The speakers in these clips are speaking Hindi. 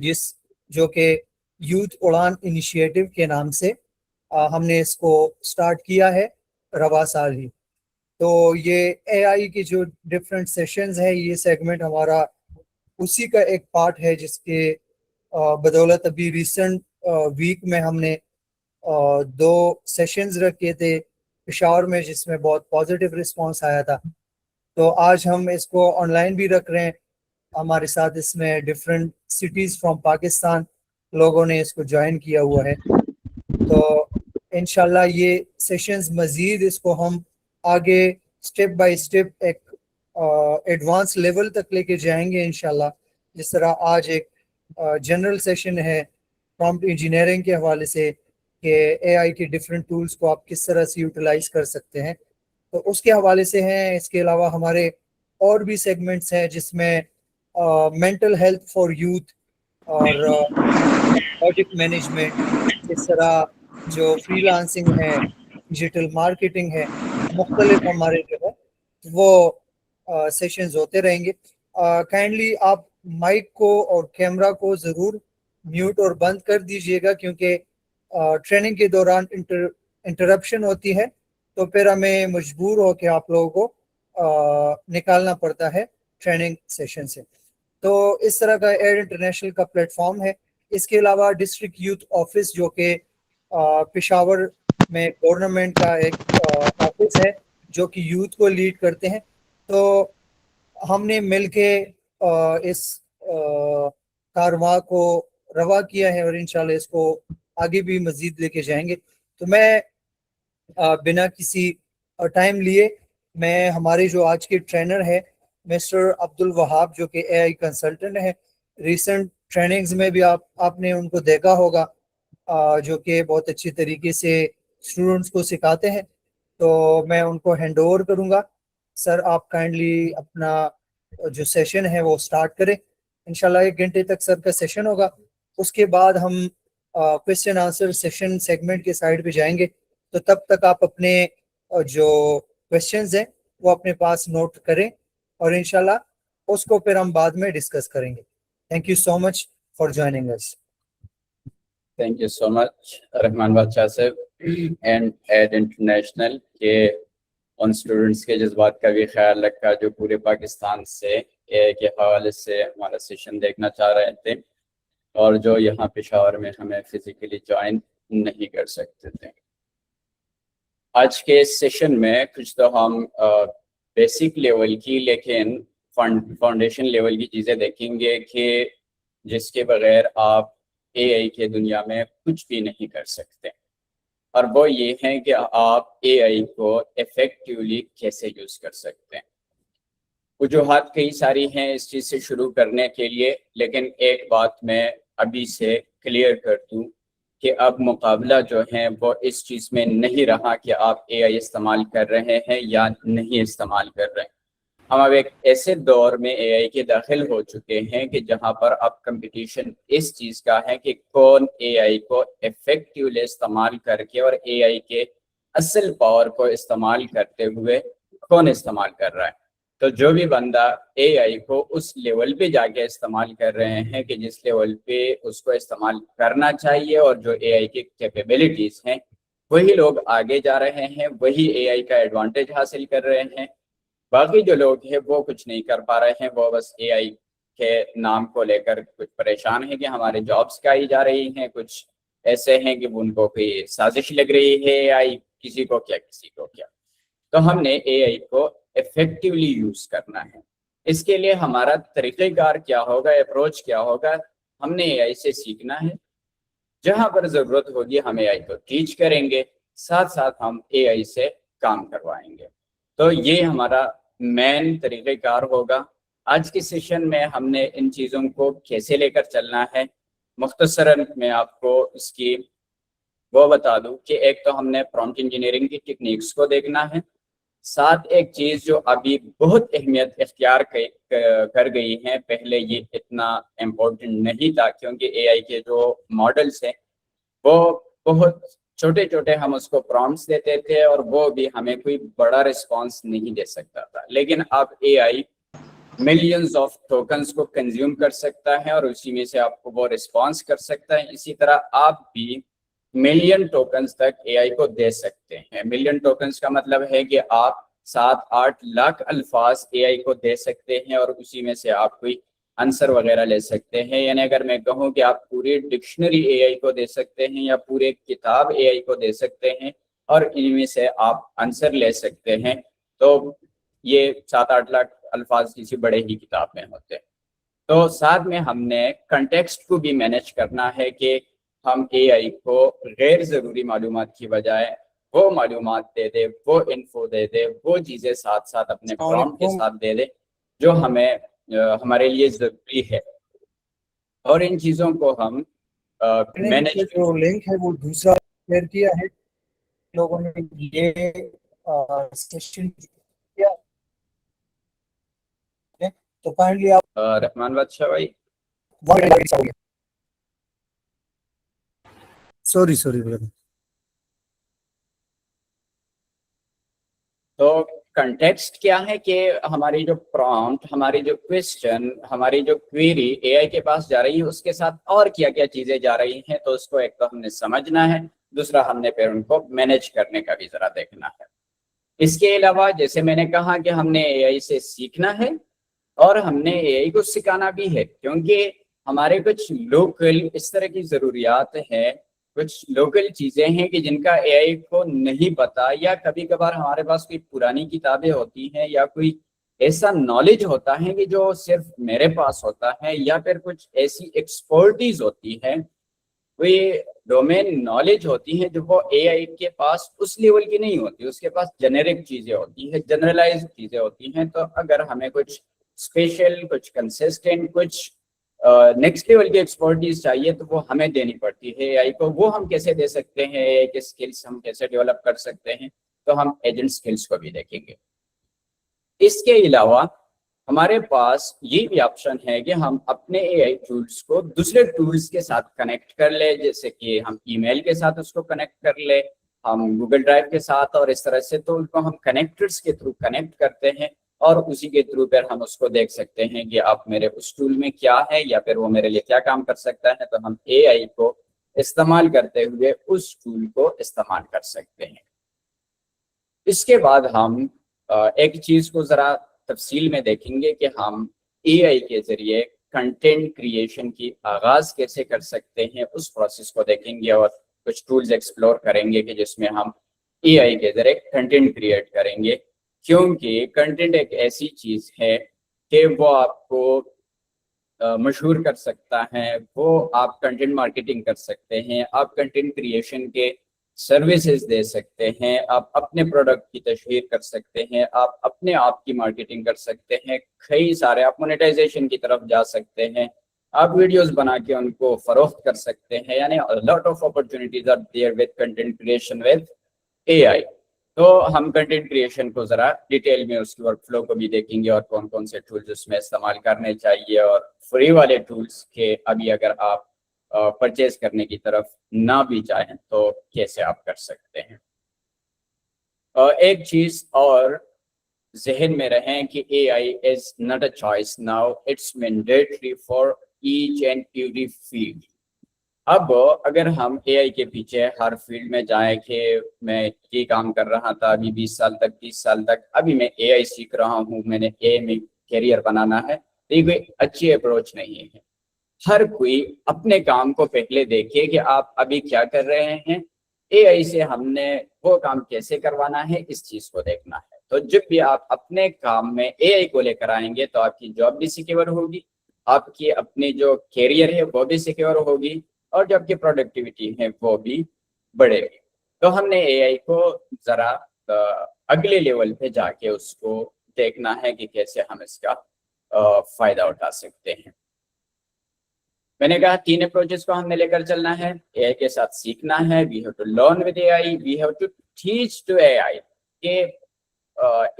जिस जो कि यूथ उड़ान इनिशिएटिव के नाम से हमने इसको स्टार्ट किया है रवा साल ही। तो ये एआई की जो डिफरेंट सेशंस है, ये सेगमेंट हमारा उसी का एक पार्ट है, जिसके बदौलत अभी रिसेंट वीक में हमने 2 सेशंस रखे थे पेशावर में, जिसमें बहुत पॉजिटिव रिस्पांस आया था। तो आज हम इसको ऑनलाइन भी रख रहे हैं। हमारे साथ इसमें डिफरेंट सिटीज़ फ्रॉम पाकिस्तान लोगों ने इसको ज्वाइन किया हुआ है। तो इंशाल्लाह ये सेशंस मज़ीद इसको हम आगे स्टेप बाय स्टेप एक एडवांस लेवल तक लेके जाएंगे इंशाल्लाह। जिस तरह आज एक जनरल सेशन है प्रॉम्प्ट इंजीनियरिंग के हवाले से कि एआई के डिफरेंट टूल्स को आप किस तरह से यूटिलाइज कर सकते हैं, तो उसके हवाले से हैं। इसके अलावा हमारे और भी सेगमेंट्स हैं जिसमें मेंटल हेल्थ फॉर यूथ और प्रोजेक्ट मैनेजमेंट, इस तरह जो फ्रीलांसिंग है, डिजिटल मार्केटिंग है, मुख्तलिफ हमारे जो है वो सेशंस होते रहेंगे। काइंडली आप माइक को और कैमरा को ज़रूर म्यूट और बंद कर दीजिएगा, क्योंकि ट्रेनिंग के दौरान इंटरप्शन होती है, तो फिर हमें मजबूर हो के आप लोगों को निकालना पड़ता है ट्रेनिंग सेशन से। तो इस तरह का एयर इंटरनेशनल का प्लेटफॉर्म है। इसके अलावा डिस्ट्रिक्ट यूथ ऑफिस, जो कि पेशावर में गवर्नमेंट का एक ऑफिस है जो कि यूथ को लीड करते हैं, तो हमने मिलके इस कारवां को रवा किया है और इंशाल्लाह इसको आगे भी मजीद लेके जाएंगे। तो मैं बिना किसी टाइम लिए, मैं हमारे जो आज के ट्रेनर है मिस्टर अब्दुल वहाब, जो कि एआई कंसल्टेंट है, रिसेंट ट्रेनिंग्स में भी आपने उनको देखा होगा, जो कि बहुत अच्छी तरीके से स्टूडेंट्स को सिखाते हैं। तो मैं उनको हैंड ओवर करूँगा। सर, आप काइंडली अपना जो सेशन है वो स्टार्ट करें। इंशाल्लाह 1 घंटे तक सर का सेशन होगा। उसके बाद हम क्वेश्चन आंसर सेशन सेगमेंट के साइड पे जाएंगे। तो तब तक आप अपने जो क्वेश्चंस हैं वो अपने पास नोट करें और इंशाल्लाह उसको फिर हम बाद में डिस्कस करेंगे। Thank you so much for joining us. Thank you so much Rahman बादशाह साहब एंड एड इंटरनेशनल के उन स्टूडेंट्स के जज्बात का भी ख्याल रखा जो पूरे पाकिस्तान से एआई के हवाले से हमारा सेशन देखना चाह रहे थे और जो यहाँ पेशावर में हमें फिजिकली ज्वाइन नहीं कर सकते थे। आज के सेशन में कुछ तो हम बेसिक लेवल की लेकिन फाउंडेशन लेवल की चीज़ें देखेंगे कि जिसके बगैर आप एआई के दुनिया में कुछ भी नहीं कर सकते, और वो ये है कि आप एआई को इफेक्टिवली कैसे यूज़ कर सकते हैं। वजूहात कई सारी हैं इस चीज़ से शुरू करने के लिए, लेकिन एक बात मैं अभी से क्लियर कर दूं कि अब मुकाबला जो है वो इस चीज़ में नहीं रहा कि आप एआई इस्तेमाल कर रहे हैं या नहीं इस्तेमाल कर रहे हैं। हम अब एक ऐसे दौर में एआई के दाखिल हो चुके हैं कि जहां पर अब कंपटीशन इस चीज़ का है कि कौन एआई को इफेक्टिवली इस्तेमाल करके और एआई के असल पावर को इस्तेमाल करते हुए कौन इस्तेमाल कर रहा है। तो जो भी बंदा एआई को उस लेवल पे जाके इस्तेमाल कर रहे हैं कि जिस लेवल पे उसको इस्तेमाल करना चाहिए और जो एआई की कैपेबिलिटीज हैं, वही लोग आगे जा रहे हैं, वही एआई का एडवांटेज हासिल कर रहे हैं। बाकी जो लोग हैं वो कुछ नहीं कर पा रहे हैं, वो बस एआई के नाम को लेकर कुछ परेशान है कि हमारे जॉब्स खाई जा रही हैं, कुछ ऐसे हैं कि उनको कोई साजिश लग रही है एआई, किसी को क्या किसी को क्या। तो हमने एआई को इफेक्टिवली यूज करना है। इसके लिए हमारा तरीक़ेकार क्या होगा, अप्रोच क्या होगा, हमने एआई से सीखना है। जहां पर जरूरत होगी हम एआई को टीच करेंगे, साथ साथ हम एआई से काम करवाएंगे। तो ये हमारा मेन तरीक़ेकार होगा। आज के सेशन में हमने इन चीज़ों को कैसे लेकर चलना है, मुख्तसरन मैं आपको इसकी वो बता दूं कि एक तो हमने प्रॉम्प्ट इंजीनियरिंग की टेक्निक्स को देखना है, साथ एक चीज़ जो अभी बहुत अहमियत इख्तियार कर गई है, पहले ये इतना इम्पोर्टेंट नहीं था क्योंकि एआई के जो मॉडल्स हैं वो बहुत छोटे छोटे, हम उसको प्रॉम्प्ट्स देते थे और वो भी हमें कोई बड़ा रिस्पांस नहीं दे सकता था। लेकिन अब एआई मिलियंस ऑफ टोकन्स को कंज्यूम कर सकता है और उसी में से आपको वो रिस्पॉन्स कर सकता है। इसी तरह आप भी मिलियन टोकन्स तक एआई को दे सकते हैं। मिलियन टोकन्स का मतलब है कि आप 7-8 लाख अल्फाज एआई को दे सकते हैं और उसी में से आप कोई आंसर वगैरह ले सकते हैं। यानी अगर मैं कहूँ कि आप पूरी डिक्शनरी एआई को दे सकते हैं या पूरे किताब एआई को दे सकते हैं और इनमें से आप आंसर ले सकते हैं, तो ये 7-8 लाख अल्फाज किसी बड़े ही किताब में होते हैं। तो साथ में हमने कंटेक्स्ट को भी मैनेज करना है कि हम एआई को गैर ज़रूरी मालूमात की बजाय वो मालूमात दे दे, वो इन्फो दे दे, वो चीज़ें साथ साथ अपने प्रॉम्प्ट के साथ दे दे जो हमें हमारे लिए ज़रूरी है। और इन चीज़ों को हम मैनेज जो लिंक है वो दूसरा शेयर किया है लोगों ने ये सेशन किया, तो काइंडली आप रहमान बादशाह भाई, सॉरी ब्रदर। तो कंटेक्स्ट क्या है कि हमारी जो प्रॉम्प्ट, हमारी जो क्वेश्चन, हमारी जो क्वेरी एआई के पास जा रही है उसके साथ और क्या क्या चीजें जा रही हैं, तो उसको एक तो हमने समझना है, दूसरा हमने फिर उनको मैनेज करने का भी जरा देखना है। इसके अलावा जैसे मैंने कहा कि हमने एआई से सीखना है और हमने एआई को सिखाना भी है, क्योंकि हमारे कुछ लोकल इस तरह की जरूरियात हैं, कुछ लोकल चीजें हैं कि जिनका एआई को नहीं पता, या कभी कभार हमारे पास कोई पुरानी किताबें होती हैं या कोई ऐसा नॉलेज होता है कि जो सिर्फ मेरे पास होता है, या फिर कुछ ऐसी एक्सपर्टीज होती है, कोई डोमेन नॉलेज होती है जो वो एआई के पास उस लेवल की नहीं होती, उसके पास जेनेरिक चीजें होती है, जनरलाइज चीजें होती हैं। तो अगर हमें कुछ स्पेशल, कुछ कंसिस्टेंट, कुछ नेक्स्ट लेवल की एक्सपर्टीज चाहिए तो वो हमें देनी पड़ती है एआई को। वो हम कैसे दे सकते हैं, एआई के स्किल्स हम कैसे डेवलप कर सकते हैं, तो हम एजेंट स्किल्स को भी देखेंगे। इसके अलावा हमारे पास ये भी ऑप्शन है कि हम अपने एआई टूल्स को दूसरे टूल्स के साथ कनेक्ट कर ले, जैसे कि हम ईमेल के साथ उसको कनेक्ट कर ले, हम गूगल ड्राइव के साथ, और इस तरह से तो उनको हम कनेक्टर्स के थ्रू कनेक्ट करते हैं और उसी के थ्रू फिर हम उसको देख सकते हैं कि आप मेरे उस टूल में क्या है या फिर वो मेरे लिए क्या काम कर सकता है। तो हम एआई को इस्तेमाल करते हुए उस टूल को इस्तेमाल कर सकते हैं। इसके बाद हम एक चीज को जरा तफसील में देखेंगे कि हम एआई के जरिए कंटेंट क्रिएशन की आगाज कैसे कर सकते हैं, उस प्रोसेस को देखेंगे और कुछ टूल्स एक्सप्लोर करेंगे कि जिसमें हम एआई के जरिए कंटेंट क्रिएट करेंगे। क्योंकि कंटेंट एक ऐसी चीज है कि वो आपको मशहूर कर सकता है, वो आप कंटेंट मार्केटिंग कर सकते हैं, आप कंटेंट क्रिएशन के सर्विसेज दे सकते हैं, आप अपने प्रोडक्ट की तशहीर कर सकते हैं, आप अपने आप की मार्केटिंग कर सकते हैं, कई सारे आप मोनेटाइजेशन की तरफ जा सकते हैं, आप वीडियोस बना के उनको फरोख्त कर सकते हैं। यानी lot of opportunities are there with content creation with AI. तो हम कंटेंट क्रिएशन को जरा डिटेल में उसकी वर्कफ्लो को भी देखेंगे और कौन कौन से टूल्स उसमें इस्तेमाल करने चाहिए, और फ्री वाले टूल्स के अभी अगर आप परचेज करने की तरफ ना भी चाहें तो कैसे आप कर सकते हैं। एक चीज और जहन में रहें कि AI is not a choice now, it's mandatory for each and every field. अब अगर हम एआई के पीछे हर फील्ड में जाएं कि मैं ये काम कर रहा था अभी 20 साल तक, 30 साल तक, अभी मैं एआई सीख रहा हूँ, मैंने एआई में कैरियर बनाना है, तो ये कोई अच्छी अप्रोच नहीं है। हर कोई अपने काम को पहले देखे कि आप अभी क्या कर रहे हैं, एआई से हमने वो काम कैसे करवाना है, इस चीज को देखना है। तो जब भी आप अपने काम में एआई को लेकर आएंगे तो आपकी जॉब भी सिक्योर होगी, आपकी अपनी जो कैरियर है वो भी सिक्योर होगी, और जो आपकी प्रोडक्टिविटी है वो भी बढ़ेगी। तो हमने एआई को जरा अगले लेवल पे जाके उसको देखना है कि कैसे हम इसका फायदा उठा सकते हैं। मैंने कहा 3 अप्रोचेस को हमने लेकर चलना है। एआई के साथ सीखना है, we have to learn with AI, we have to teach to AI. कि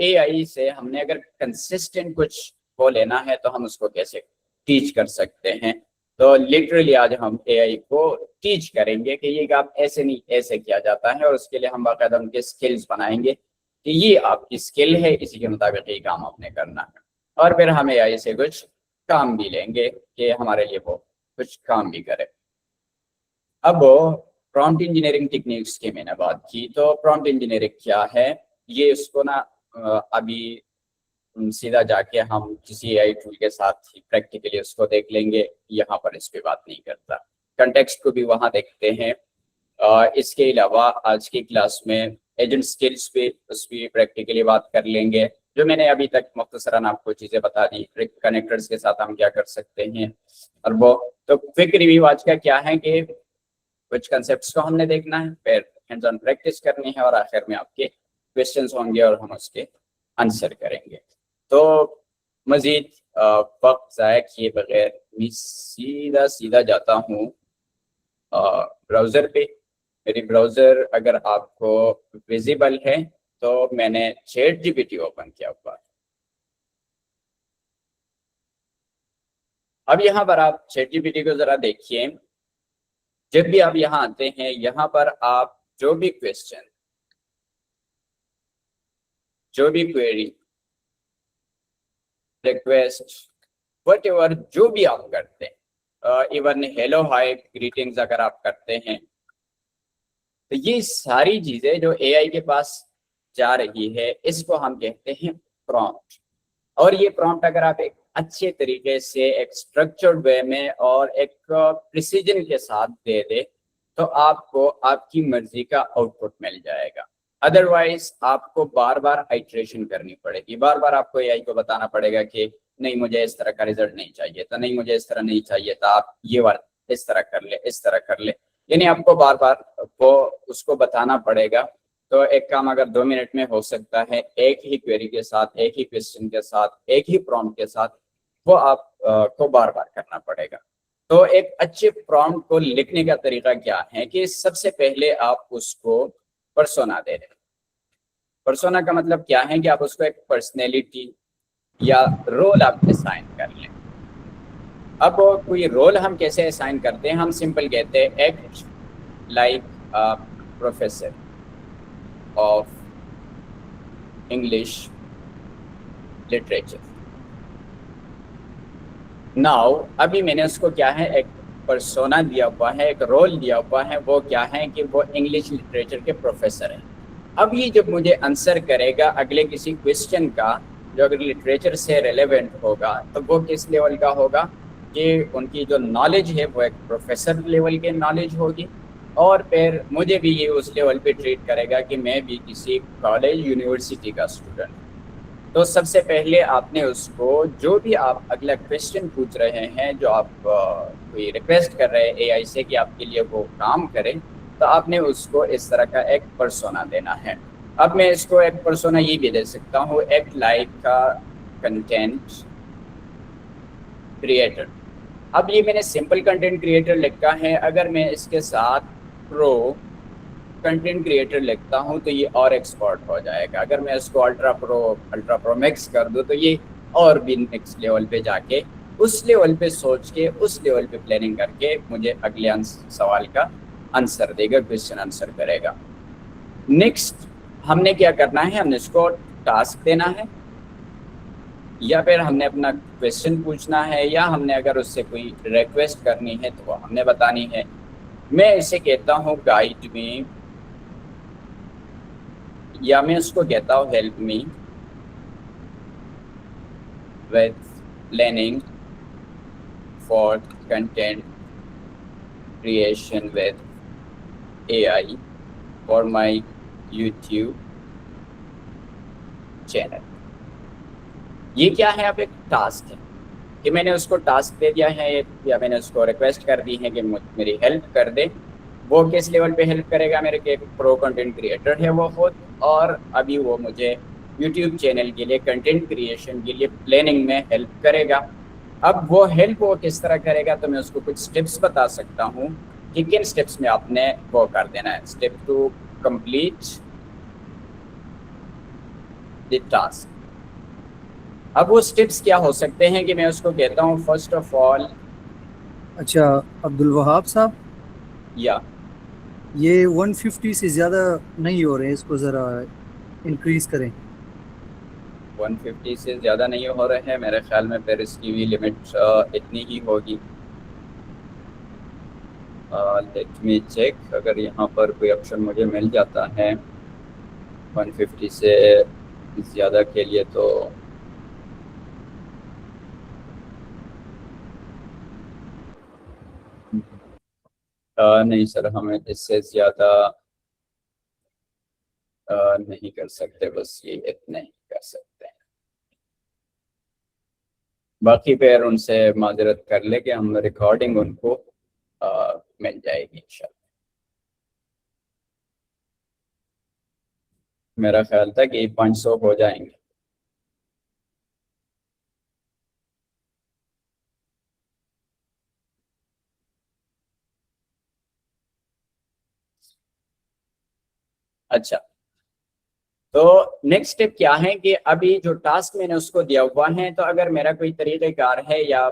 एआई से हमने अगर कंसिस्टेंट कुछ को लेना है तो हम उसको कैसे टीच कर सकते हैं। तो लिटरली आज हम एआई को टीच करेंगे कि ये काम ऐसे नहीं ऐसे किया जाता है, और उसके लिए हम बाकायदा उनके स्किल्स बनाएंगे कि ये आपकी स्किल है, इसी के मुताबिक ये काम आपने करना है। और फिर हम AI से कुछ काम भी लेंगे कि हमारे लिए वो कुछ काम भी करे। अब प्रॉम्प्ट इंजीनियरिंग टेक्निक्स की मैंने बात की, तो प्रॉम्प्ट इंजीनियरिंग क्या है, ये इसको ना अभी सीधा जाके हम किसी AI टूल के साथ ही प्रैक्टिकली उसको देख लेंगे, यहाँ पर इस पे बात नहीं करता। कंटेक्स्ट को भी वहाँ देखते हैं। इसके अलावा आज की क्लास में एजेंट स्किल्स पे उस पर प्रैक्टिकली बात कर लेंगे, जो मैंने अभी तक मुख्तसरन आपको चीज़ें बता दी, कनेक्टर्स के साथ हम क्या कर सकते हैं। और वो तो क्विक रिव्यू आज का क्या है कि कुछ कंसेप्ट्स को हमने देखना है, फिर हैंड्स ऑन प्रैक्टिस करनी है और आखिर में आपके क्वेश्चंस होंगे और हम उसके आंसर करेंगे। तो मज़ीद वक्त ज़ाया किए बगैर मैं सीधा सीधा जाता हूँ ब्राउज़र पे। मेरी ब्राउज़र अगर आपको विजिबल है तो मैंने ChatGPT ओपन किया हुआ। अब यहाँ पर आप ChatGPT को ज़रा देखिए। जब भी आप यहाँ आते हैं, यहाँ पर आप जो भी क्वेश्चन, जो भी क्वेरी, रिक्वेस्ट, व्हाटएवर जो भी आप करते हैं, इवन हेलो हाय ग्रीटिंग्स अगर आप करते हैं, तो ये सारी चीजें जो AI के पास जा रही है, इसको हम कहते हैं प्रॉम्प्ट। और ये प्रॉम्प्ट अगर आप एक अच्छे तरीके से एक स्ट्रक्चर्ड वे में और एक प्रिसीजन के साथ दे दे तो आपको आपकी मर्जी का आउटपुट मिल जाएगा। अदरवाइज आपको बार बार आइट्रेशन करनी पड़ेगी, बार बार आपको AI को बताना पड़ेगा कि नहीं मुझे इस तरह का रिजल्ट नहीं चाहिए था, नहीं मुझे इस तरह नहीं चाहिए था, आप ये बार इस तरह कर ले, इस तरह कर ले, यानी आपको बार बार वो उसको बताना पड़ेगा। तो एक काम अगर 2 मिनट में हो सकता है, एक ही क्वेरी के साथ, एक ही क्वेश्चन के साथ, एक ही प्रॉम्प्ट के साथ, वो आप को बार बार करना पड़ेगा। तो एक अच्छे प्रॉम्प्ट को लिखने का तरीका क्या है कि सबसे पहले आप उसको पर्सोना दे दें। पर्सोना का मतलब क्या है कि आप उसको एक पर्सनैलिटी या रोल आप असाइन कर लें। अब कोई रोल हम कैसे असाइन करते हैं, हम सिंपल कहते हैं act like a professor of English literature. Now अभी मैंने उसको क्या है एक पर्सोना दिया हुआ है, एक रोल दिया हुआ है, वो क्या है कि वो इंग्लिश लिटरेचर के प्रोफेसर हैं। अब ये जब मुझे आंसर करेगा अगले किसी क्वेश्चन का जो अगर लिटरेचर से रेलेवेंट होगा, तो वो किस लेवल का होगा कि उनकी जो नॉलेज है वो एक प्रोफेसर लेवल की नॉलेज होगी, और फिर मुझे भी ये उस लेवल पे ट्रीट करेगा कि मैं भी किसी कॉलेज यूनिवर्सिटी का स्टूडेंट। तो सबसे पहले आपने उसको जो भी आप अगला क्वेश्चन पूछ रहे हैं, जो आप कोई रिक्वेस्ट कर रहे हैं AI से कि आपके लिए वो काम करें, तो आपने उसको इस तरह का एक पर्सोना देना है। अब मैं इसको एक पर्सोना ये भी दे सकता हूँ, एक्ट लाइक का कंटेंट क्रिएटर। अब ये मैंने सिंपल कंटेंट क्रिएटर लिखा है, अगर मैं इसके साथ प्रो कंटेंट क्रिएटर लिखता हूँ तो ये और एक्सपर्ट हो जाएगा। अगर मैं इसको अल्ट्रा प्रो मैक्स कर दूँ तो ये और भी नेक्स्ट लेवल पे जाके उस लेवल पे सोच के उस लेवल पे प्लानिंग करके मुझे अगले सवाल का आंसर देगा, क्वेश्चन आंसर करेगा। नेक्स्ट हमने क्या करना है, हमने इसको टास्क देना है, या फिर हमने अपना क्वेश्चन पूछना है, या हमने अगर उससे कोई रिक्वेस्ट करनी है तो वो हमने बतानी है। मैं इसे कहता हूँ गाइड मी, या मैं उसको कहता हूँ help me with planning for content creation with AI for my YouTube channel. ये क्या है, अब एक टास्क है कि मैंने उसको टास्क दे दिया है या मैंने उसको रिक्वेस्ट कर दी है कि मेरी हेल्प कर दे। वो किस लेवल पे हेल्प करेगा, मेरे के प्रो कंटेंट क्रिएटर है वो खुद, और अभी वो मुझे YouTube चैनल के लिए कंटेंट क्रिएशन के लिए प्लानिंग में हेल्प करेगा। अब वो हेल्प वो किस तरह करेगा, तो मैं उसको कुछ स्टेप्स बता सकता हूँ कि किन स्टेप्स में आपने वो कर देना है। Step 2 complete the task. अब वो स्टेप्स क्या हो सकते हैं कि मैं उसको कहता हूँ फर्स्ट ऑफ ऑल। अच्छा अब्दुल वहाब साहब, या ये 150 से ज़्यादा नहीं हो रहे हैं, इसको ज़रा इंक्रीज करें। 150 से ज़्यादा नहीं हो रहे हैं मेरे ख्याल में, फिर इसकी भी लिमिट इतनी ही होगी। लेट मी चेक, अगर यहाँ पर कोई ऑप्शन मुझे मिल जाता है 150 से ज़्यादा के लिए तो नहीं सर, हमें इससे ज़्यादा नहीं कर सकते, बस ये इतने ही कर सकते हैं। बाकी फिर उनसे माजरत कर ले कि हम रिकॉर्डिंग उनको मिल जाएगी इंशाल्लाह। मेरा ख्याल था कि 500 हो जाएंगे। अच्छा, तो नेक्स्ट स्टेप क्या है कि अभी जो टास्क मैंने उसको दिया हुआ है, तो अगर मेरा कोई तरीक़ेकार है या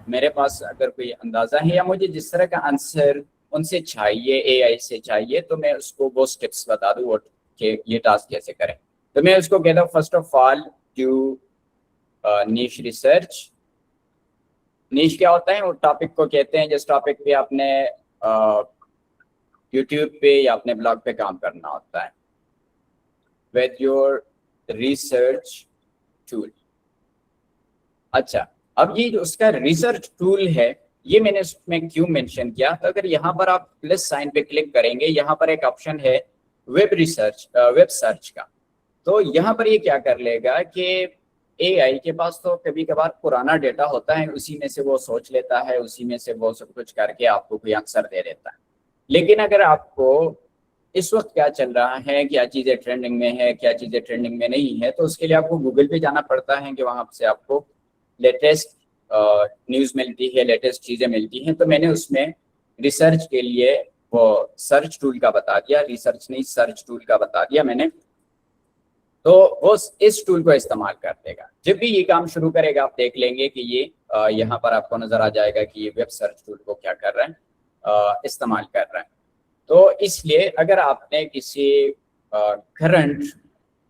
मेरे पास अगर कोई अंदाज़ा है या मुझे जिस तरह का आंसर उनसे चाहिए, एआई से चाहिए, तो मैं उसको वो स्टेप्स बता दूँ कि ये टास्क कैसे करें। तो मैं उसको कहता हूँ first of all do niche research. Niche क्या होता है? वो टॉपिक को कहते हैं जिस टॉपिक पे आपने यूट्यूब पे या अपने ब्लॉग पे काम करना होता है। With your research tool. अच्छा, अब ये जो उसका रिसर्च टूल है, ये मैंने उसमें क्यों मेंशन किया? तो अगर यहाँ पर आप प्लस साइन पे क्लिक करेंगे, यहाँ पर एक ऑप्शन है वेब रिसर्च, वेब सर्च का। तो यहाँ पर ये क्या कर लेगा कि एआई के पास तो कभी कभार पुराना डेटा होता है, उसी में से वो सोच लेता है, उसी में से वो सब कुछ करके आपको कोई आंसर दे देता है। लेकिन अगर आपको इस वक्त क्या चल रहा है, क्या चीज़ें ट्रेंडिंग में है, क्या चीज़ें ट्रेंडिंग में नहीं है, तो उसके लिए आपको गूगल पे जाना पड़ता है कि वहाँ से आपको लेटेस्ट न्यूज़ मिलती है, लेटेस्ट चीज़ें मिलती हैं। तो मैंने उसमें रिसर्च के लिए वो सर्च टूल का बता दिया, रिसर्च नहीं सर्च टूल का बता दिया मैंने। तो वो इस टूल को इस्तेमाल कर देगा। जब भी ये काम शुरू करेगा, आप देख लेंगे कि ये यहाँ पर आपको नजर आ जाएगा कि ये वेब सर्च टूल को क्या कर रहा है, इस्तेमाल कर रहा है। तो इसलिए अगर आपने किसी करंट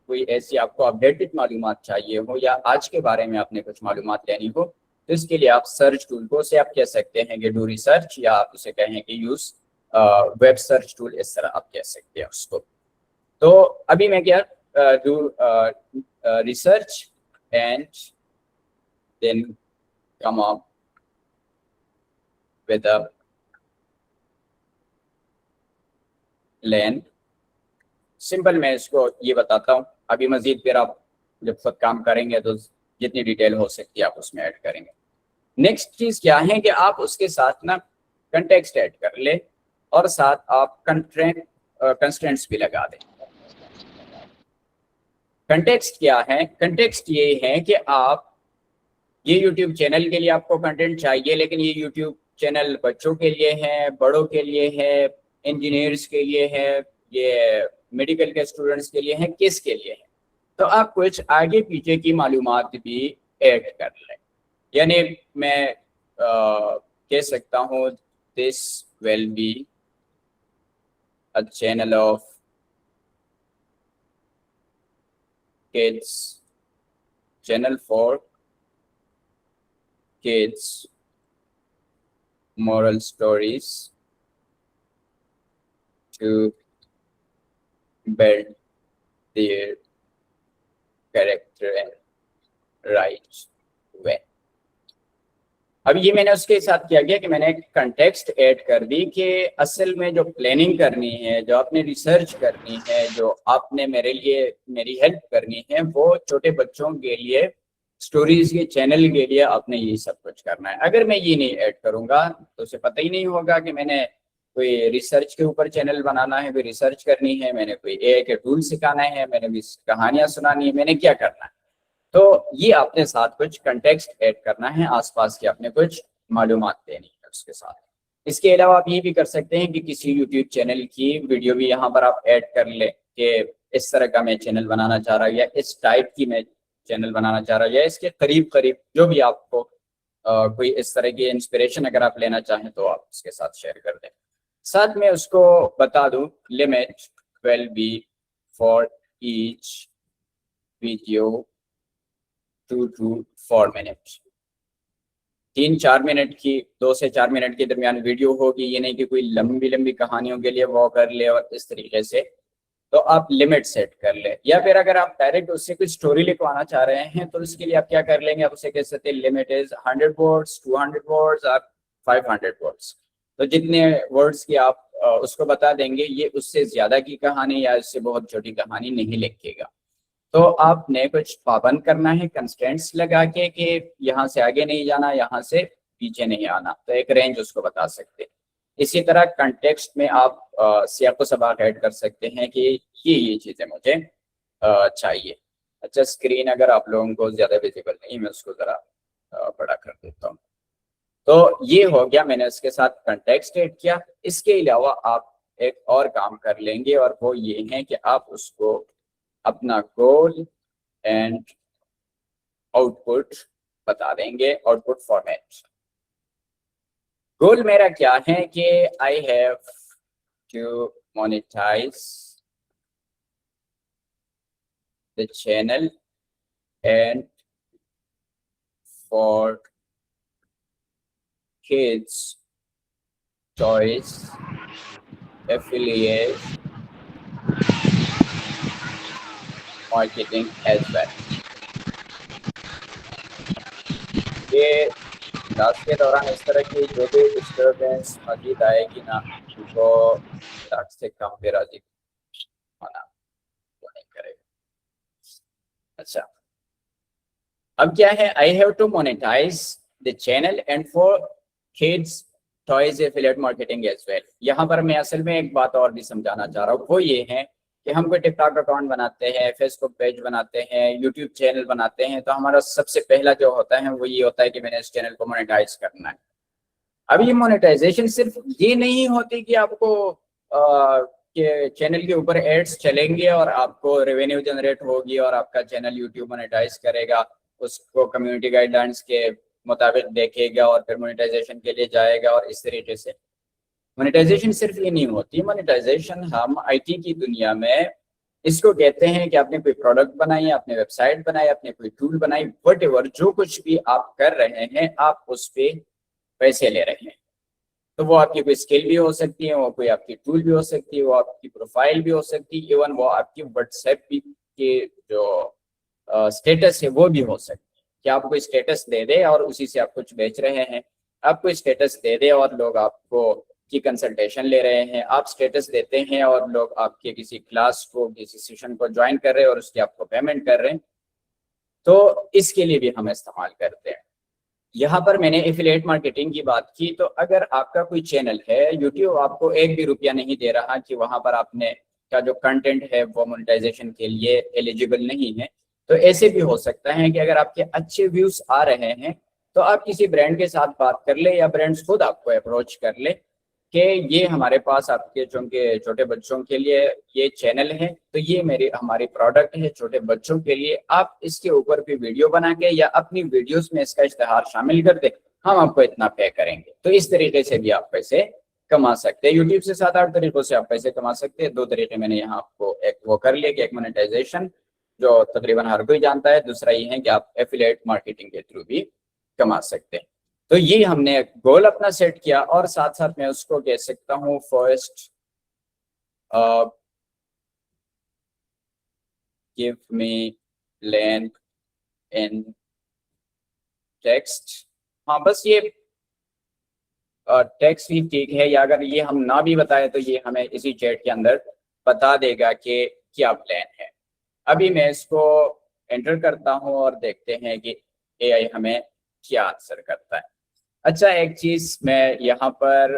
कोई ऐसी आपको अपडेटेड मालूमात चाहिए हो या आज के बारे में आपने कुछ मालूमात लेनी हो, तो इसके लिए आप सर्च टूल को से आप कह सकते हैं कि डू रिसर्च, या आप उसे कहें कि यूज वेब सर्च टूल, इस तरह आप कह सकते हैं उसको। तो अभी मैं क्या do research and then come up with a lane. Simple मैं इसको ये बताता हूँ, अभी मजीद फिर आप जब खुद काम करेंगे तो जितनी डिटेल हो सकती है आप उसमें ऐड करेंगे। नेक्स्ट चीज क्या है कि आप उसके साथ ना कंटेक्स्ट ऐड कर ले और साथ आप कंस्ट्रेंट्स भी लगा दें। कंटेक्स्ट क्या है? कंटेक्स्ट ये है कि आप ये यूट्यूब चैनल के लिए आपको कंटेंट चाहिए, लेकिन ये यूट्यूब चैनल बच्चों के लिए है, बड़ों के लिए है, इंजीनियर्स के लिए है, ये मेडिकल के स्टूडेंट्स के लिए है, किसके लिए है? तो आप कुछ आगे पीछे की मालूमात भी ऐड कर लें। यानी मैं कह सकता हूँ this will be a channel of kids, channel for kids, moral stories to build their character and right way। अब ये मैंने उसके साथ किया गया कि मैंने एक कंटेक्स्ट ऐड कर दी कि असल में जो प्लानिंग करनी है, जो आपने रिसर्च करनी है, जो आपने मेरे लिए मेरी हेल्प करनी है, वो छोटे बच्चों के लिए स्टोरीज के चैनल के लिए आपने ये सब कुछ करना है। अगर मैं ये नहीं ऐड करूंगा तो उसे पता ही नहीं होगा कि मैंने कोई रिसर्च के ऊपर चैनल बनाना है, कोई रिसर्च करनी है, मैंने कोई एआई के टूल सिखाना है, मैंने भी कहानियां सुनानी है, मैंने क्या करना है। तो ये आपने साथ कुछ कंटेक्स्ट ऐड करना है, आसपास की आपने कुछ मालूमात देनी है उसके साथ। इसके अलावा आप ये भी कर सकते हैं कि किसी यूट्यूब चैनल की वीडियो भी यहाँ पर आप ऐड कर ले कि इस तरह का मैं चैनल बनाना चाह रहा हूँ, या इस टाइप की मैं चैनल बनाना चाह रहा हूँ, या इसके करीब करीब जो भी आपको कोई इस तरह की इंस्पिरेशन अगर आप लेना चाहें तो आप उसके साथ शेयर कर दें। साथ में उसको बता दूं limit will be for each video 2 to 4 minute, 3-4 minute की, 2 से 4 मिनट के दरमियान वीडियो होगी। ये नहीं कि कोई लंबी लंबी कहानियों के लिए वो कर ले और इस तरीके से। तो आप लिमिट सेट कर ले, या फिर अगर आप डायरेक्ट उससे कोई स्टोरी लिखवाना चाह रहे हैं तो उसके लिए आप क्या कर लेंगे, आप उसे कह सकते हैं लिमिट इज 100 वर्ड्स, 200 वर्ड्स और 500 वर्ड्स। तो जितने वर्ड्स की आप उसको बता देंगे, ये उससे ज्यादा की कहानी या उससे बहुत छोटी कहानी नहीं लिखेगा। तो आपने कुछ पाबंद करना है, कंस्ट्रेंट्स लगा के कि यहाँ से आगे नहीं जाना, यहाँ से पीछे नहीं आना, तो एक रेंज उसको बता सकते हैं। इसी तरह कंटेक्स्ट में आप सियाको सबाक ऐड कर सकते हैं कि ये चीजें मुझे चाहिए। अच्छा, स्क्रीन अगर आप लोगों को ज्यादा विजिबल नहीं, मैं उसको जरा बड़ा कर देता हूँ। तो ये हो गया, मैंने इसके साथ कंटेक्स्ट ऐड किया। इसके अलावा आप एक और काम कर लेंगे और वो ये है कि आप उसको अपना गोल एंड आउटपुट बता देंगे, आउटपुट फॉर्मेट। गोल मेरा क्या है कि I have to monetize the channel and for kids toys affiliate marketing as well। ये क्लास के दौरान इस तरह की जो भी डिस्टर्बेंस मजीद आएगी ना, वो 60 से कम पे राजी होना वो नहीं करेगा। अच्छा, अब क्या है, I have to monetize the channel and for kids toys affiliate marketing as well. यहाँ पर मैं असल में एक बात और भी समझाना चाह रहा हूँ, वो ये है कि हम कोई टिकटॉक अकाउंट बनाते हैं, फेसबुक पेज बनाते हैं, यूट्यूब चैनल बनाते हैं, तो हमारा सबसे पहला जो होता है वो ये होता है कि मैंने इस चैनल को मोनेटाइज करना है। अब ये मोनेटाइजेशन सिर्फ ये नहीं होती कि आपको के चैनल के ऊपर एड्स चलेंगे और आपको रेवेन्यू जनरेट होगी और आपका चैनल यूट्यूब मोनेटाइज करेगा, उसको कम्युनिटी गाइडलाइंस के मुताबिक देखेगा और फिर मोनेटाइजेशन के लिए जाएगा और इस तरीके से। मोनेटाइजेशन सिर्फ ये नहीं होती, मोनेटाइजेशन हम आईटी की दुनिया में इसको कहते हैं कि आपने कोई प्रोडक्ट बनाई, आपने वेबसाइट बनाई, आपने कोई टूल बनाई, व्हाटएवर जो कुछ भी आप कर रहे हैं, आप उस पे पैसे ले रहे हैं। तो वो आपकी कोई स्किल भी हो सकती है, वो कोई आपकी टूल भी हो सकती है, वो आपकी प्रोफाइल भी हो सकती है, इवन वो आपकी व्हाट्सएप के जो स्टेटस है वो भी हो सकती है कि आप कोई स्टेटस दे दे और उसी से आप कुछ बेच रहे हैं। आप कोई स्टेटस दे दे और लोग आपको की कंसल्टेशन ले रहे हैं, आप स्टेटस देते हैं और लोग आपके किसी क्लास को, किसी सेशन को ज्वाइन कर रहे हैं और उसकी आपको पेमेंट कर रहे हैं, तो इसके लिए भी हम इस्तेमाल करते हैं। यहाँ पर मैंने एफिलिएट मार्केटिंग की बात की, तो अगर आपका कोई चैनल है, यूट्यूब आपको एक भी रुपया नहीं दे रहा कि वहां पर आपने का जो कंटेंट है वो मोनेटाइजेशन के लिए एलिजिबल नहीं है, तो ऐसे भी हो सकता है कि अगर आपके अच्छे व्यूज आ रहे हैं तो आप किसी ब्रांड के साथ बात कर ले या ब्रांड्स खुद आपको अप्रोच कर ले कि ये हमारे पास आपके चूंकि छोटे बच्चों के लिए ये चैनल है, तो ये हमारी प्रोडक्ट है छोटे बच्चों के लिए, आप इसके ऊपर भी वीडियो बना के या अपनी वीडियोस में इसका इश्तेहार शामिल कर दे, हम आपको इतना पे करेंगे। तो इस तरीके से भी आप पैसे कमा सकते हैं। यूट्यूब से 7-8 तरीकों से आप पैसे कमा सकते हैं। 2 तरीके मैंने यहाँ आपको एक वो कर लिया कि एक मोनेटाइजेशन जो तकरीबन हर कोई जानता है, दूसरा ये है कि आप एफिलिएट मार्केटिंग के थ्रू भी कमा सकते हैं। तो ये हमने गोल अपना सेट किया और साथ साथ मैं उसको कह सकता हूँ first give me length in text. हाँ, बस ये टेक्स्ट ही ठीक है, या अगर ये हम ना भी बताए तो ये हमें इसी चैट के अंदर बता देगा कि क्या प्लान है। अभी मैं इसको एंटर करता हूँ और देखते हैं कि एआई हमें क्या आंसर करता है। अच्छा, एक चीज मैं यहाँ पर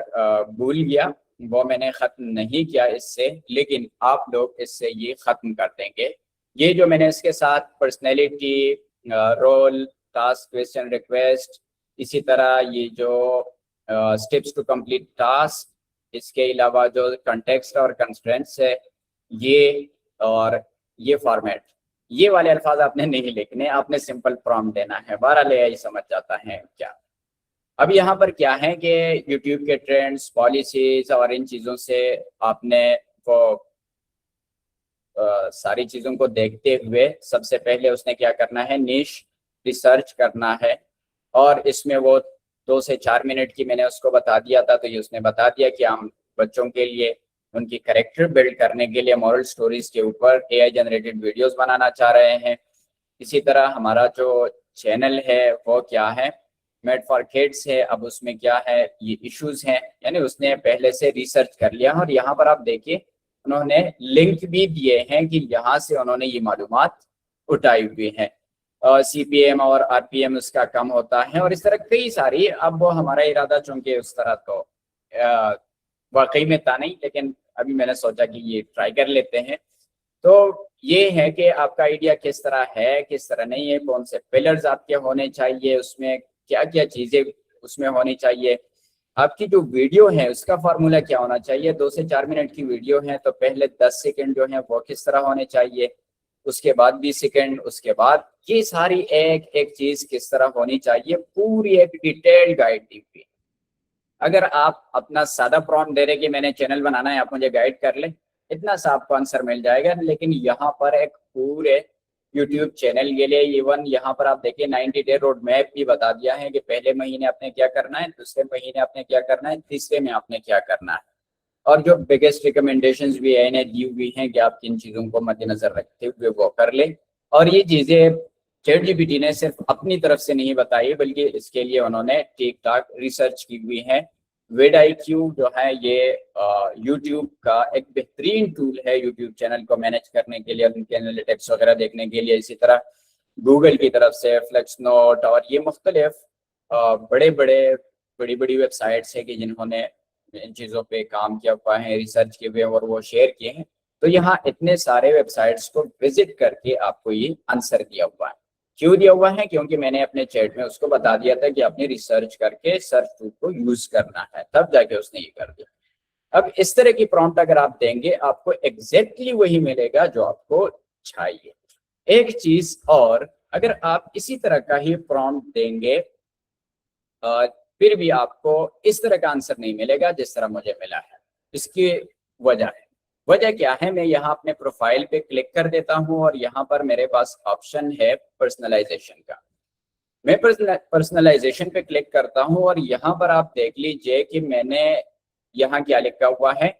भूल गया, वो मैंने खत्म नहीं किया इससे, लेकिन आप लोग इससे ये खत्म कर देंगे। ये जो मैंने इसके साथ personality, role, task, question, request, इसी तरह ये जो स्टेप्स टू कंप्लीट टास्क, इसके अलावा जो कंटेक्स्ट और कंस्ट्रेंट्स है ये, और ये फॉर्मेट, ये वाले अल्फाज आपने नहीं लिखने, आपने सिंपल प्रॉम्प्ट देना है। 12 ले समझ जाता है क्या। अब यहाँ पर क्या है कि YouTube के ट्रेंड्स, पॉलिसीज और इन चीज़ों से आपने वो सारी चीजों को देखते हुए सबसे पहले उसने क्या करना है, निश रिसर्च करना है। और इसमें वो 2 से 4 मिनट की मैंने उसको बता दिया था, तो ये उसने बता दिया कि हम बच्चों के लिए उनकी कैरेक्टर बिल्ड करने के लिए मॉरल स्टोरीज के ऊपर AI जनरेटेड वीडियोस बनाना चाह रहे हैं। इसी तरह हमारा जो चैनल है वो क्या है, मेड फॉर किड्स है। अब उसमें क्या है, ये इश्यूज हैं, यानी उसने पहले से रिसर्च कर लिया। और यहाँ पर आप देखिए उन्होंने लिंक भी दिए हैं कि यहाँ से उन्होंने ये मालूमात उठाई हुई है। CPM और RPM उसका कम होता है और इस तरह कई सारी। अब वो हमारा इरादा चूंकि उस तरह तो वाकई में था नहीं, लेकिन अभी मैंने सोचा कि ये ट्राई कर लेते हैं। तो ये है कि आपका आइडिया किस तरह है, किस तरह नहीं है, कौन से पिलर्स आपके होने चाहिए, उसमें क्या क्या चीजें उसमें होनी चाहिए, आपकी जो वीडियो है उसका फार्मूला क्या होना चाहिए। 2 से 4 मिनट की वीडियो है तो पहले 10 सेकंड जो है वो किस तरह होने चाहिए, उसके बाद 20 सेकंड, उसके बाद ये सारी एक एक चीज किस तरह होनी चाहिए, पूरी एक डिटेल गाइड दी हुई। अगर आप अपना सादा प्रॉम्प्ट दे रहे कि मैंने चैनल बनाना है, आप मुझे गाइड कर ले, इतना सा आपको आंसर मिल जाएगा। लेकिन यहाँ पर एक पूरे यूट्यूब चैनल के लिए इवन यहाँ पर आप देखिए 90 डे रोड मैप भी बता दिया है कि पहले महीने आपने क्या करना है, दूसरे महीने आपने क्या करना है, तीसरे में आपने क्या करना है। और जो बिगेस्ट रिकमेंडेशंस भी है इन्हें दी हुई हैं कि आप किन चीजों को मद्देनजर रखते हुए वो कर ले। और ये चीजें ChatGPT ने सिर्फ अपनी तरफ से नहीं बताई, बल्कि इसके लिए उन्होंने ठीक ठाक रिसर्च की हुई है। vidIQ जो है ये यूट्यूब का एक बेहतरीन टूल है यूट्यूब चैनल को मैनेज करने के लिए, उनके एनालिटिक्स वगैरह देखने के लिए। इसी तरह गूगल की तरफ से फ्लेक्सनोट और ये मुख्तलिफ बड़ी बड़ी वेबसाइट्स है कि जिन्होंने इन चीज़ों पे काम किया हुआ है, रिसर्च किए हुए और वो शेयर किए हैं। तो यहाँ इतने सारे वेबसाइट्स को विजिट करके आपको ये आंसर दिया हुआ है। क्यों दिया हुआ है? क्योंकि मैंने अपने चैट में उसको बता दिया था कि आपने रिसर्च करके सर्च टूल को यूज करना है, तब जाके उसने ये कर दिया। अब इस तरह की प्रॉम्प्ट अगर आप देंगे आपको एग्जैक्टली वही मिलेगा जो आपको चाहिए। एक चीज और, अगर आप इसी तरह का ही प्रॉम्प्ट देंगे फिर भी आपको इस तरह का आंसर नहीं मिलेगा जिस तरह मुझे मिला है। इसकी वजह क्या है, मैं यहाँ अपने प्रोफाइल पे क्लिक कर देता हूँ और यहाँ पर मेरे पास ऑप्शन है पर्सनलाइजेशन का। मैं पर्सनलाइजेशन पे क्लिक करता हूँ और यहाँ पर आप देख लीजिए कि मैंने यहाँ क्या लिखा हुआ है,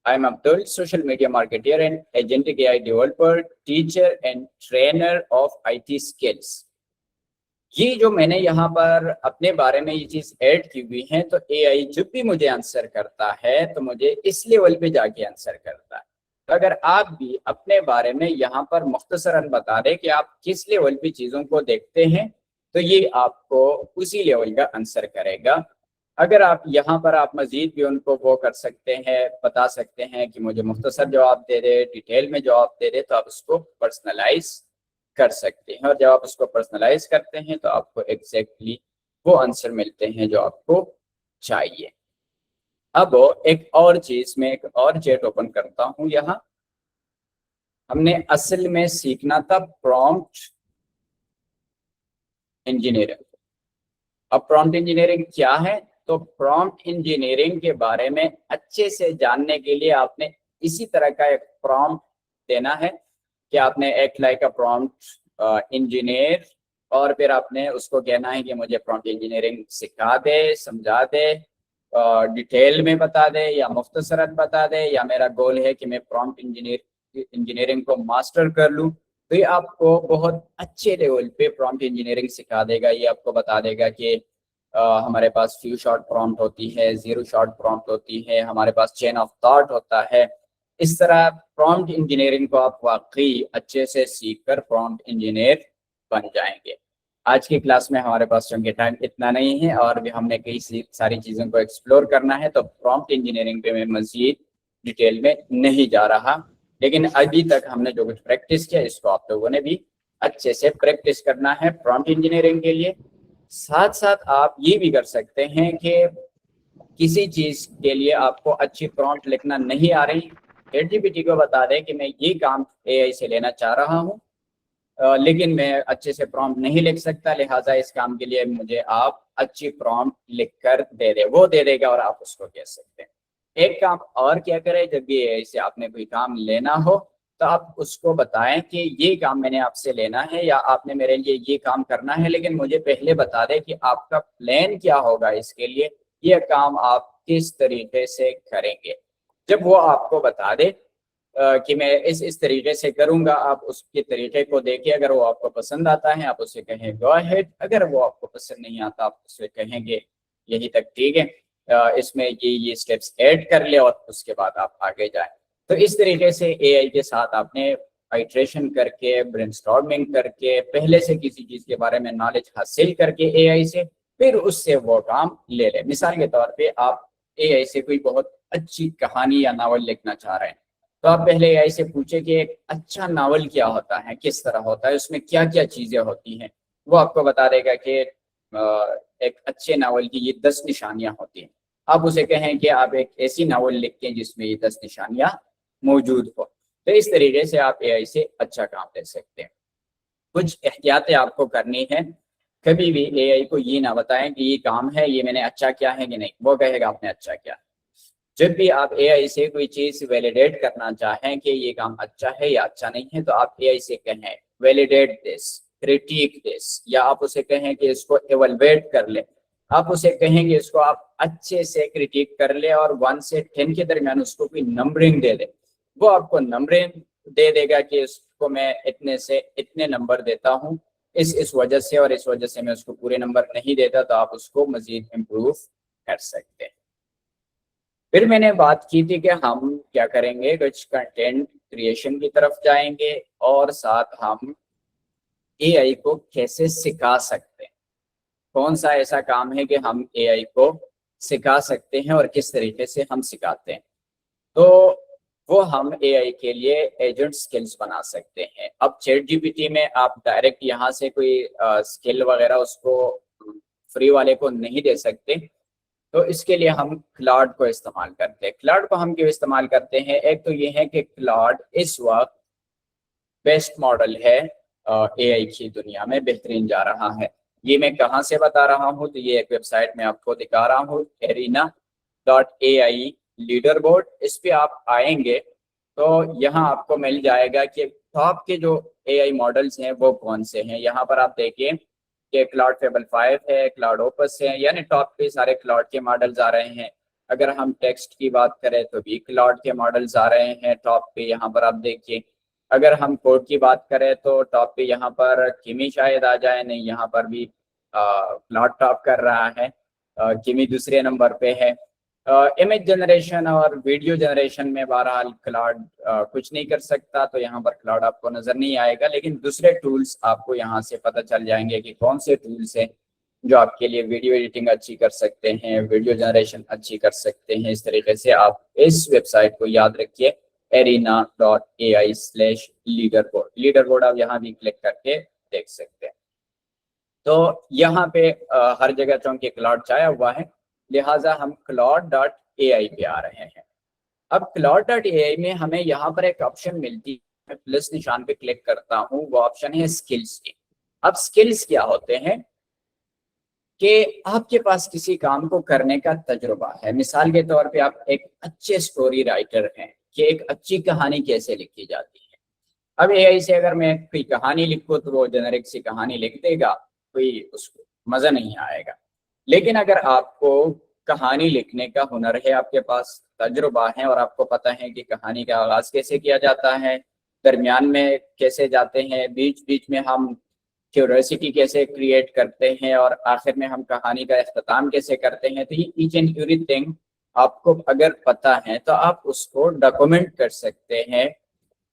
I am Abdul, social media marketer and agentic AI developer, teacher and trainer of IT skills. ये जो मैंने यहाँ पर अपने बारे में ये चीज ऐड की हुई है, तो AI जब भी मुझे आंसर करता है तो मुझे इस लेवल पे जाके आंसर करता है। तो अगर आप भी अपने बारे में यहाँ पर मुख्तसरन बता दें कि आप किस लेवल पे चीजों को देखते हैं, तो ये आपको उसी लेवल का आंसर करेगा। अगर आप यहाँ पर आप मजीद भी उनको वो कर सकते हैं, बता सकते हैं कि मुझे मुख्तसर जवाब दे दे, डिटेल में जवाब दे दे, तो आप उसको पर्सनलाइज कर सकते हैं। और जब आप उसको पर्सनलाइज करते हैं तो आपको एग्जैक्टली वो आंसर मिलते हैं जो आपको चाहिए। अब एक और चीज, मैं एक और चैट ओपन करता हूं। यहाँ हमने असल में सीखना था प्रॉम्प्ट इंजीनियरिंग। अब प्रॉम्प्ट इंजीनियरिंग क्या है, तो प्रॉम्प्ट इंजीनियरिंग के बारे में अच्छे से जानने के लिए आपने इसी तरह का एक प्रॉम्प्ट देना है कि आपने act like a prompt engineer, और फिर आपने उसको कहना है कि मुझे प्रॉम्प्ट इंजीनियरिंग सिखा दे, समझा दे, डिटेल में बता दे या मुख्तसरन बता दे, या मेरा गोल है कि मैं प्रॉम्प्ट इंजीनियरिंग को मास्टर कर लूँ। तो ये आपको बहुत अच्छे लेवल पे प्रॉम्प्ट इंजीनियरिंग सिखा देगा। ये आपको बता देगा कि हमारे पास फ्यू शॉर्ट प्रॉम्प्ट होती है, जीरो शॉर्ट प्रॉम्प्ट होती है, हमारे पास चेन ऑफ थॉट होता है। इस तरह प्रॉम्प्ट इंजीनियरिंग को आप वाकई अच्छे से सीखकर प्रॉम्प्ट इंजीनियर बन जाएंगे। आज की क्लास में हमारे पास चूंकि टाइम इतना नहीं है और भी हमने कई सारी चीज़ों को एक्सप्लोर करना है, तो प्रॉम्प्ट इंजीनियरिंग पे मैं मज़ीद डिटेल में नहीं जा रहा। लेकिन अभी तक हमने जो कुछ प्रैक्टिस किया इसको आप लोगों ने भी अच्छे से प्रैक्टिस करना है प्रॉम्प्ट इंजीनियरिंग के लिए। साथ साथ आप ये भी कर सकते हैं कि किसी चीज के लिए आपको अच्छी प्रॉम्प्ट लिखना नहीं आ रही, ChatGPT को बता दें कि मैं ये काम AI से लेना चाह रहा हूँ, लेकिन मैं अच्छे से प्रॉम्प्ट नहीं लिख सकता, लिहाजा इस काम के लिए मुझे आप अच्छी प्रॉम्प्ट लिख कर दे दे। वो दे देगा और आप उसको कह सकते हैं। एक काम और क्या करें, जब भी AI से आपने कोई काम लेना हो तो आप उसको बताएं कि ये काम मैंने आपसे लेना है या आपने मेरे लिए ये काम करना है, लेकिन मुझे पहले बता दें कि आपका प्लान क्या होगा इसके लिए, ये काम आप किस तरीके से करेंगे। जब वो आपको बता दे कि मैं इस तरीके से करूंगा, आप उसके तरीके को देखिए, अगर वो आपको पसंद आता है आप उसे कहें गो अहेड, अगर वो आपको पसंद नहीं आता आप उसे कहेंगे यही तक ठीक है, इसमें ये स्टेप्स ऐड कर ले और उसके बाद आप आगे जाएं। तो इस तरीके से एआई के साथ आपने आइट्रेशन करके, ब्रेनस्टॉर्मिंग करके, पहले से किसी चीज के बारे में नॉलेज हासिल करके एआई से, फिर उससे वो काम ले ले। मिसाल के तौर पे आप एआई से कोई बहुत अच्छी कहानी या नावल लिखना चाह रहे हैं, तो आप पहले एआई से पूछे कि एक अच्छा नावल क्या होता है, किस तरह होता है, उसमें क्या क्या चीजें होती हैं। वो आपको बता देगा कि एक अच्छे नावल की ये 10 निशानियां होती हैं। आप उसे कहें कि आप एक ऐसी नावल लिखें जिसमें ये 10 निशानियां मौजूद हो। तो इस तरीके से आप एआई से अच्छा काम ले सकते हैं। कुछ एहतियातें आपको करनी है, कभी भी एआई को ये ना बताएं कि ये काम है, ये मैंने अच्छा किया है कि नहीं, वो कहेगा आपने अच्छा किया। जब भी आप एआई से कोई चीज वैलिडेट करना चाहें कि ये काम अच्छा है या अच्छा नहीं है, तो आप एआई से कहें वैलिडेट दिस, क्रिटिक दिस, या आप उसे कहें कि इसको एवलुएट कर ले। आप उसे कहेंगे इसको आप अच्छे से क्रिटिक कर ले और 1 से 10 के दरमियान उसको कोई नंबरिंग दे दे। वो आपको नंबरिंग दे देगा कि इसको मैं इतने से इतने नंबर देता हूँ, इस वजह से, और इस वजह से मैं उसको पूरे नंबर नहीं देता, तो आप उसको मजीद इम्प्रूव कर सकते हैं। फिर मैंने बात की थी कि हम क्या करेंगे, कुछ कंटेंट क्रिएशन की तरफ जाएंगे और साथ हम एआई को कैसे सिखा सकते हैं, कौन सा ऐसा काम है कि हम एआई को सिखा सकते हैं और किस तरीके से हम सिखाते हैं। तो वो हम एआई के लिए एजेंट स्किल्स बना सकते हैं। अब चैट जीपीटी में आप डायरेक्ट यहाँ से कोई स्किल वगैरह उसको फ्री वाले को नहीं दे सकते, तो इसके लिए हम क्लाउड को इस्तेमाल करते हैं। क्लाउड को हम क्यों इस्तेमाल करते हैं, एक तो ये है कि क्लाउड इस वक्त बेस्ट मॉडल है एआई की दुनिया में, बेहतरीन जा रहा है। ये मैं कहाँ से बता रहा हूँ, तो ये एक वेबसाइट में आपको दिखा रहा हूँ, arena.ai लीडर बोर्ड। इस पे आप आएंगे तो यहाँ आपको मिल जाएगा कि टॉप के जो एआई मॉडल्स हैं वो कौन से हैं। यहाँ पर आप देखिए कि क्लाउड फेबल 5 है, क्लाउड ओपस है, यानी टॉप पे सारे क्लाउड के मॉडल्स आ रहे हैं। अगर हम टेक्स्ट की बात करें तो भी क्लाउड के मॉडल्स आ रहे हैं टॉप पे, यहाँ पर आप देखिए। अगर हम कोड की बात करें तो टॉप पे यहाँ पर किमी शायद आ जाए, नहीं यहाँ पर भी क्लाउड टॉप कर रहा है, किमी दूसरे नंबर पे है। इमेज जनरेशन और वीडियो जनरेशन में बहरहाल क्लाउड कुछ नहीं कर सकता, तो यहाँ पर क्लाउड आपको नजर नहीं आएगा, लेकिन दूसरे टूल्स आपको यहाँ से पता चल जाएंगे कि कौन से टूल्स हैं जो आपके लिए वीडियो एडिटिंग अच्छी कर सकते हैं, वीडियो जनरेशन अच्छी कर सकते हैं। इस तरीके से आप इस वेबसाइट को याद रखिए, arena.ai/leaderboard। लीडरबोर्ड आप यहाँ भी क्लिक करके देख सकते हैं। तो यहाँ पे हर जगह चूंकि क्लाउड छाया हुआ है, लिहाजा हम claude.ai पे आ रहे हैं। अब claude.ai में हमें यहाँ पर एक ऑप्शन मिलती है, प्लस निशान पे क्लिक करता हूँ, वो ऑप्शन है स्किल्स की। अब स्किल्स क्या होते हैं कि आपके पास किसी काम को करने का तजुर्बा है। मिसाल के तौर पे आप एक अच्छे स्टोरी राइटर हैं कि एक अच्छी कहानी कैसे लिखी जाती है। अब एआई से अगर मैं कोई कहानी लिखूँ तो वो जेनेरिक सी कहानी लिख देगा, कोई उसको मजा नहीं आएगा। लेकिन अगर आपको कहानी लिखने का हुनर है, आपके पास तजुर्बा है और आपको पता है कि कहानी का आगाज कैसे किया जाता है, दरमियान में कैसे जाते हैं, बीच बीच में हम क्यूरियोसिटी कैसे क्रिएट करते हैं और आखिर में हम कहानी का इख्तिताम कैसे करते हैं, तो ये ईच एंड एवरीथिंग आपको अगर पता है तो आप उसको डॉक्यूमेंट कर सकते हैं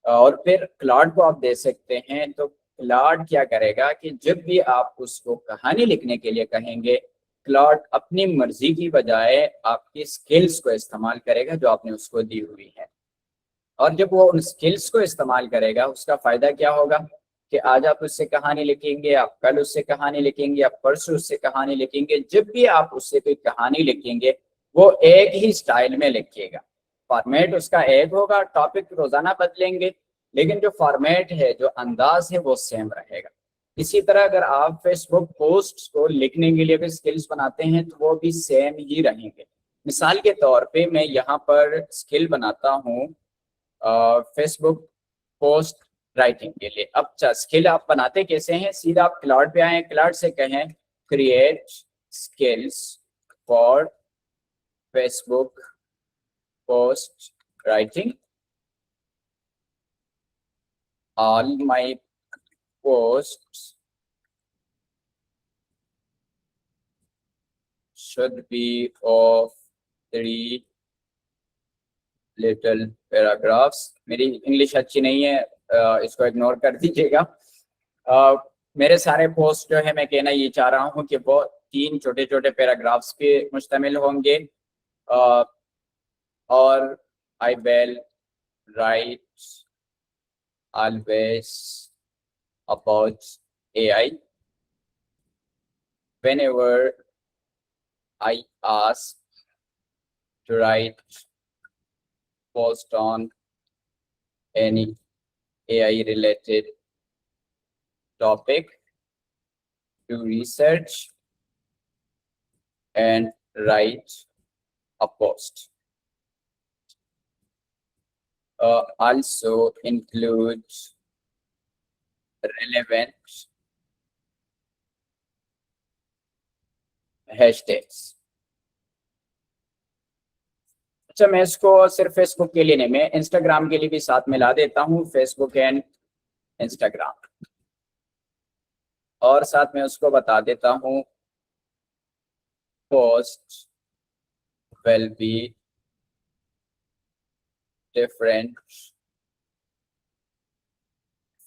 और फिर क्लाउड को आप दे सकते हैं। तो क्लाउड क्या करेगा कि जब भी आप उसको कहानी लिखने के लिए कहेंगे, क्लाउड अपनी मर्जी की बजाय आपकी स्किल्स को इस्तेमाल करेगा जो आपने उसको दी हुई है। और जब वो उन स्किल्स को इस्तेमाल करेगा, उसका फायदा क्या होगा कि आज आप उससे कहानी लिखेंगे, आप कल उससे कहानी लिखेंगे, आप परसों उससे कहानी लिखेंगे। जब भी आप उससे कोई कहानी लिखेंगे वो एक ही स्टाइल में लिखिएगा, फॉर्मेट उसका एक होगा, टॉपिक रोजाना बदलेंगे, लेकिन जो फॉर्मेट है, जो अंदाज है वो सेम रहेगा। इसी तरह अगर आप फेसबुक पोस्ट को लिखने के लिए भी स्किल्स बनाते हैं तो वो भी सेम ही रहेंगे। मिसाल के तौर पे मैं यहाँ पर स्किल बनाता हूँ फेसबुक पोस्ट राइटिंग के लिए। अब स्किल आप बनाते कैसे हैं, सीधा आप क्लाउड पे आए, क्लाउड से कहें create skills for Facebook post writing, all my posts should be of 3 little paragraphs। मेरी इंग्लिश अच्छी नहीं है, इसको इग्नोर कर दीजिएगा। मेरे सारे पोस्ट जो है, मैं कहना ये चाह रहा हूँ कि वो 3 छोटे छोटे पैराग्राफ्स पे मुश्तमिल होंगे। और I will write always about AI whenever I ask to write post on any AI related topic, to research and write a post. Also include relevant hashtags। अच्छा, मैं इसको सिर्फ फेसबुक के लिए नहीं, मैं इंस्टाग्राम के लिए भी साथ मिला देता हूँ, फेसबुक एंड इंस्टाग्राम, और साथ में उसको बता देता हूँ post will be different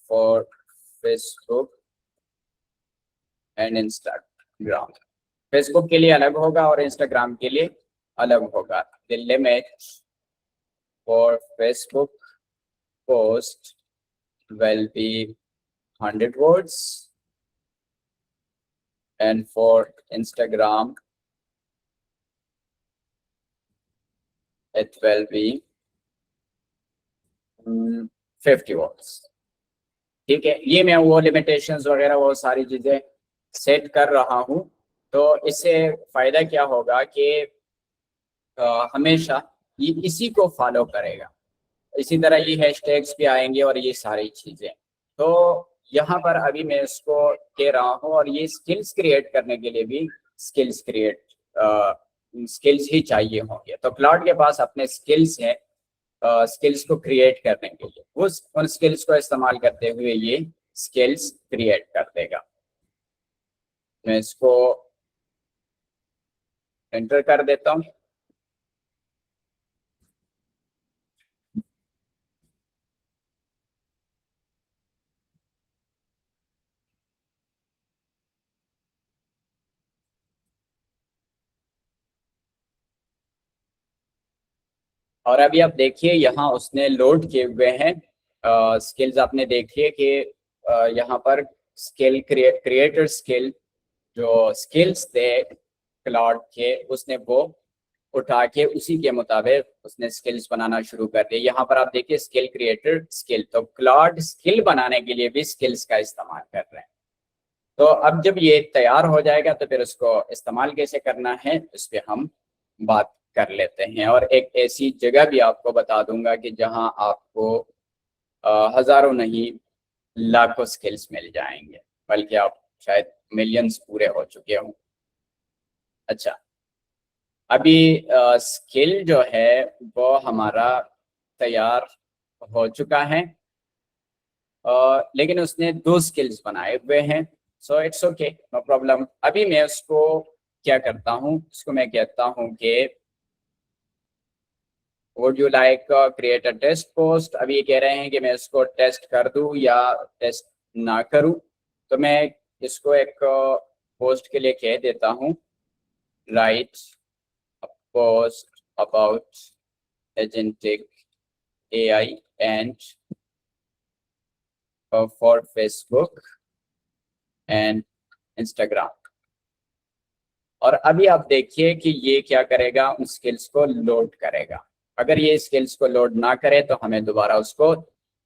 for Facebook and Instagram। Facebook के लिए अलग होगा और इंस्टाग्राम के लिए अलग होगा। The limit for Facebook post will be 100 words and for Instagram it will be 50 words। ठीक है, ये मैं वो लिमिटेशंस वगैरह वो सारी चीजें सेट कर रहा हूँ। तो इससे फायदा क्या होगा कि हमेशा ये इसी को फॉलो करेगा। इसी तरह ये हैशटैग्स भी आएंगे और ये सारी चीजें। तो यहाँ पर अभी मैं इसको कह रहा हूँ, और ये स्किल्स क्रिएट करने के लिए भी स्किल्स ही चाहिए होंगे। तो क्लाउड के पास अपने स्किल्स हैं, स्किल्स को क्रिएट करने के लिए, उन स्किल्स को इस्तेमाल करते हुए ये स्किल्स क्रिएट कर देगा। मैं इसको एंटर कर देता हूँ। और अभी आप देखिए यहाँ उसने लोड किए हुए हैं स्किल्स। आपने देखिए कि यहाँ पर स्किल क्रिएटर स्किल जो स्किल्स थे क्लाउड के, उसने वो उठा के उसी के मुताबिक उसने स्किल्स बनाना शुरू कर दिए। यहाँ पर आप देखिए स्किल क्रिएटर स्किल, तो क्लाउड स्किल बनाने के लिए भी स्किल्स का इस्तेमाल कर रहे हैं। तो अब जब ये तैयार हो जाएगा तो फिर उसको इस्तेमाल कैसे करना है इस पे हम बात कर लेते हैं। और एक ऐसी जगह भी आपको बता दूंगा कि जहां आपको हजारों नहीं लाखों स्किल्स मिल जाएंगे, बल्कि आप शायद मिलियंस पूरे हो चुके हों। अच्छा, अभी स्किल जो है वो हमारा तैयार हो चुका है, लेकिन उसने 2 स्किल्स बनाए हुए हैं। So it's okay, no problem. अभी मैं उसको क्या करता हूँ, उसको मैं कहता हूँ कि would you like create a test post. अभी ये कह रहे हैं कि मैं इसको टेस्ट कर दूं या टेस्ट ना करूं, तो मैं इसको एक पोस्ट के लिए कह देता हूं right a post about agentic AI and for Facebook and Instagram. और अभी आप देखिए कि ये क्या करेगा, उन स्किल्स को लोड करेगा। अगर ये स्किल्स को लोड ना करे तो हमें दोबारा उसको,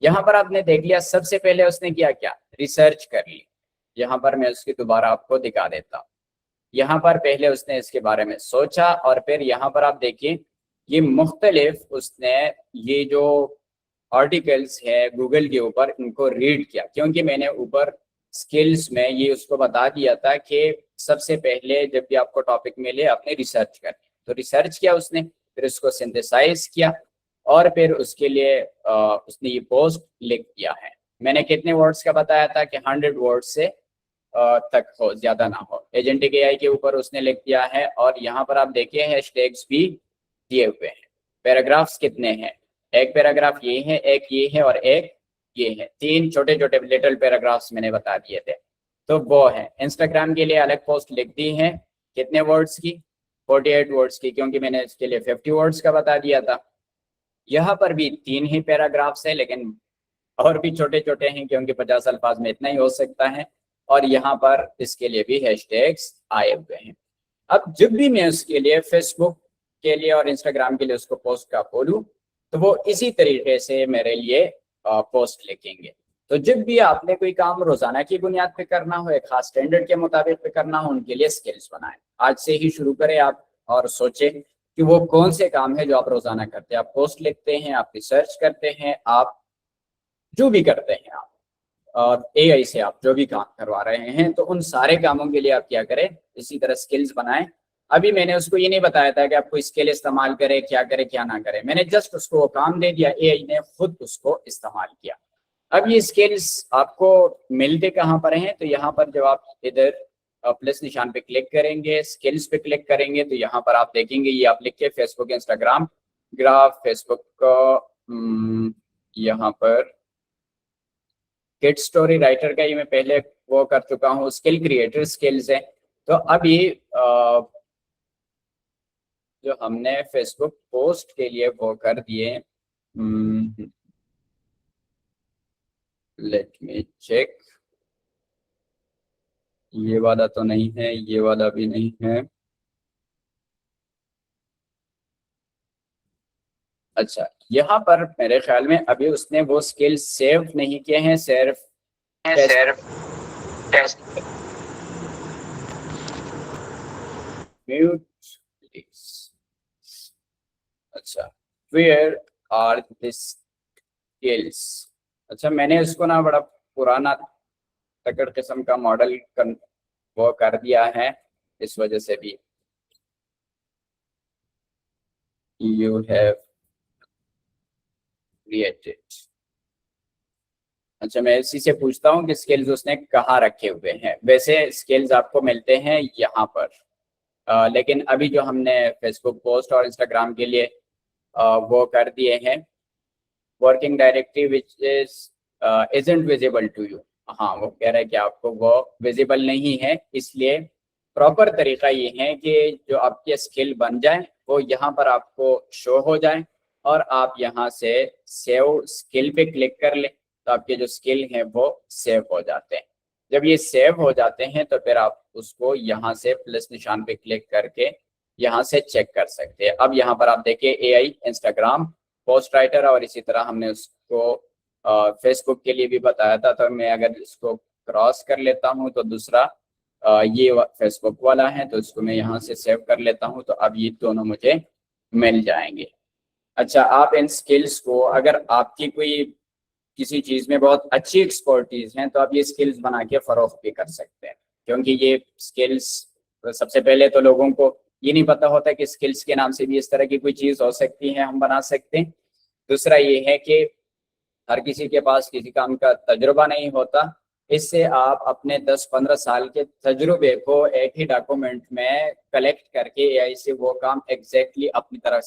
यहाँ पर आपने देख लिया सबसे पहले उसने किया क्या, रिसर्च कर ली। यहाँ पर मैं उसकी दोबारा आपको दिखा देता हूँ। यहाँ पर पहले उसने इसके बारे में सोचा, और फिर यहाँ पर आप देखिए ये मुख्तलिफ उसने ये जो आर्टिकल्स है गूगल के ऊपर, इनको रीड किया, क्योंकि मैंने ऊपर स्किल्स में ये उसको बता दिया था कि सबसे पहले जब भी आपको टॉपिक मिले आपने रिसर्च करनी। तो रिसर्च किया उसने, फिर उसको सिंथेसाइज किया और फिर उसके लिए उसने ये पोस्ट लिख दिया है। मैंने कितने वर्ड्स का बताया था कि 100 वर्ड से तक हो, ज्यादा ना हो। एजेंटिक एआई के ऊपर उसने लिख दिया है। और यहाँ पर आप देखिए हैशटैग्स भी दिए हुए हैं। पैराग्राफ्स कितने हैं, एक पैराग्राफ ये है, एक ये है और एक ये है। 3 छोटे छोटे लिटिल पैराग्राफ्स मैंने बता दिए थे। तो वो है। इंस्टाग्राम के लिए अलग पोस्ट लिख दी है, कितने वर्ड्स की, 48 वर्ड्स की, क्योंकि मैंने इसके लिए 50 वर्ड्स का बता दिया था। यहाँ पर भी 3 ही पैराग्राफ्स है, लेकिन और भी छोटे छोटे हैं, क्योंकि 50 अल्फाज में इतना ही हो सकता है। और यहाँ पर इसके लिए भी हैशटैग्स आए हुए हैं। अब जब भी मैं उसके लिए फेसबुक के लिए और इंस्टाग्राम के लिए उसको पोस्ट का बोलूं, तो वो इसी तरीके से मेरे लिए पोस्ट लिखेंगे। तो जब भी आपने कोई काम रोजाना की बुनियाद पे करना हो, एक खास स्टैंडर्ड के मुताबिक पे करना हो, उनके लिए स्किल्स बनाएं। आज से ही शुरू करें आप और सोचें कि वो कौन से काम है जो आप रोजाना करते हैं। आप पोस्ट लिखते हैं, आप रिसर्च करते हैं, आप जो भी करते हैं, आप और एआई से आप जो भी काम करवा रहे हैं, तो उन सारे कामों के लिए आप क्या करें, इसी तरह स्किल्स बनाएं। अभी मैंने उसको ये नहीं बताया था कि आपको स्किल इस्तेमाल करे, क्या करे क्या ना करे। मैंने जस्ट उसको वो काम दे दिया, एआई ने खुद उसको इस्तेमाल किया। अब ये स्किल्स आपको मिलते कहाँ पर हैं, तो यहाँ पर जब आप इधर प्लस निशान पे क्लिक करेंगे, स्किल्स पे क्लिक करेंगे, तो यहाँ पर आप देखेंगे ये आप लिख के फेसबुक इंस्टाग्राम ग्राफ, फेसबुक यहाँ पर किड स्टोरी राइटर का ये मैं पहले वो कर चुका हूँ। स्किल क्रिएटर स्किल्स है। तो अब ये जो हमने फेसबुक पोस्ट के लिए वो कर दिए, लेट मी चेक, ये वाला तो नहीं है, ये वाला भी नहीं है। अच्छा, यहाँ पर मेरे ख्याल में अभी उसने वो स्किल सेव नहीं किए हैं, सिर्फ टेस्ट। Mute please. अच्छा, वेयर आर दिस स्किल्स। अच्छा, मैंने इसको ना बड़ा पुराना तकड़ किस्म का मॉडल वो कर दिया है, इस वजह से भी यू हैव क्रिएटेड। अच्छा, मैं इसी से पूछता हूँ कि स्किल्स उसने कहाँ रखे हुए हैं। वैसे स्किल्स आपको मिलते हैं यहाँ पर, लेकिन अभी जो हमने फेसबुक पोस्ट और इंस्टाग्राम के लिए वो कर दिए हैं, working directory which is isn't visible to you. हाँ, वो कह रहे हैं कि आपको वो विजिबल नहीं है, इसलिए प्रॉपर तरीका ये है कि जो आपके स्किल बन जाए वो यहाँ पर आपको शो हो जाए और आप यहाँ से सेव स्किल पे क्लिक कर ले, तो आपके जो स्किल हैं वो सेव हो जाते हैं। जब ये सेव हो जाते हैं तो फिर आप उसको यहाँ से प्लस निशान पे क्लिक करके यहाँ से चेक कर सकते हैं। अब यहाँ पर आप देखिए एआई इंस्टाग्राम पोस्ट राइटर, और इसी तरह हमने उसको फेसबुक के लिए भी बताया था। तो मैं अगर इसको क्रॉस कर लेता हूँ तो दूसरा ये फेसबुक वाला है, तो इसको मैं यहाँ से सेव कर लेता हूँ, तो अब ये दोनों मुझे मिल जाएंगे। अच्छा, आप इन स्किल्स को, अगर आपकी कोई किसी चीज में बहुत अच्छी एक्सपर्टीज है, तो आप ये स्किल्स बना के फरोख्त भी कर सकते हैं। क्योंकि ये स्किल्स, सबसे पहले तो लोगों को ये नहीं पता होता कि स्किल्स के नाम से भी इस तरह की कोई चीज हो सकती है, हम बना सकते हैं। दूसरा ये है कि हर किसी के पास किसी काम का तजुर्बा नहीं होता, इससे आप अपने 10-15 साल के तजुर्बे को एक ही डॉक्यूमेंट में कलेक्ट करके एआई से वो काम एग्जैक्टली अपनी तरह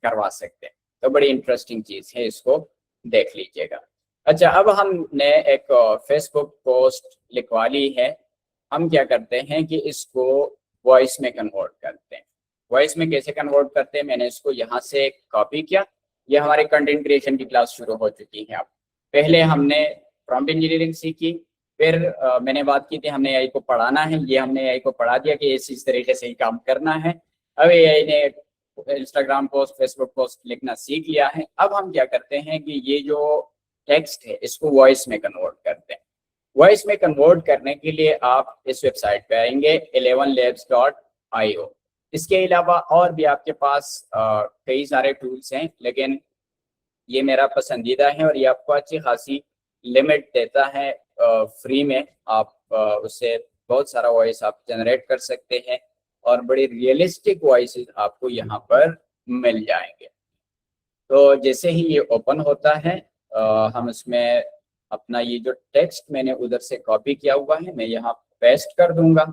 करवा सकते हैं। तो बड़ी इंटरेस्टिंग चीज है, इसको देख लीजिएगा। अच्छा, अब हमने एक फेसबुक पोस्ट लिखवा ली है। हम क्या करते हैं कि इसको वॉइस में कन्वर्ट करते हैं। वॉइस में कैसे कन्वर्ट करते हैं, मैंने इसको यहाँ से कॉपी किया। ये हमारी कंटेंट क्रिएशन की क्लास शुरू हो चुकी है। अब पहले हमने प्रॉम्प्ट इंजीनियरिंग सीखी, फिर मैंने बात की थी हमने एआई को पढ़ाना है, ये हमने एआई को पढ़ा दिया कि इस तरीके से ही काम करना है। अब एआई ने इंस्टाग्राम पोस्ट, फेसबुक पोस्ट लिखना सीख लिया है। अब हम क्या करते हैं कि ये जो टेक्स्ट है इसको वॉइस में कन्वर्ट करते हैं। वॉइस में कन्वर्ट करने के लिए आप इस वेबसाइट पे आएंगे 11labs.io। इसके अलावा और भी आपके पास कई सारे टूल्स हैं, लेकिन ये मेरा पसंदीदा है और ये आपको अच्छी खासी लिमिट देता है फ्री में। आप उससे बहुत सारा वॉइस आप जनरेट कर सकते हैं और बड़ी रियलिस्टिक वॉइसेस आपको यहाँ पर मिल जाएंगे। तो जैसे ही ये ओपन होता है हम इसमें अपना ये जो टेक्स्ट मैंने उधर से कॉपी किया हुआ है मैं यहाँ पेस्ट कर दूंगा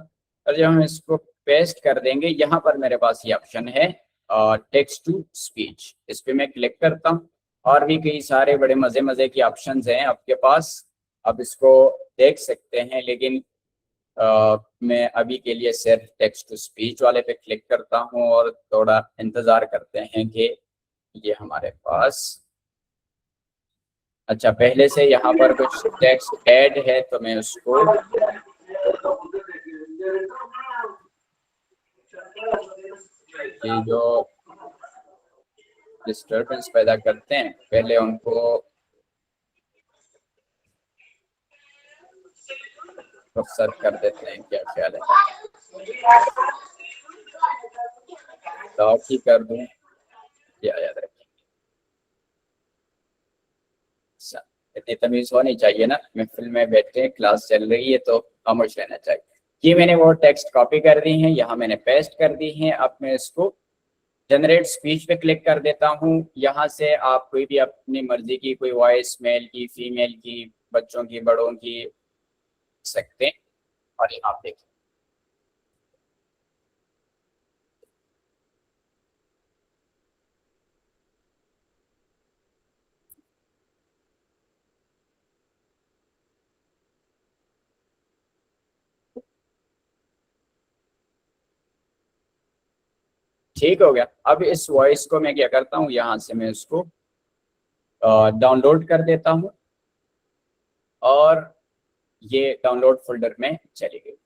और जब हम इसको पेस्ट कर देंगे यहाँ पर मेरे पास ये ऑप्शन है टेक्स्ट टू स्पीच। इस पे मैं क्लिक करता हूँ और भी कई सारे बड़े मजे मजे के ऑप्शंस हैं आपके पास, आप इसको देख सकते हैं, लेकिन मैं अभी के लिए सिर्फ टेक्स्ट टू स्पीच वाले पे क्लिक करता हूँ और थोड़ा इंतजार करते हैं कि ये हमारे पास। अच्छा, पहले से यहाँ पर कुछ टेक्स्ट ऐड है तो मैं उसको ये जो डिस्टर्बेंस पैदा करते हैं पहले उनको रुखसत कर देते हैं, क्या ख्याल है? तो ही कर दूं या याद रखें, इतनी तमीज होनी चाहिए ना, महफिल में बैठे क्लास चल रही है तो खामोश रहना चाहिए। ये मैंने वो टेक्स्ट कॉपी कर दी है, यहाँ मैंने पेस्ट कर दी है। अब मैं इसको जनरेट स्पीच पे क्लिक कर देता हूँ। यहाँ से आप कोई भी अपनी मर्जी की कोई वॉइस मेल की, फीमेल की, बच्चों की, बड़ों की सकते हैं और यहाँ देखिए ठीक हो गया। अब इस वॉइस को मैं क्या करता हूँ, यहाँ से मैं इसको डाउनलोड कर देता हूँ और ये डाउनलोड फोल्डर में चली गई।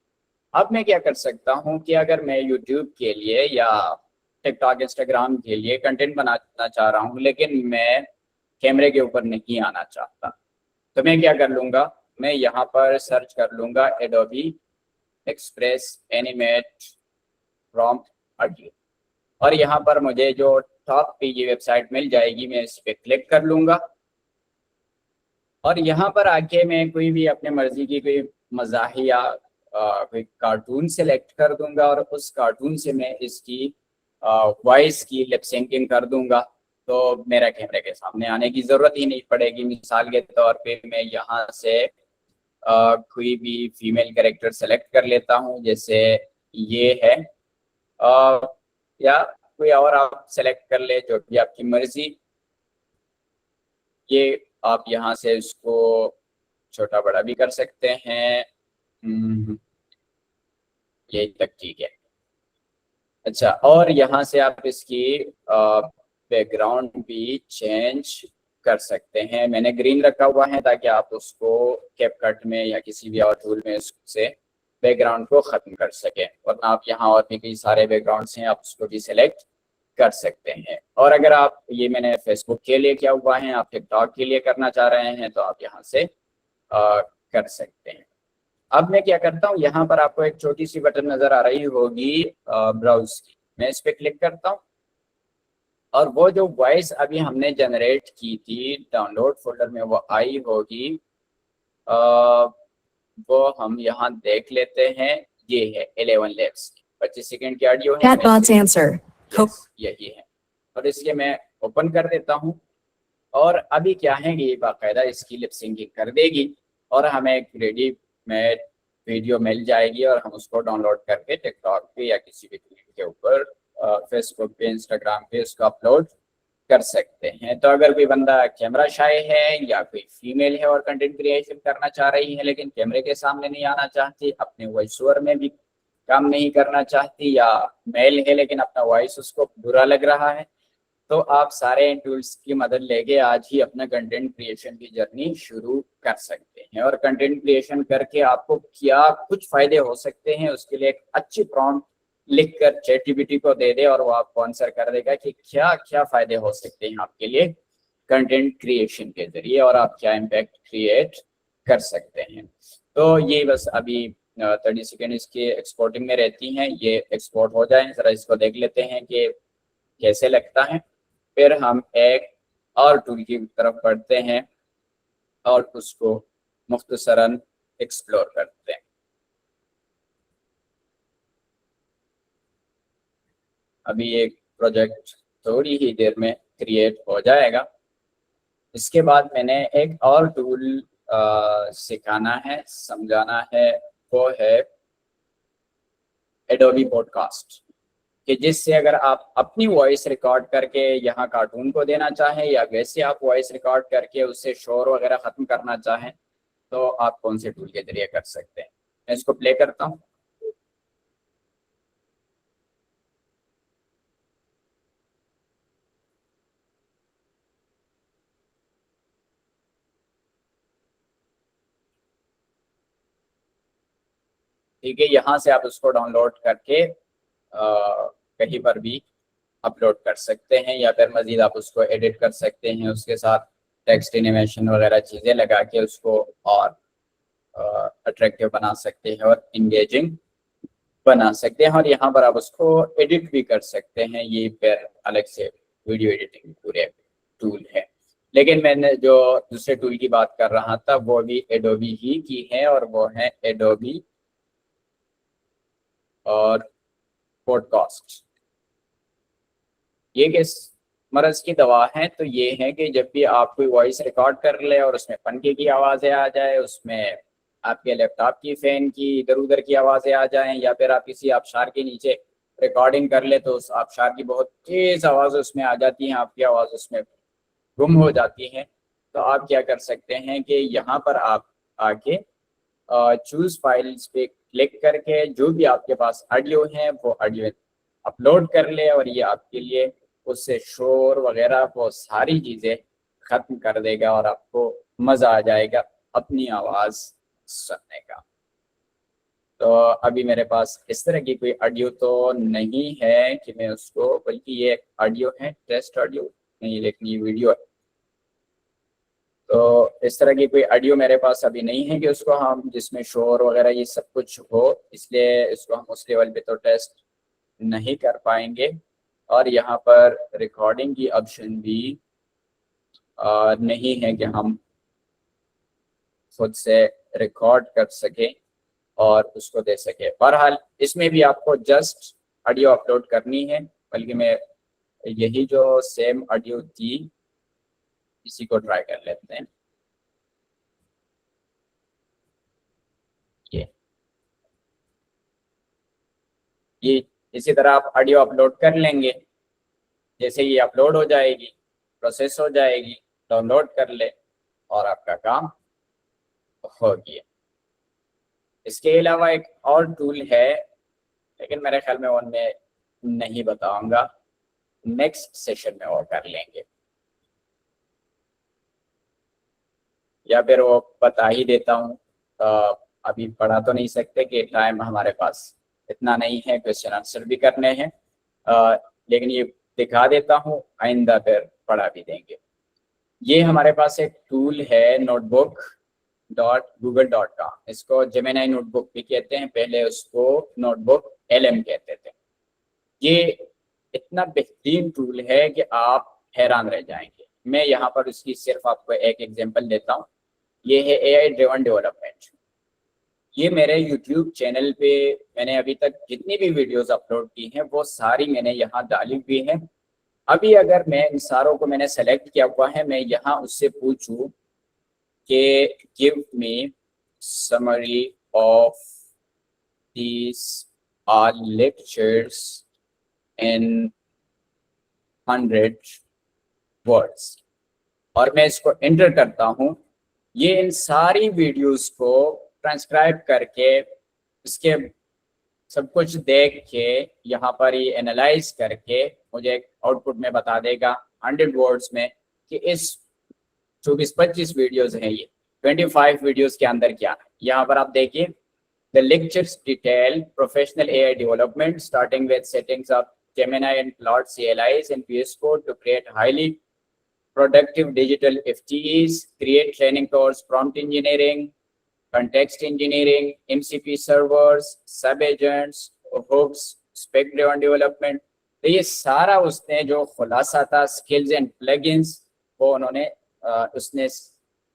अब मैं क्या कर सकता हूँ कि अगर मैं यूट्यूब के लिए या टिकटॉक, इंस्टाग्राम के लिए कंटेंट बनाना चाह रहा हूँ लेकिन मैं कैमरे के ऊपर नहीं आना चाहता, तो मैं क्या कर लूँगा, मैं यहाँ पर सर्च कर लूँगा Adobe express animate from audio और यहाँ पर मुझे जो टॉप पे ये वेबसाइट मिल जाएगी, मैं इस पर क्लिक कर लूँगा और यहाँ पर आके मैं कोई भी अपने मर्जी की कोई मज़ाहिया कोई कार्टून सेलेक्ट कर दूंगा और उस कार्टून से मैं इसकी वॉइस की लिप सिंकिंग कर दूंगा, तो मेरा कैमरे के सामने आने की ज़रूरत ही नहीं पड़ेगी। मिसाल के तौर पे मैं यहाँ से कोई भी फीमेल कैरेक्टर सेलेक्ट कर लेता हूँ, जैसे ये है, या कोई और आप सेलेक्ट कर ले, जो भी आपकी मर्जी। ये आप यहाँ से इसको छोटा बड़ा भी कर सकते हैं, यही तक ठीक है। अच्छा, और यहाँ से आप इसकी बैकग्राउंड भी चेंज कर सकते हैं। मैंने ग्रीन रखा हुआ है ताकि आप उसको कैपकट में या किसी भी और टूल में उससे बैकग्राउंड को ख़त्म कर सकें, वरना आप यहाँ और भी कई सारे बैकग्राउंड्स हैं, आप उसको भी सिलेक्ट कर सकते हैं। और अगर आप, ये मैंने फेसबुक के लिए किया हुआ है, आप टिकटॉक के लिए करना चाह रहे हैं तो आप यहाँ से कर सकते हैं। अब मैं क्या करता हूँ, यहाँ पर आपको एक छोटी सी बटन नजर आ रही होगी ब्राउज की, मैं इस पर क्लिक करता हूँ और वो जो वॉइस अभी हमने जनरेट की थी डाउनलोड फोल्डर में वो आई होगी, वो हम यहाँ देख लेते हैं। ये है 11 लैब्स 25 सेकेंड की ऑडियो है, यही है और इसके मैं ओपन कर देता हूँ और अभी क्या है कि ये बाकायदा इसकी लिप सिंकिंग कर देगी और हमें एक रेडीमेड वीडियो मिल जाएगी और हम उसको डाउनलोड करके टिकटॉक पे या किसी भी के ऊपर, फेसबुक पे, इंस्टाग्राम पे उसको अपलोड कर सकते हैं। तो अगर कोई बंदा कैमरा शाय है या कोई फीमेल है और कंटेंट क्रिएशन करना चाह रही है लेकिन कैमरे के सामने नहीं आना चाहती, अपने वॉइस ओवर में भी काम नहीं करना चाहती, या मेल है लेकिन अपना वॉइस उसको बुरा लग रहा है, तो आप सारे टूल्स की मदद लेके आज ही अपना कंटेंट क्रिएशन की जर्नी शुरू कर सकते हैं। और कंटेंट क्रिएशन करके आपको क्या कुछ फायदे हो सकते हैं, उसके लिए एक अच्छी प्रॉम्प्ट लिख कर चैटजीपीटी को दे दे और वो आपको आंसर कर देगा कि क्या क्या फायदे हो सकते हैं आपके लिए कंटेंट क्रिएशन के जरिए और आप क्या इम्पैक्ट क्रिएट कर सकते हैं। तो ये बस अभी 30 सेकेंड इसके एक्सपोर्टिंग में रहती हैं, ये एक्सपोर्ट हो जाए, जरा इसको देख लेते हैं कि कैसे लगता है। फिर हम एक और टूल की तरफ बढ़ते हैं और उसको मुख्तसरन एक्सप्लोर करते हैं। अभी एक प्रोजेक्ट थोड़ी ही देर में क्रिएट हो जाएगा। इसके बाद मैंने एक और टूल सिखाना है, समझाना है, वो है एडोबी पॉडकास्ट, कि जिससे अगर आप अपनी वॉइस रिकॉर्ड करके यहाँ कार्टून को देना चाहें या वैसे आप वॉइस रिकॉर्ड करके उससे शोर वगैरह ख़त्म करना चाहें तो आप कौन से टूल के जरिए कर सकते हैं। मैं इसको प्ले करता हूँ। ठीक है, यहाँ से आप उसको डाउनलोड करके कहीं पर भी अपलोड कर सकते हैं या फिर मज़ीद आप उसको एडिट कर सकते हैं, उसके साथ टेक्स्ट एनिमेशन वगैरह चीज़ें लगा के उसको और अट्रैक्टिव बना सकते हैं और इंगेजिंग बना सकते हैं। और यहाँ पर आप उसको एडिट भी कर सकते हैं, ये फिर अलग से वीडियो एडिटिंग पूरे टूल है। लेकिन मैंने जो दूसरे टूल की बात कर रहा था वो भी एडोबी ही की है और वो है एडोबी और पॉडकास्ट। ये किस मरज की दवा है? तो ये है कि जब भी आप कोई वॉइस रिकॉर्ड कर ले और उसमें पंखे की आवाज़ें आ जाए, उसमें आपके लैपटॉप की फ़ैन की इधर उधर की आवाज़ें आ जाएं, या फिर आप किसी आबशार के नीचे रिकॉर्डिंग कर ले तो उस आबशार की बहुत तेज़ आवाज़ उसमें आ जाती हैं, आपकी आवाज़ उसमें गुम हो जाती है। तो आप क्या कर सकते हैं कि यहाँ पर आप आके चूज़ फाइल्स पे क्लिक करके जो भी आपके पास ऑडियो है वो ऑडियो अपलोड कर ले और ये आपके लिए उससे शोर वगैरह वो सारी चीज़ें ख़त्म कर देगा और आपको मज़ा आ जाएगा अपनी आवाज़ सुनने का। तो अभी मेरे पास इस तरह की कोई ऑडियो तो नहीं है कि मैं उसको, बल्कि ये ऑडियो है टेस्ट ऑडियो नहीं, लेकिन ये वीडियो है। तो इस तरह की कोई ऑडियो मेरे पास अभी नहीं है कि उसको हम जिसमें शोर वगैरह ये सब कुछ हो, इसलिए इसको हम उस लेवल पे तो टेस्ट नहीं कर पाएंगे। और यहाँ पर रिकॉर्डिंग की ऑप्शन भी नहीं है कि हम खुद से रिकॉर्ड कर सकें और उसको दे सके। बहरहाल इसमें भी आपको जस्ट ऑडियो अपलोड करनी है, बल्कि मैं यही जो सेम ऑडियो थी इसी को ट्राई कर लेते हैं। ये इसी तरह आप ऑडियो अपलोड कर लेंगे। जैसे ये अपलोड हो जाएगी, प्रोसेस हो जाएगी, डाउनलोड कर ले और आपका काम हो गया। इसके अलावा एक और टूल है, लेकिन मेरे ख्याल में उनमें नहीं बताऊंगा, नेक्स्ट सेशन में वो कर लेंगे, या फिर वो बता ही देता हूँ। अभी पढ़ा तो नहीं सकते कि टाइम हमारे पास इतना नहीं है, क्वेश्चन आंसर भी करने हैं, लेकिन ये दिखा देता हूँ, आइंदा फिर पढ़ा भी देंगे। ये हमारे पास एक टूल है notebook.google.com, इसको जेमिनी नोटबुक भी कहते हैं, पहले उसको नोटबुक LM कहते थे। ये इतना बेहतरीन टूल है कि आप हैरान रह जाएंगे। मैं यहाँ पर उसकी सिर्फ आपको एक एग्जांपल देता हूँ। ये है AI ड्रिवन डेवलपमेंट। ये मेरे YouTube चैनल पे मैंने अभी तक जितनी भी वीडियोस अपलोड की हैं वो सारी मैंने यहाँ डाली हुई हैं। अभी अगर मैं इन सारों को मैंने सेलेक्ट किया हुआ है, मैं यहाँ उससे पूछूं कि give me summary of these are lectures in 100 words, और मैं इसको एंटर करता हूँ, ये इन सारी वीडियोस को ट्रांसक्राइब करके इसके सब कुछ देख के यहाँ पर ये एनालाइज करके मुझे एक आउटपुट में बता देगा 100 वर्ड्स में कि इस 24-25 वीडियोस हैं, ये 25 वीडियोस के अंदर क्या है। यहाँ पर आप देखिए, the lectures detail professional AI development starting with settings of Gemini and Claude CLIs and VS Code to create highly productive digital FTEs, create training course, prompt engineering, context engineering, MCP servers, sub agents, hooks, spec driven development। तो ये सारा उसने जो खुलासा था, स्किल्स एंड प्लगइन्स, वो उन्होंने उसने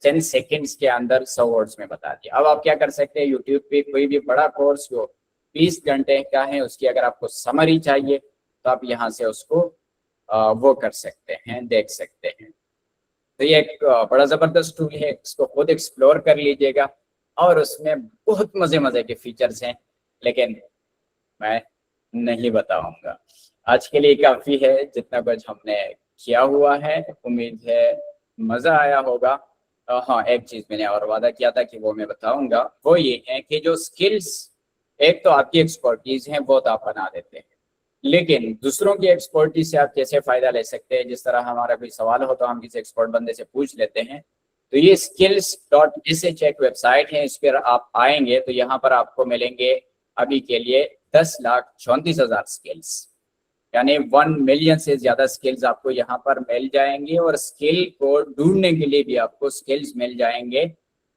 10 सेकेंड्स के अंदर 100 वर्ड्स में बता दिया। अब आप क्या कर सकते हैं, यूट्यूब पे कोई भी बड़ा कोर्स जो 20 घंटे का है उसकी अगर आपको समरी चाहिए तो आप यहाँ से उसको वो कर सकते हैं, देख सकते हैं। तो ये एक बड़ा ज़बरदस्त टूल है, इसको खुद एक्सप्लोर कर लीजिएगा और उसमें बहुत मज़े मज़े के फीचर्स हैं, लेकिन मैं नहीं बताऊंगा। आज के लिए काफ़ी है जितना कुछ हमने किया हुआ है। उम्मीद है मज़ा आया होगा। हाँ, एक चीज़ मैंने और वादा किया था कि वो मैं बताऊंगा, वो ये है कि जो स्किल्स, एक तो आपकी एक्सपर्टीज़ हैं वो तो आप बना देते हैं, लेकिन दूसरों की एक्सपर्टीज से आप कैसे फायदा ले सकते हैं। जिस तरह हमारा कोई सवाल हो तो हम किसी एक्सपर्ट बंदे से पूछ लेते हैं। तो ये skills.sh एक वेबसाइट है, इस पर आप आएंगे तो यहाँ पर आपको मिलेंगे अभी के लिए 10,34,000 स्किल्स, यानी 1 मिलियन से ज्यादा स्किल्स आपको यहाँ पर मिल जाएंगे और स्किल को ढूंढने के लिए भी आपको स्किल्स मिल जाएंगे।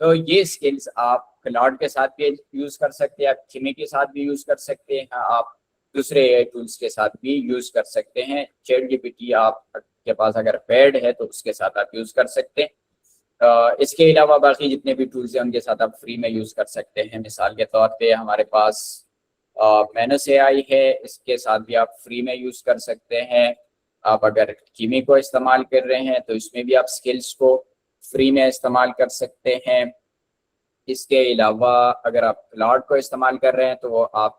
तो ये स्किल्स आप क्लाउड के साथ भी यूज कर सकते हैं, आप किमी के साथ भी यूज कर सकते हैं, आप दूसरे एआई टूल्स के साथ भी यूज कर सकते हैं। चैट जीपीटी आप के पास अगर पेड है तो उसके साथ आप यूज कर सकते हैं। इसके अलावा बाकी जितने भी टूल्स हैं उनके साथ आप फ्री में यूज कर सकते हैं। मिसाल के तौर पे हमारे पास मैनस एआई है, इसके साथ भी आप फ्री में यूज कर सकते हैं। आप अगर किमी को इस्तेमाल कर रहे हैं तो इसमें भी आप स्किल्स को फ्री में इस्तेमाल कर सकते हैं। इसके अलावा अगर आप क्लाउड को इस्तेमाल कर रहे हैं तो वो आप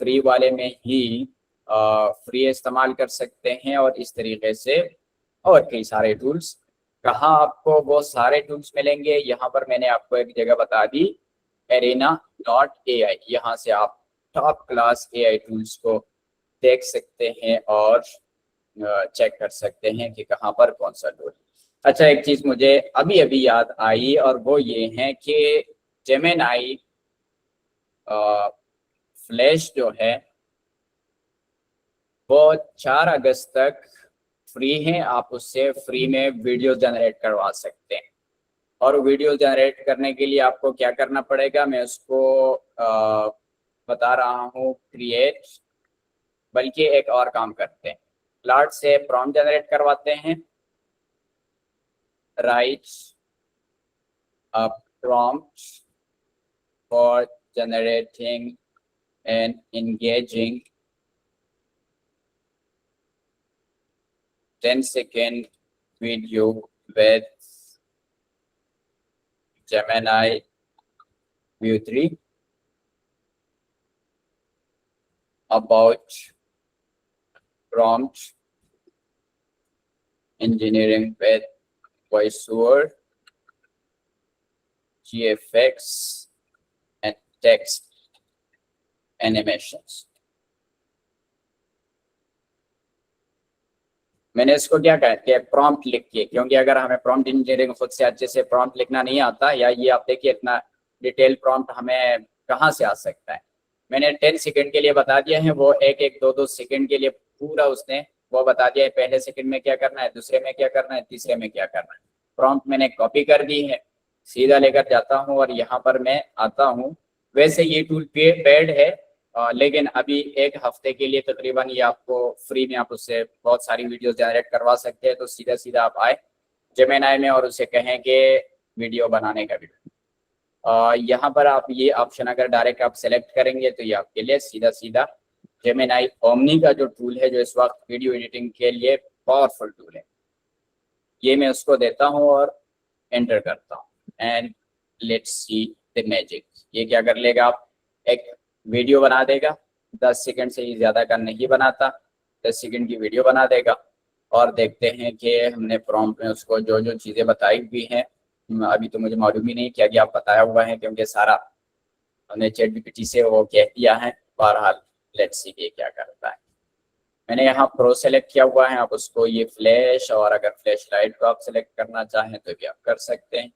फ्री वाले में ही फ्री इस्तेमाल कर सकते हैं। और इस तरीके से और कई सारे टूल्स। कहाँ आपको वो सारे टूल्स मिलेंगे, यहाँ पर मैंने आपको एक जगह बता दी, arena.ai। यहाँ से आप टॉप क्लास एआई टूल्स को देख सकते हैं और चेक कर सकते हैं कि कहाँ पर कौन सा टूल। अच्छा, एक चीज मुझे अभी अभी याद आई और वो ये है कि जेमिनी फ्लैश जो है वो 4 अगस्त तक फ्री है। आप उससे फ्री में वीडियो जनरेट करवा सकते हैं। और वीडियो जनरेट करने के लिए आपको क्या करना पड़ेगा, मैं उसको बता रहा हूँ, क्रिएट, बल्कि एक और काम करते हैं, क्लाउड से प्रॉम्प्ट जनरेट करवाते हैं। Right a prompt for generating and engaging 10-second video with Gemini View 3 about prompt engineering with voiceover, GFX and text animations। मैंने इसको क्या कहा कि प्रॉम्प्ट लिखिए, क्योंकि अगर हमें प्रॉम्प्ट इंजीनियरिंग खुद से अच्छे से प्रॉम्प्ट लिखना नहीं आता, या ये आप देखिए इतना डिटेल प्रॉम्प्ट हमें कहाँ से आ सकता है। मैंने 10 सेकंड के लिए बता दिया है, वो एक एक दो दो सेकंड के लिए पूरा उसने वो बता दिया है, पहले सेकंड में क्या करना है, दूसरे में क्या करना है, तीसरे में क्या करना है। प्रॉम्प्ट मैंने कॉपी कर दी है, सीधा लेकर जाता हूँ और यहाँ पर मैं आता हूँ। वैसे ये टूल पेड है, लेकिन अभी एक हफ्ते के लिए तकरीबन ये आपको फ्री में, आप उससे बहुत सारी वीडियोस जनरेट करवा सकते हैं। तो सीधा सीधा आप आए जेमिनी में और उसे कहें कि वीडियो बनाने का वीडियो। यहाँ पर आप ये ऑप्शन अगर डायरेक्ट आप सेलेक्ट करेंगे तो ये आपके लिए सीधा सीधा जेमिनी ओमनी का जो टूल है, जो इस वक्त वीडियो एडिटिंग के लिए पावरफुल टूल है, ये मैं उसको देता हूँ और एंटर करता हूँ and let's see the magic. ये क्या कर लेगा, आप एक वीडियो बना देगा, 10 सेकंड से ही ज़्यादा का नहीं बनाता, 10 सेकंड की वीडियो बना देगा। और देखते हैं कि हमने प्रॉम्प्ट में उसको जो जो चीज़ें बताई हुई हैं, अभी तो मुझे मालूम ही नहीं क्या क्या बताया हुआ है, क्योंकि सारा हमने चैट जीपीटी से वो कह दिया है। बहरहाल लेट्स सी ये क्या करता है। मैंने यहाँ प्रो सेलेक्ट किया हुआ है, आप उसको ये फ्लैश, और अगर फ्लैश लाइट को आप सेलेक्ट करना चाहें तो भी आप कर सकते हैं।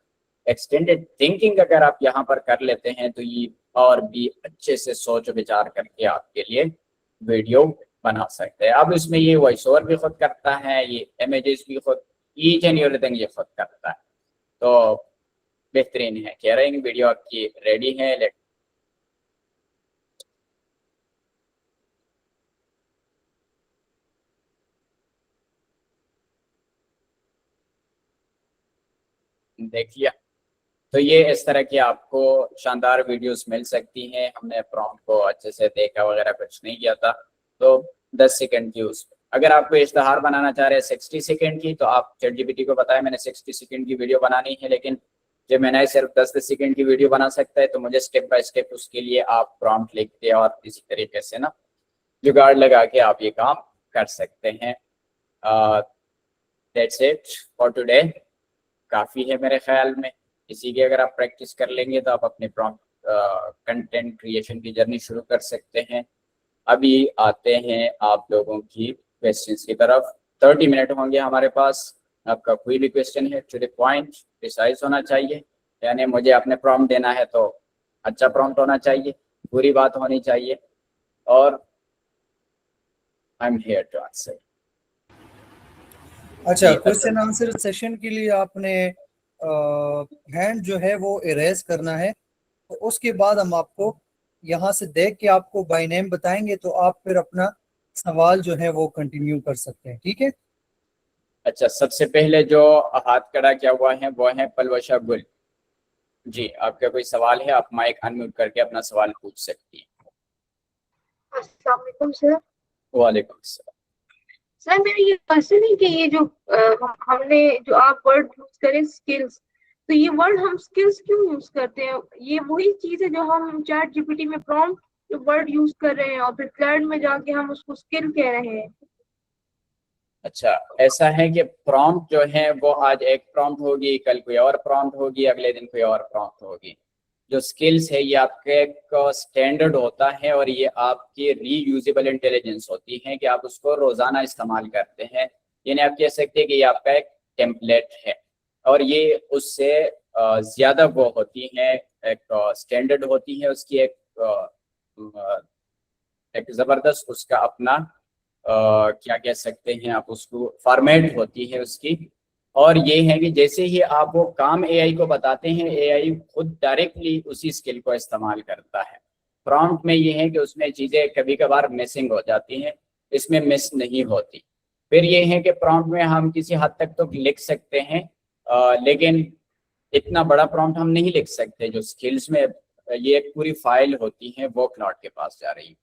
एक्सटेंडेड थिंकिंग अगर आप यहाँ पर कर लेते हैं तो ये और भी अच्छे से सोच विचार करके आपके लिए वीडियो बना सकते हैं। अब इसमें ये वॉइस ओवर भी खुद करता है, ये इमेजेस भी खुद, ईच एंड एवरीथिंग ये खुद करता है। तो बेहतरीन है। कह रहे हैं वीडियो आपकी रेडी है। देख लिया। तो ये इस तरह की आपको शानदार वीडियोस मिल सकती हैं। हमने प्रॉम्प्ट को अच्छे से देखा वगैरह कुछ नहीं किया था। तो 10 सेकंड की उस अगर आपको इश्तहार बनाना चाह रहे हैं 60 सेकंड की, तो आप ChatGPT को बताएं मैंने 60 सेकंड की वीडियो बनानी है, लेकिन जब मैंने सिर्फ 10 सेकंड की वीडियो बना सकता है, तो मुझे स्टेप बाय स्टेप उसके लिए आप प्रॉम्प्ट लिखते हैं और इसी तरीके से ना जुगाड़ लगा के आप ये काम कर सकते हैं। That's it for today. काफ़ी है मेरे ख्याल में। इसी की अगर आप प्रैक्टिस कर लेंगे तो आप अपने प्रॉम्प्ट कंटेंट क्रिएशन की जर्नी शुरू कर सकते हैं। अभी आते हैं आप लोगों की क्वेश्चंस की तरफ। 30 मिनट होंगे हमारे पास। आपका कोई भी क्वेश्चन है टू द पॉइंट, प्रिसाइज होना चाहिए, यानी मुझे अपने प्रॉम्प्ट देना है तो अच्छा प्रॉम्प्ट होना चाहिए, पूरी बात होनी चाहिए, और I am here to answer. अच्छा, जी, क्वेश्चन आंसर सेशन के लिए आपने हैंड जो है वो इरेज करना है, तो उसके बाद हम आपको यहाँ से देख के आपको बाय नेम बताएंगे, तो आप फिर अपना सवाल जो है वो कंटिन्यू कर सकते हैं। ठीक है? अच्छा, सबसे पहले जो हाथ खड़ा किया हुआ है वो है पलवशा गुल। जी, आपका कोई सवाल है? आप माइक अनम्यूट करके अपना सवाल पूछ सकती हैं। अस्सलाम वालेकुम सर। वालेकुम सलाम। सर मेरा ये क्वेश्चन है कि ये जो हमने जो आप वर्ड यूज करें स्किल्स, तो ये वर्ड हम स्किल्स क्यों यूज करते हैं? ये वही चीज है जो हम चैट जीपीटी में प्रॉम्प्ट जो वर्ड यूज कर रहे हैं और फिर क्लाउड में जाके हम उसको स्किल कह रहे हैं। अच्छा, ऐसा है कि प्रॉम्प्ट जो है वो आज एक प्रॉम्प्ट होगी, कल कोई और प्रॉम्प्ट होगी, अगले दिन कोई और प्रॉम्प्ट होगी। जो स्किल्स है ये आपके एक स्टैंडर्ड होता है और ये आपकी रीयूजेबल इंटेलिजेंस होती है कि आप उसको रोजाना इस्तेमाल करते हैं। यानी आप कह सकते हैं कि ये आपका एक टेम्पलेट है और ये उससे ज्यादा वो होती है, एक स्टैंडर्ड होती है उसकी, एक जबरदस्त उसका अपना क्या कह सकते हैं आप उसको, फॉर्मेट होती है उसकी। और ये है कि जैसे ही आप वो काम एआई को बताते हैं, एआई खुद डायरेक्टली उसी स्किल को इस्तेमाल करता है। प्रॉम्प्ट में ये है कि उसमें चीज़ें कभी कभार मिसिंग हो जाती हैं, इसमें मिस नहीं होती। फिर ये है कि प्रॉम्प्ट में हम किसी हद तक तो लिख सकते हैं, लेकिन इतना बड़ा प्रॉम्प्ट हम नहीं लिख सकते। जो स्किल्स में ये एक पूरी फाइल होती है वो क्लाउड के पास जा रही है।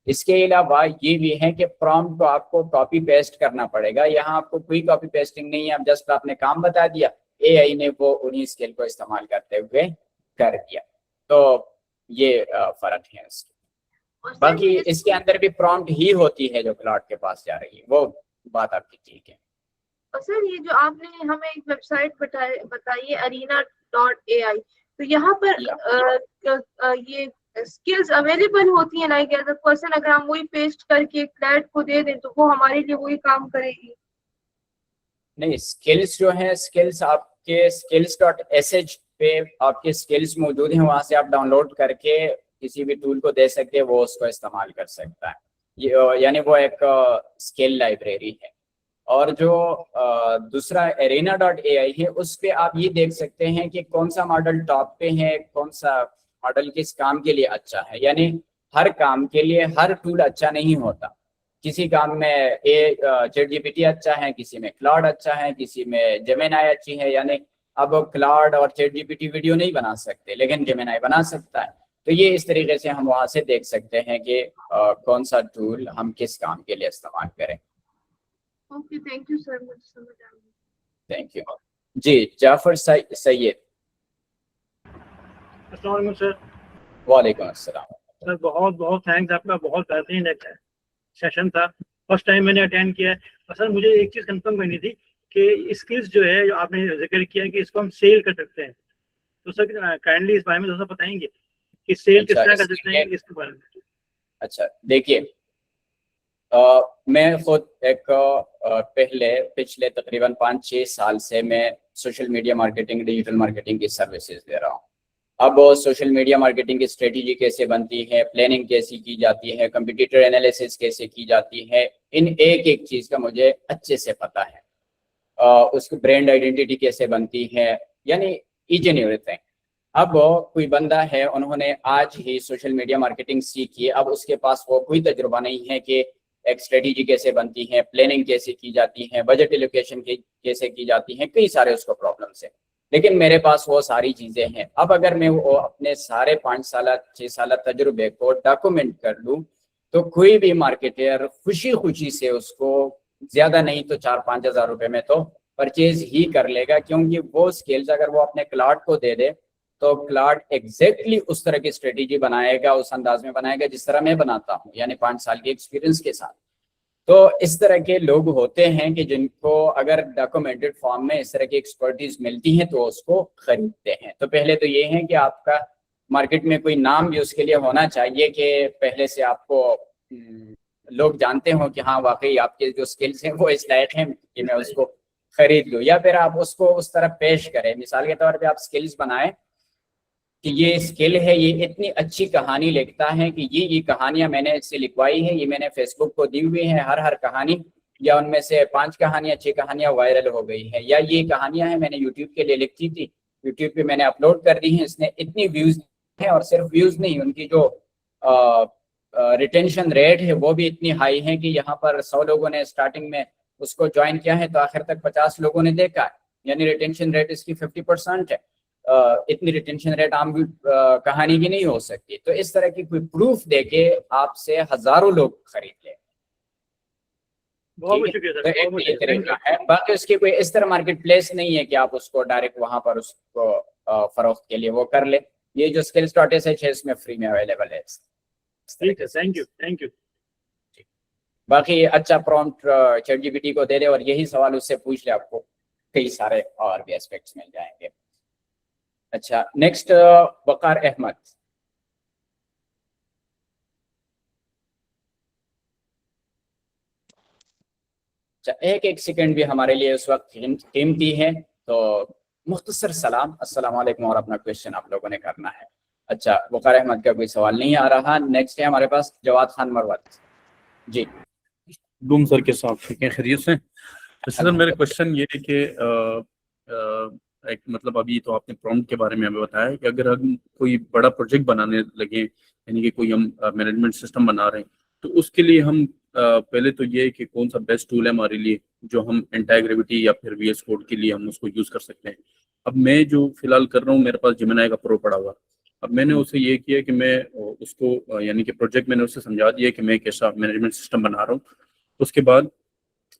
इसके अलावा ये भी है कि प्रॉम्प्ट को आपको कॉपी पेस्ट करना पड़ेगा। यहाँ आपको कोई कॉपी पेस्टिंग नहीं है, आप जस्ट आपने काम बता दिया, एआई ने वो उन्हीं स्किल को इस्तेमाल करते हुए कर दिया। तो ये फर्क है इसके। बाकी इसके अंदर भी प्रॉम्प्ट ही होती है जो क्लाउड के पास जा रही है, वो बात आपकी ठीक है। और सर ये जो आपने हमें एक वेबसाइट बताई है arena.ai, तो यहाँ पर ये स्किल्स अवेलेबल होती है लाइक एज अ पर्सन, अगर हम वही पेस्ट करके क्लाइंट को दे दें तो वो हमारे लिए वही काम करेगी? नहीं, स्किल्स जो है, स्किल्स आपके skills.sh पे आपके स्किल्स मौजूद हैं, वहां से आप डाउनलोड करके किसी भी टूल को दे सकते हैं, वो उसको इस्तेमाल कर सकता है। ये यानी वो एक स्किल लाइब्रेरी है। और जो दूसरा arena.ai है, उस पे आप ये देख सकते हैं कि कौन सा मॉडल टॉप पे है, कौन सा मॉडल किस काम के लिए अच्छा है। यानी हर काम के लिए हर टूल अच्छा नहीं होता। किसी काम में ChatGPT अच्छा है, किसी में क्लाउड अच्छा है, किसी में जेमिनाई अच्छी है। यानी अब क्लाउड और ChatGPT वीडियो नहीं बना सकते, लेकिन जेमिनाई बना सकता है। तो ये इस तरीके से हम वहां से देख सकते हैं कि कौन सा टूल हम किस काम के लिए इस्तेमाल करें। ओके, थैंक यू सर, मुझे समझ आ गया। थैंक यू जी। जाफर सैयद। अस्सलाम वालेकुम सर। वालेकुम अस्सलाम। सर बहुत बहुत थैंक्स, आपका बहुत बेहतरीन एक सेशन था, फर्स्ट टाइम मैंने अटेंड किया है। और सर मुझे एक चीज़ कंफर्म करनी थी कि स्किल्स जो है जो आपने जिक्र किया कि इसको हम सेल कर सकते हैं, तो सर काइंडली इस बारे में थोड़ा बताएंगे कि सेल किस तरह कर सकते हैं इसके बारे में। अच्छा, देखिए, मैं खुद एक पिछले तकरीबन 5-6 साल से मैं social media marketing, digital marketing की सर्विसेज दे रहा हूँ। अब सोशल मीडिया मार्केटिंग की स्ट्रेटेजी कैसे बनती है, प्लानिंग कैसी की जाती है, कंपटीटर एनालिसिस कैसे की जाती है, इन एक एक चीज़ का मुझे अच्छे से पता है। उसकी ब्रांड आइडेंटिटी कैसे बनती है, यानी ईच एंड एवरीथिंग। अब कोई बंदा है, उन्होंने आज ही सोशल मीडिया मार्केटिंग सीखी, अब उसके पास वो कोई तजुर्बा नहीं है कि एक स्ट्रेटेजी कैसे बनती है, प्लानिंग कैसे की जाती है, बजट एलोकेशन कैसे की जाती है, कई सारे उसको प्रॉब्लम्स है। लेकिन मेरे पास वो सारी चीजें हैं। अब अगर मैं वो अपने सारे 5 साल 6 साल तजुर्बे को डॉक्यूमेंट कर लूं तो कोई भी मार्केटर खुशी खुशी से उसको ज्यादा नहीं तो 4-5 हज़ार रुपए में तो परचेज ही कर लेगा, क्योंकि वो स्किल्स अगर वो अपने क्लार्क को दे दे तो क्लार्क एग्जैक्टली उस तरह की स्ट्रेटेजी बनाएगा, उस अंदाज में बनाएगा जिस तरह मैं बनाता हूँ, यानी 5 साल के एक्सपीरियंस के साथ। तो इस तरह के लोग होते हैं कि जिनको अगर डॉक्यूमेंटेड फॉर्म में इस तरह की एक्सपर्टीज मिलती है तो उसको खरीदते हैं। तो पहले तो ये है कि आपका मार्केट में कोई नाम भी उसके लिए होना चाहिए कि पहले से आपको लोग जानते हो कि हाँ वाकई आपके जो स्किल्स हैं वो इस लायक हैं कि मैं उसको खरीद लूँ, या फिर आप उसको उस तरह पेश करें। मिसाल के तौर पे आप स्किल्स बनाएं कि ये स्किल है, ये इतनी अच्छी कहानी लिखता है कि ये कहानियां मैंने इससे लिखवाई है, ये मैंने फेसबुक को दी हुई है, हर कहानी या उनमें से 5 कहानियां 6 कहानियां वायरल हो गई है, या ये कहानियां हैं मैंने यूट्यूब के लिए लिखी थी, यूट्यूब पे मैंने अपलोड कर दी है, इसने इतनी व्यूज है, और सिर्फ व्यूज नहीं, उनकी जो रिटेंशन रेट है वो भी इतनी हाई है कि यहाँ पर 100 लोगों ने स्टार्टिंग में उसको ज्वाइन किया है तो आखिर तक 50 लोगों ने देखा है, यानी रिटेंशन रेट इसकी 50% है। इतनी रिटेंशन रेट आम कहानी की नहीं हो सकती। तो इस तरह की कोई प्रूफ देके आपसे हजारों लोग खरीद ले। बहुत शुक्रिया सर, तो एक ये तरीका है। बाकी उसकी कोई इस तरह मार्केट प्लेस नहीं है कि आप उसको डायरेक्ट वहां पर उसको फरोख्त के लिए वो कर ले। ये जो skills.sh है इसमें फ्री में अवेलेबल है। ठीक है, थैंक यू। बाकी अच्छा प्रॉम्प्ट ChatGPT को दे दे और यही सवाल उससे पूछ ले, आपको कई सारे और भी एस्पेक्ट्स मिल जाएंगे। अच्छा, नेक्स्ट वकार अहमद। अच्छा, एक सेकंड भी हमारे लिए उस वक्त कीमती है, तो मुख्तसर सलाम अस्सलाम वालेकुम और अपना क्वेश्चन आप लोगों ने करना है। अच्छा, वकार अहमद का कोई सवाल नहीं आ रहा। नेक्स्ट है हमारे पास जवाद खान मरवत जी। गुम सर के साथ ठीक है, खैरियत से? सर मेरा क्वेश्चन ये है कि एक मतलब अभी तो आपने प्रॉम्प्ट के बारे में हमें बताया कि अगर हम कोई बड़ा प्रोजेक्ट बनाने लगे, यानी कि कोई हम मैनेजमेंट सिस्टम बना रहे हैं, तो उसके लिए हम पहले तो ये है कि कौन सा बेस्ट टूल है हमारे लिए जो हम एंटाग्रेविटी या फिर VS कोड के लिए हम उसको यूज़ कर सकते हैं। अब मैं जो फिलहाल कर रहा हूँ, मेरे पास जेमिनी का प्रो पड़ा हुआ। अब मैंने उसे ये किया कि मैं उसको यानी कि प्रोजेक्ट मैंने उससे समझा दिया कि मैं कैसा मैनेजमेंट सिस्टम बना रहा हूँ। उसके बाद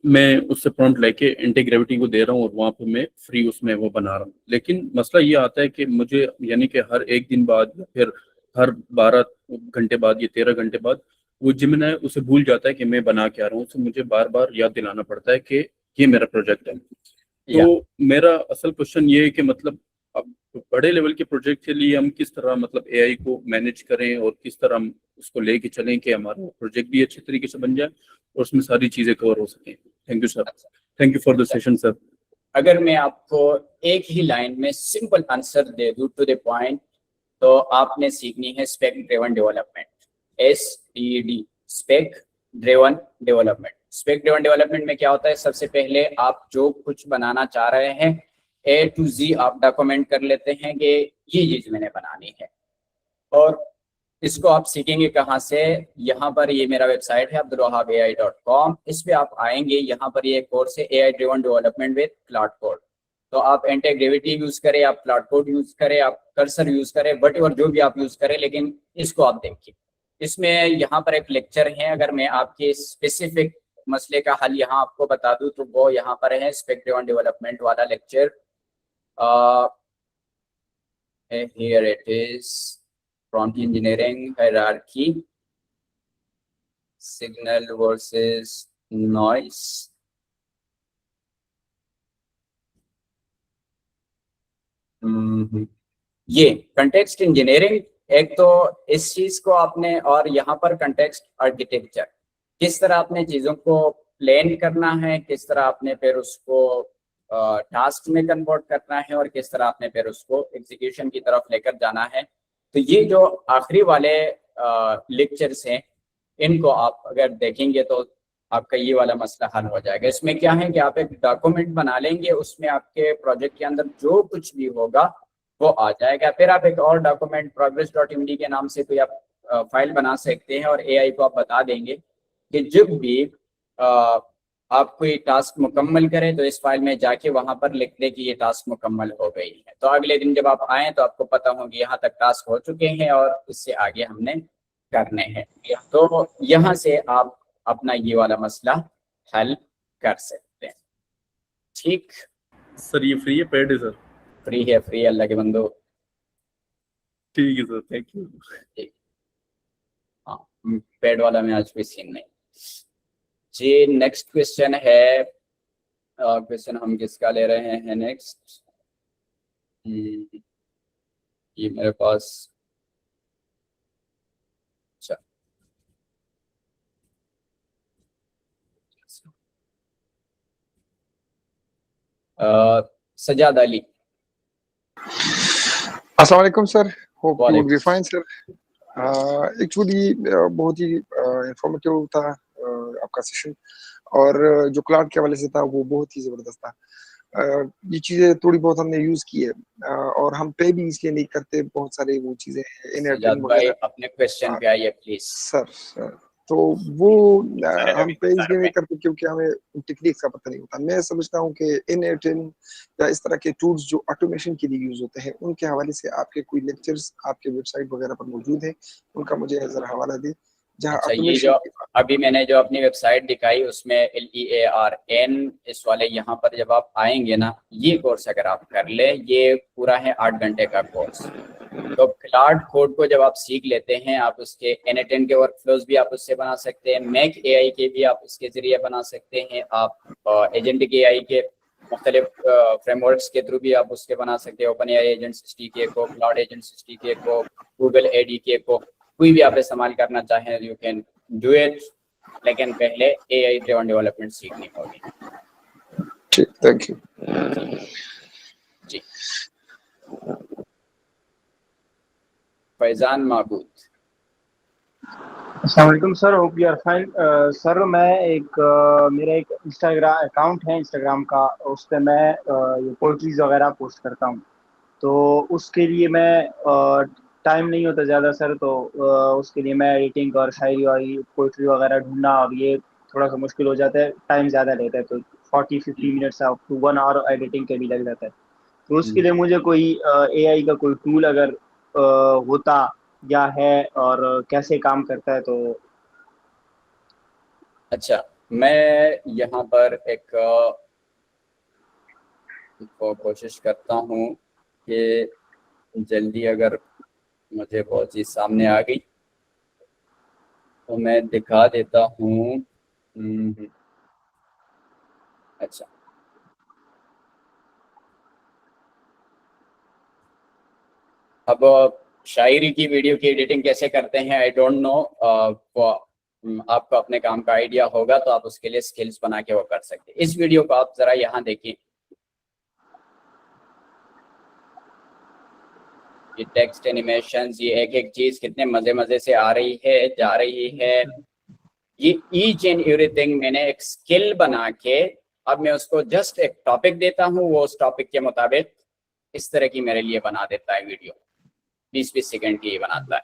मैं उससे प्रॉम्प्ट लेके एंटीग्रेविटी को दे रहा हूँ और वहाँ पे मैं फ्री उसमें वो बना रहा हूँ। लेकिन मसला ये आता है कि मुझे यानी कि हर एक दिन बाद या फिर हर 12 घंटे बाद या 13 घंटे बाद वो जेमिनी उसे भूल जाता है कि मैं बना के आ रहा हूँ। उसे मुझे बार बार याद दिलाना पड़ता है कि ये मेरा प्रोजेक्ट है। तो मेरा असल क्वेश्चन ये है कि मतलब अब बड़े लेवल के प्रोजेक्ट के लिए हम किस तरह मतलब AI को मैनेज करें और किस तरह हम उसको लेके चलें कि हमारा प्रोजेक्ट भी अच्छे तरीके से बन जाए और उसमें सारी चीजें कवर हो सकें। Thank you sir, thank you for the session sir. अगर मैं आपको एक ही लाइन में सिंपल आंसर दे दूं टू द पॉइंट, तो आपने सीखनी है spec driven development, SDD, spec driven development. Spec driven development में क्या होता है, सबसे पहले आप जो कुछ बनाना चाह रहे हैं A to Z आप डॉक्यूमेंट कर लेते हैं कि ये चीज मैंने बनानी है, और इसको आप सीखेंगे कहाँ से? यहाँ पर ये मेरा वेबसाइट है abdulwahab.ai.com। इस पे आप आएंगे, यहाँ पर ये कोर्स है AI driven development with cloud code. तो आप एंटीग्रेविटी यूज करें, आप क्लाउड कोड यूज करें, आप कर्सर यूज करें, वट एवर जो भी आप यूज करें, लेकिन इसको आप देखिए। इसमें यहाँ पर एक लेक्चर है, अगर मैं आपके स्पेसिफिक मसले का हल यहाँ आपको बता दूं तो वो यहाँ पर है स्पेक ड्रिवन डेवलपमेंट वाला lecture. Here it is, prompt engineering hierarchy, signal versus noise। ये कंटेक्स्ट इंजीनियरिंग एक तो इस चीज को आपने, और यहाँ पर कंटेक्स्ट आर्किटेक्चर, किस तरह आपने चीजों को प्लान करना है, किस तरह आपने फिर उसको टास्क में कन्वर्ट करना है, और किस तरह आपने फिर उसको एग्जीक्यूशन की तरफ लेकर जाना है। तो ये जो आखिरी वाले लेक्चर्स हैं, इनको आप अगर देखेंगे तो आपका ये वाला मसला हल हो जाएगा। इसमें क्या है कि आप एक डॉक्यूमेंट बना लेंगे, उसमें आपके प्रोजेक्ट के अंदर जो कुछ भी होगा वो आ जाएगा। फिर आप एक और डॉक्यूमेंट progress.md के नाम से कोई आप फाइल बना सकते हैं, और AI को आप बता देंगे कि जब भी आप कोई टास्क मुकम्मल करें तो इस फाइल में जाके वहां पर लिख दे कि ये टास्क मुकम्मल हो गई है। तो अगले दिन जब आप आए तो आपको पता हो कि यहाँ तक टास्क हो चुके हैं और इससे आगे हमने करने हैं। तो यहाँ से आप अपना ये वाला मसला हल कर सकते हैं। ठीक, सर ये फ्री है पेड है सर? फ्री है, फ्री है अल्लाह के बंदो। ठीक है सर, थैंक यू। हाँ, पेड वाला में आज कोई सीन नहीं जी। नेक्स्ट क्वेश्चन है, क्वेश्चन हम किसका ले रहे हैं नेक्स्ट? ये मेरे पास, अच्छा सजाद अली। अस्सलाम वालेकुम sir, hope you would be वालेकुम। Fine sir. एक्चुअली बहुत ही इंफॉर्मेटिव था आपका सेशन, और जो क्लाउड के हवाले से था वो बहुत ही ज़बरदस्त था। ये चीज़ें थोड़ी बहुत हमने यूज़ की है, और हम पे भी इसलिए नहीं करते, बहुत सारे वो चीज़ें सजाद इनएक्टिव भाई वगैरह। अपने क्वेश्चन पे आइए प्लीज। सर तो वो हम पे इसलिए नहीं करते क्योंकि हमें टेक्निक्स का पता नहीं होता। मैं समझता हूँ कि इनएटिन या इस तरह के टूल्स जो ऑटोमेशन के लिए यूज होते हैं, उनके हवाले से आपके कोई लेक्चर्स आपके वेबसाइट वगैरह पर मौजूद है, उनका मुझे जरा हवाला दे जहाँ अच्छा, ये जो अभी मैंने जो अपनी वेबसाइट दिखाई उसमें LEARN इस वाले यहाँ पर जब आप आएंगे ना, ये कोर्स अगर आप कर ले, ये पूरा है 8 घंटे का कोर्स। तो क्लाउड कोड को जब आप सीख लेते हैं, आप उसके N8N के वर्कफ्लोज भी आप उससे बना सकते हैं, मैक AI के भी आप उसके जरिए बना सकते हैं, आप एजेंटिक AI के मुख्तलिफ फ्रेमवर्क्स के थ्रू भी आप उसके बना सकते हैं, ओपन AI एजेंट SDK को, क्लाउड एजेंट SDK को, गूगल ADK को, कोई भी आप इस्तेमाल करना चाहें यू कैन डू इट, लेकिन पहले AI ड्रिवन डेवलपमेंट सीखनी होगी। ठीक, थैंक यू जी। फैजान महबूद। अस्सलाम वालेकुम sir, hope you are fine. Sir मैं मेरा एक इंस्टाग्राम अकाउंट है इंस्टाग्राम का, उस पर मैं ये पोइट्रीज वगैरह पोस्ट करता हूँ। तो उसके लिए मैं टाइम नहीं होता ज़्यादा सर, तो उसके लिए मैं एडिटिंग और शायरी और पोइट्री वगैरह ढूंढना, और ये थोड़ा सा मुश्किल हो जाता है, टाइम ज़्यादा लेता है। तो 40-50 minutes up to 1 hour editing के भी लग जाता है। तो उसके लिए मुझे कोई AI का कोई टूल अगर होता या है और कैसे काम करता है तो। अच्छा, मैं यहाँ पर एक कोशिश करता हूँ कि जल्दी अगर मुझे बहुत चीज़ सामने आ गई तो मैं दिखा देता हूँ। अच्छा, अब शायरी की वीडियो की एडिटिंग कैसे करते हैं आई डोंट नो, आपको अपने काम का आइडिया होगा तो आप उसके लिए स्किल्स बना के वो कर सकते हैं। इस वीडियो को आप जरा यहाँ देखिए, ये टेक्स्ट एनिमेशंस, ये एक एक चीज कितने मजे मजे से आ रही है जा रही है। ये ईच एंड एवरीथिंग मैंने एक स्किल बना के, अब मैं उसको जस्ट एक टॉपिक देता हूँ, वो उस टॉपिक के मुताबिक इस तरह की मेरे लिए बना देता है वीडियो, 20-20 सेकंड की बनाता है।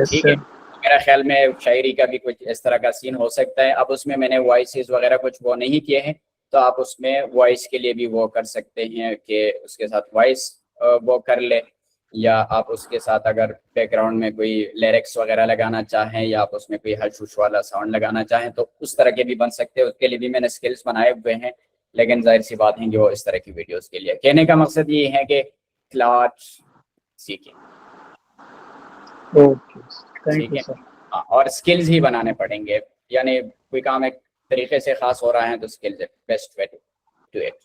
ठीक है, मेरा ख्याल में शायरी का भी कुछ इस तरह का सीन हो सकता है। अब उसमें मैंने वॉइसेस वगैरह कुछ वो नहीं किए हैं, तो आप उसमें वॉइस के लिए भी वो कर सकते हैं कि उसके साथ वॉइस वो कर ले, या आप उसके साथ अगर बैकग्राउंड में कोई लिरिक्स वगैरह लगाना चाहें या आप उसमें कोई हश हुश वाला साउंड लगाना चाहें तो उस तरह के भी बन सकते हैं। उसके लिए भी मैंने स्किल्स बनाए हुए हैं, लेकिन जाहिर सी बात है कि वो इस तरह की वीडियोस के लिए। कहने का मकसद ये है कि क्लाउड सीखें, थैंक यू सर। और स्किल्स ही बनाने पड़ेंगे, यानी कोई काम एक तरीके से खास हो रहा है तो skills is best way to do it.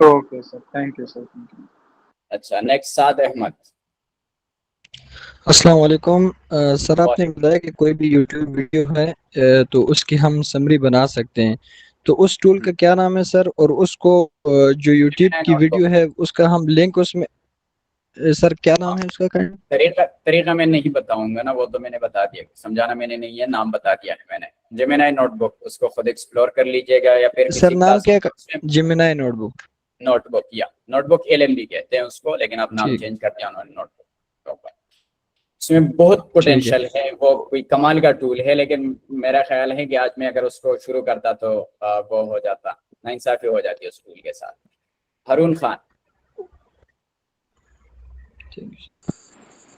Okay sir, thank you sir. अच्छा, नेक्स्ट साद अहमद। अस्सलाम वालेकुम सर, आपने बताया कि कोई भी यूट्यूब वीडियो है तो उसकी हम समरी बना सकते हैं, तो उस टूल का क्या नाम है सर? और उसको जो यूट्यूब की वीडियो है उसका हम लिंक उसमें सर क्या नाम है उसका? तरीका मैं नहीं बताऊंगा ना, वो तो मैंने बता दिया, समझाना मैंने नहीं है, नाम बता दिया है मैंने। जेमिनी नोटबुक, उसको खुद एक्सप्लोर कर लीजिएगा, या फिर सर नाम क्या? Gemini notebook. नोटबुक या नोटबुक LMB कहते हैं उसको, लेकिन अब नाम चेंज कर दिया उन्होंने, नोटबुक। उसमें बहुत पोटेंशियल है, वो कोई कमाल का टूल है, लेकिन मेरा ख्याल है कि आज मैं अगर उसको शुरू करता तो वो हो जाता, नाइंसाफी हो जाती उस टूल के साथ। हारून खान।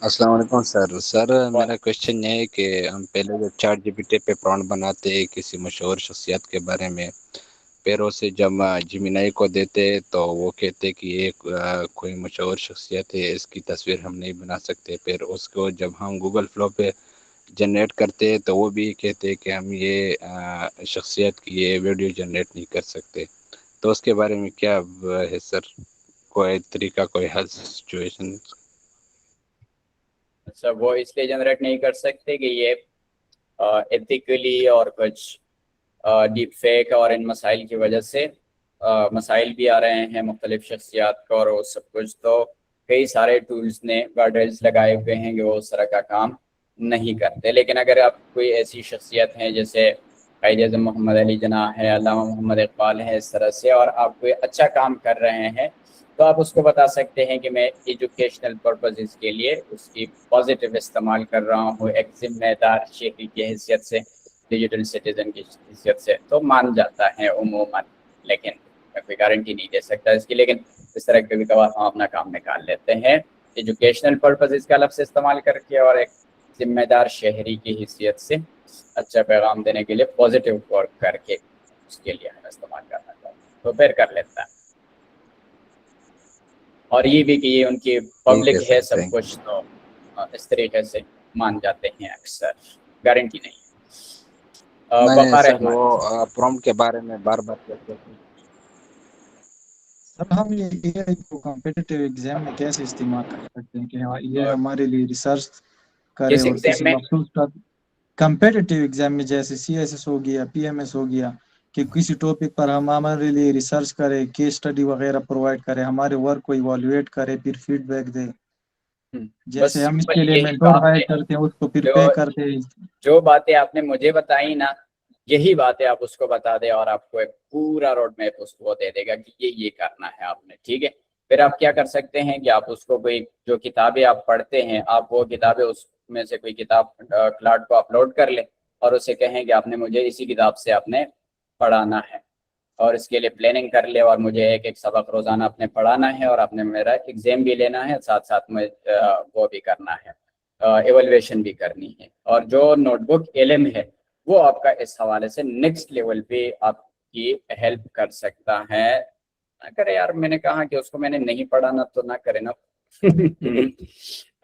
अस्सलाम वालेकुम सर मेरा क्वेश्चन ये है कि हम पहले जब चैट जीपीटी पे प्रॉम्प्ट बनाते हैं किसी मशहूर शख्सियत के बारे में, फिर उसे जब जिमिनाई को देते तो वो कहते कि ये कोई मशहूर शख्सियत है, इसकी तस्वीर हम नहीं बना सकते। फिर उसको जब हम गूगल फ्लो पे जनरेट करते हैं तो वो भी कहते हैं कि हम ये शख्सियत की ये वीडियो जनरेट नहीं कर सकते। तो उसके बारे में क्या है सर, कोई तरीका, कोई हल सिचुएशन? अच्छा, वो इसलिए जनरेट नहीं कर सकते कि ये एथिकली और कुछ डीप फेक और इन मसाइल की वजह से मसाइल भी आ रहे हैं मुख्तलिफ शख्सियात को और वो सब कुछ, तो कई सारे टूल्स ने गार्डरेल्स लगाए हुए हैं कि वो उस तरह का काम नहीं करते। लेकिन अगर आप कोई ऐसी शख्सियत हैं जैसे कायद-ए-आज़म मोहम्मद अली जिन्नाह है, अल्लामा मोहम्मद इकबाल है, इस तरह से, और आप कोई अच्छा काम कर रहे हैं, तो आप उसको बता सकते हैं कि मैं एजुकेशनल पर्पसेस के लिए उसकी पॉजिटिव इस्तेमाल कर रहा हूँ, एक जिम्मेदार शहरी की हैसियत से, डिजिटल सिटीजन की हैसियत से, तो मान जाता है उमूमन। लेकिन मैं कोई गारंटी नहीं दे सकता इसकी, लेकिन इस तरह कभी कभार हम अपना काम निकाल लेते हैं एजुकेशनल पर्पसेस का लफ्ज़ इस्तेमाल करके और एक जिम्मेदार शहरी की हैसियत से अच्छा पैगाम देने के लिए पॉजिटिव वर्क करके उसके लिए हम इस्तेमाल करना चाहते हैं, तो फिर कर लेता है। और ये भी कि ये उनकी पब्लिक है सब कुछ, तो इस तरीके से मान जाते हैं अक्सर, गारंटी नहीं है। सर वो प्रॉम्प्ट के बारे में बार बार कहते हैं सर, हम ये AI को कॉम्पिटिटिव एग्जाम में कैसे इस्तेमाल कर सकते हैं कि हाँ ये हमारे लिए रिसर्च करे किस और एग्जाम किसी में? मखसूस का कॉम्पिटिटिव एग्जाम में, जैसे CSS हो गया, PMS हो गया, कि किसी टॉपिक पर हम हमारे लिए रिसर्च करे, केस स्टडी वगैरह प्रोवाइड करे, हमारे वर्क को इवैल्यूएट करे, फिर फीडबैक दे। जैसे हम इसके लिए मेंटोर हायर करते हैं, उसको फिर पे करते हैं। जो बातें आपने मुझे बताई ना, यही बातें आप उसको बता दे और आपको एक पूरा रोड मैप उसको दे देगा कि ये करना है आपने, ठीक है। फिर आप क्या कर सकते हैं कि आप उसको कोई जो किताबें आप पढ़ते हैं, आप वो किताबें उसमें से कोई किताब क्लाउड को अपलोड कर ले और उसे कहें कि आपने मुझे इसी किताब से आपने पढ़ाना है और इसके लिए प्लानिंग कर ले और मुझे एक एक सबक रोजाना आपने पढ़ाना है और आपने मेरा एग्जाम भी लेना है, साथ साथ में वो भी करना है, एवेल्युएशन भी करनी है। और जो नोटबुक एलएम है वो आपका इस हवाले से नेक्स्ट लेवल पे आपकी हेल्प कर सकता है। ना करे यार, मैंने कहा कि उसको मैंने नहीं पढ़ाना तो ना करे ना।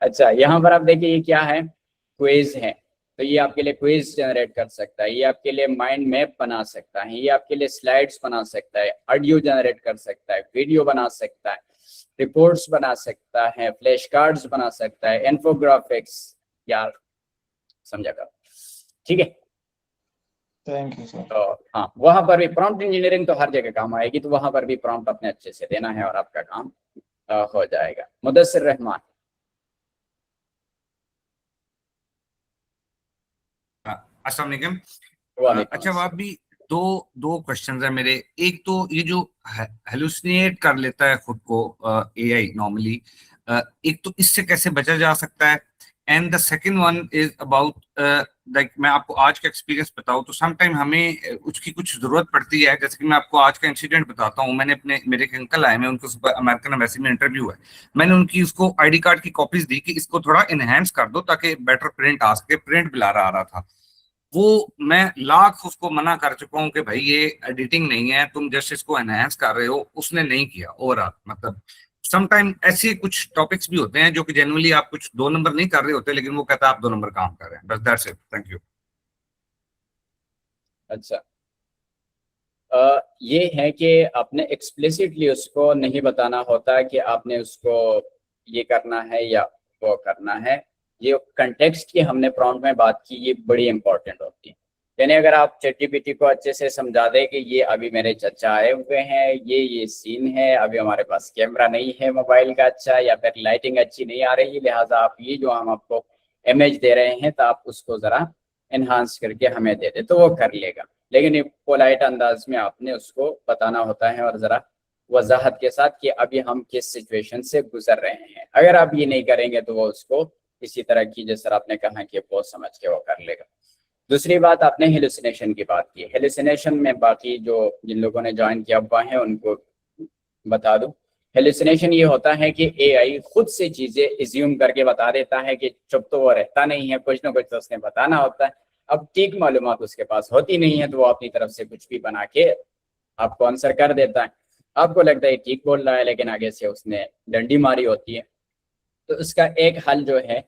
अच्छा, यहाँ पर आप देखिए ये क्या है, क्विज है, तो ये आपके लिए क्विज जनरेट कर सकता है, ये आपके लिए माइंड मैप बना सकता है, ये आपके लिए स्लाइड्स बना सकता है, ऑडियो जनरेट कर सकता है, वीडियो बना सकता है, रिपोर्ट्स बना सकता है, फ्लैश कार्ड्स बना सकता है, इन्फोग्राफिक्स, यार समझा कर, ठीक है। Thank you sir. तो हाँ, वहां पर भी प्रॉम्प्ट इंजीनियरिंग तो हर जगह काम आएगी, तो वहां पर भी प्रॉम्प्ट अपने अच्छे से देना है और आपका काम हो जाएगा। मुदस्सिर रहमान। अस्सलाम वालेकुम। वालेकुम अच्छा, वहाँ भी दो क्वेश्चंस है मेरे। एक तो ये जो हेलुसिनेट कर लेता है खुद को AI नॉर्मली, एक तो इससे कैसे बचा जा सकता है, and the second one is about like मैं आपको आज का एक्सपीरियंस बताऊं तो समटाइम हमें उसकी कुछ जरूरत पड़ती है। जैसे कि मैं आपको आज का इंसिडेंट बताता हूं, मैंने मेरे एक अंकल आए, मैं उनको अमेरिकन एम्बेसी में इंटरव्यू है, मैंने उनकी उसको ID कार्ड की कॉपीज दी कि इसको थोड़ा इनहेंस कर दो ताकि बेटर प्रिंट आ सके। प्रिंट बिला आ रहा था, वो मैं लाख उसको मना कर चुका हूं कि भाई ये एडिटिंग नहीं है, तुम जस्ट इसको एनहांस कर रहे हो। उसने नहीं किया ओवरऑल। मतलब समटाइम ऐसे कुछ टॉपिक्स भी होते हैं जो कि जेन्युइनली आप कुछ 2 नंबर नहीं कर रहे होते, लेकिन वो कहता है आप 2 नंबर काम कर रहे हैं। बस दैट्स इट, थैंक यू। अच्छा, ये है कि आपने एक्सप्लिसिटली उसको नहीं बताना होता कि आपने उसको ये करना है या वो करना है। ये कंटेक्स्ट की हमने प्रॉम्प्ट में बात की, ये बड़ी इंपॉर्टेंट होती है। यानी अगर आप ChatGPT को अच्छे से समझा दें कि ये अभी मेरे चचा आए हुए हैं, ये सीन है, अभी हमारे पास कैमरा नहीं है मोबाइल का अच्छा, या फिर लाइटिंग अच्छी नहीं आ रही, लिहाजा आप ये जो हम आपको इमेज दे रहे हैं तो आप उसको ज़रा एनहांस करके हमें दे दे, तो वो कर लेगा। लेकिन एक पोलाइट अंदाज में आपने उसको बताना होता है और ज़रा वजाहत के साथ कि अभी हम किस सिचुएशन से गुजर रहे हैं। अगर आप ये नहीं करेंगे तो वो उसको इसी तरह की जो सर आपने कहा कि वो समझ के वो कर लेगा। दूसरी बात, आपने हेलुसिनेशन की बात की। हेलुसिनेशन में बाकी जो जिन लोगों ने ज्वाइन किया हुआ है उनको बता दूं, हेलुसिनेशन ये होता है कि एआई खुद से चीजें एज्यूम करके बता देता है कि चुप तो वो रहता नहीं है, कुछ ना कुछ तो उसने बताना होता है। अब ठीक मालूमात उसके पास होती नहीं है तो वो अपनी तरफ से कुछ भी बना के आपको आंसर कर देता है। आपको लगता है ठीक बोल रहा है, लेकिन आगे से उसने डंडी मारी होती है। तो इसका एक हल जो है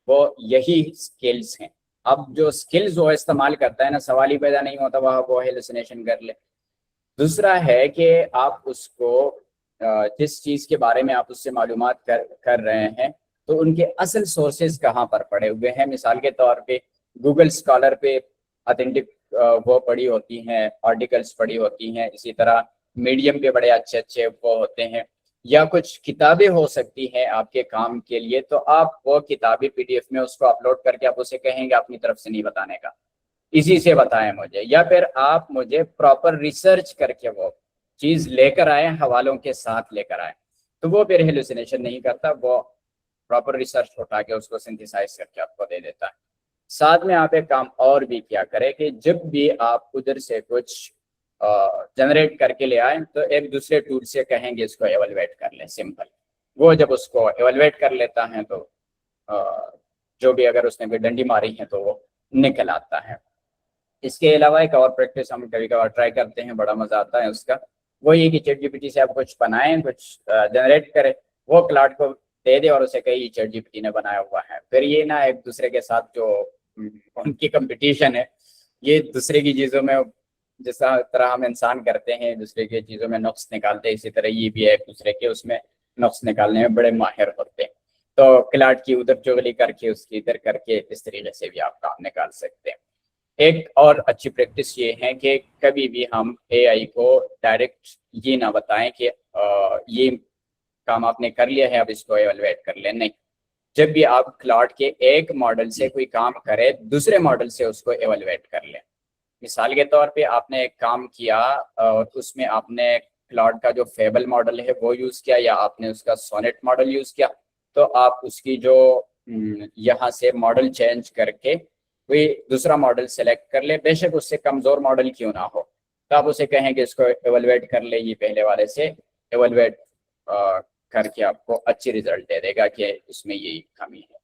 वो यही स्किल्स हैं। अब जो स्किल्स वो इस्तेमाल करता है ना, सवाल ही पैदा नहीं होता वह वो हेलुसिनेशन कर ले। दूसरा है कि आप उसको जिस चीज के बारे में आप उससे मालूमात कर रहे हैं तो उनके असल सोर्सेज कहाँ पर पड़े हुए हैं। मिसाल के तौर पे गूगल स्कॉलर पे ऑथेंटिक वो पड़ी होती हैं, आर्टिकल्स पड़ी होती हैं। इसी तरह मीडियम पे बड़े अच्छे अच्छे वो होते हैं, या कुछ किताबें हो सकती हैं आपके काम के लिए। तो आप वो किताबें पीडीएफ में उसको अपलोड करके आप उसे कहेंगे अपनी तरफ से नहीं बताने का, इसी से बताएं मुझे, या फिर आप मुझे प्रॉपर रिसर्च करके वो चीज लेकर आए, हवालों के साथ लेकर आए। तो वो फिर हेलुसिनेशन नहीं करता, वो प्रॉपर रिसर्च उठा के उसको सिंथेसाइज करके आपको दे देता है। साथ में आप एक काम और भी क्या करें कि जब भी आप उधर से कुछ जनरेट करके ले आए तो एक दूसरे टूल से कहेंगे इसको एवेलुएट कर ले, सिंपल। वो जब उसको एवेलुएट कर लेता है तो जो भी अगर उसने कोई डंडी मारी है तो वो निकल आता है। इसके अलावा एक और प्रैक्टिस हम कभी कभार ट्राई करते हैं, बड़ा मजा आता है उसका। वो ये कि चैट जीपीटी से आप कुछ बनाएं, कुछ जनरेट करें, वो क्लाउड को दे दे और उसे कहीं चैट जीपीटी ने बनाया हुआ है। फिर ये ना एक दूसरे के साथ जो उनकी कंपटीशन है, ये दूसरे की चीजों में जिस तरह हम इंसान करते हैं दूसरे की चीजों में नुक्स निकालते हैं, इसी तरह ये भी एक दूसरे के उसमें नुक्स निकालने में बड़े माहिर होते हैं। तो क्लाउड की उधर चुगली करके उसकी इधर करके इस तरीके से भी आप काम निकाल सकते हैं। एक और अच्छी प्रैक्टिस ये है कि कभी भी हम एआई को डायरेक्ट ये ना बताएं कि ये काम आपने कर लिया है अब इसको एवेलुएट कर लें, नहीं। जब भी आप क्लाउड के एक मॉडल से कोई काम करें, दूसरे मॉडल से उसको एवेलुएट कर लें। मिसाल के तौर पे आपने एक काम किया और उसमें आपने क्लाउड का जो फेबल मॉडल है वो यूज किया, या आपने उसका सोनेट मॉडल यूज किया, तो आप उसकी जो यहाँ से मॉडल चेंज करके कोई दूसरा मॉडल सेलेक्ट कर ले, बेशक उससे कमजोर मॉडल क्यों ना हो, तो आप उसे कहेंगे इसको एवेलुएट कर ले, ये पहले वाले से एवेलुएट करके आपको अच्छी रिजल्ट दे देगा कि इसमें यही कमी है।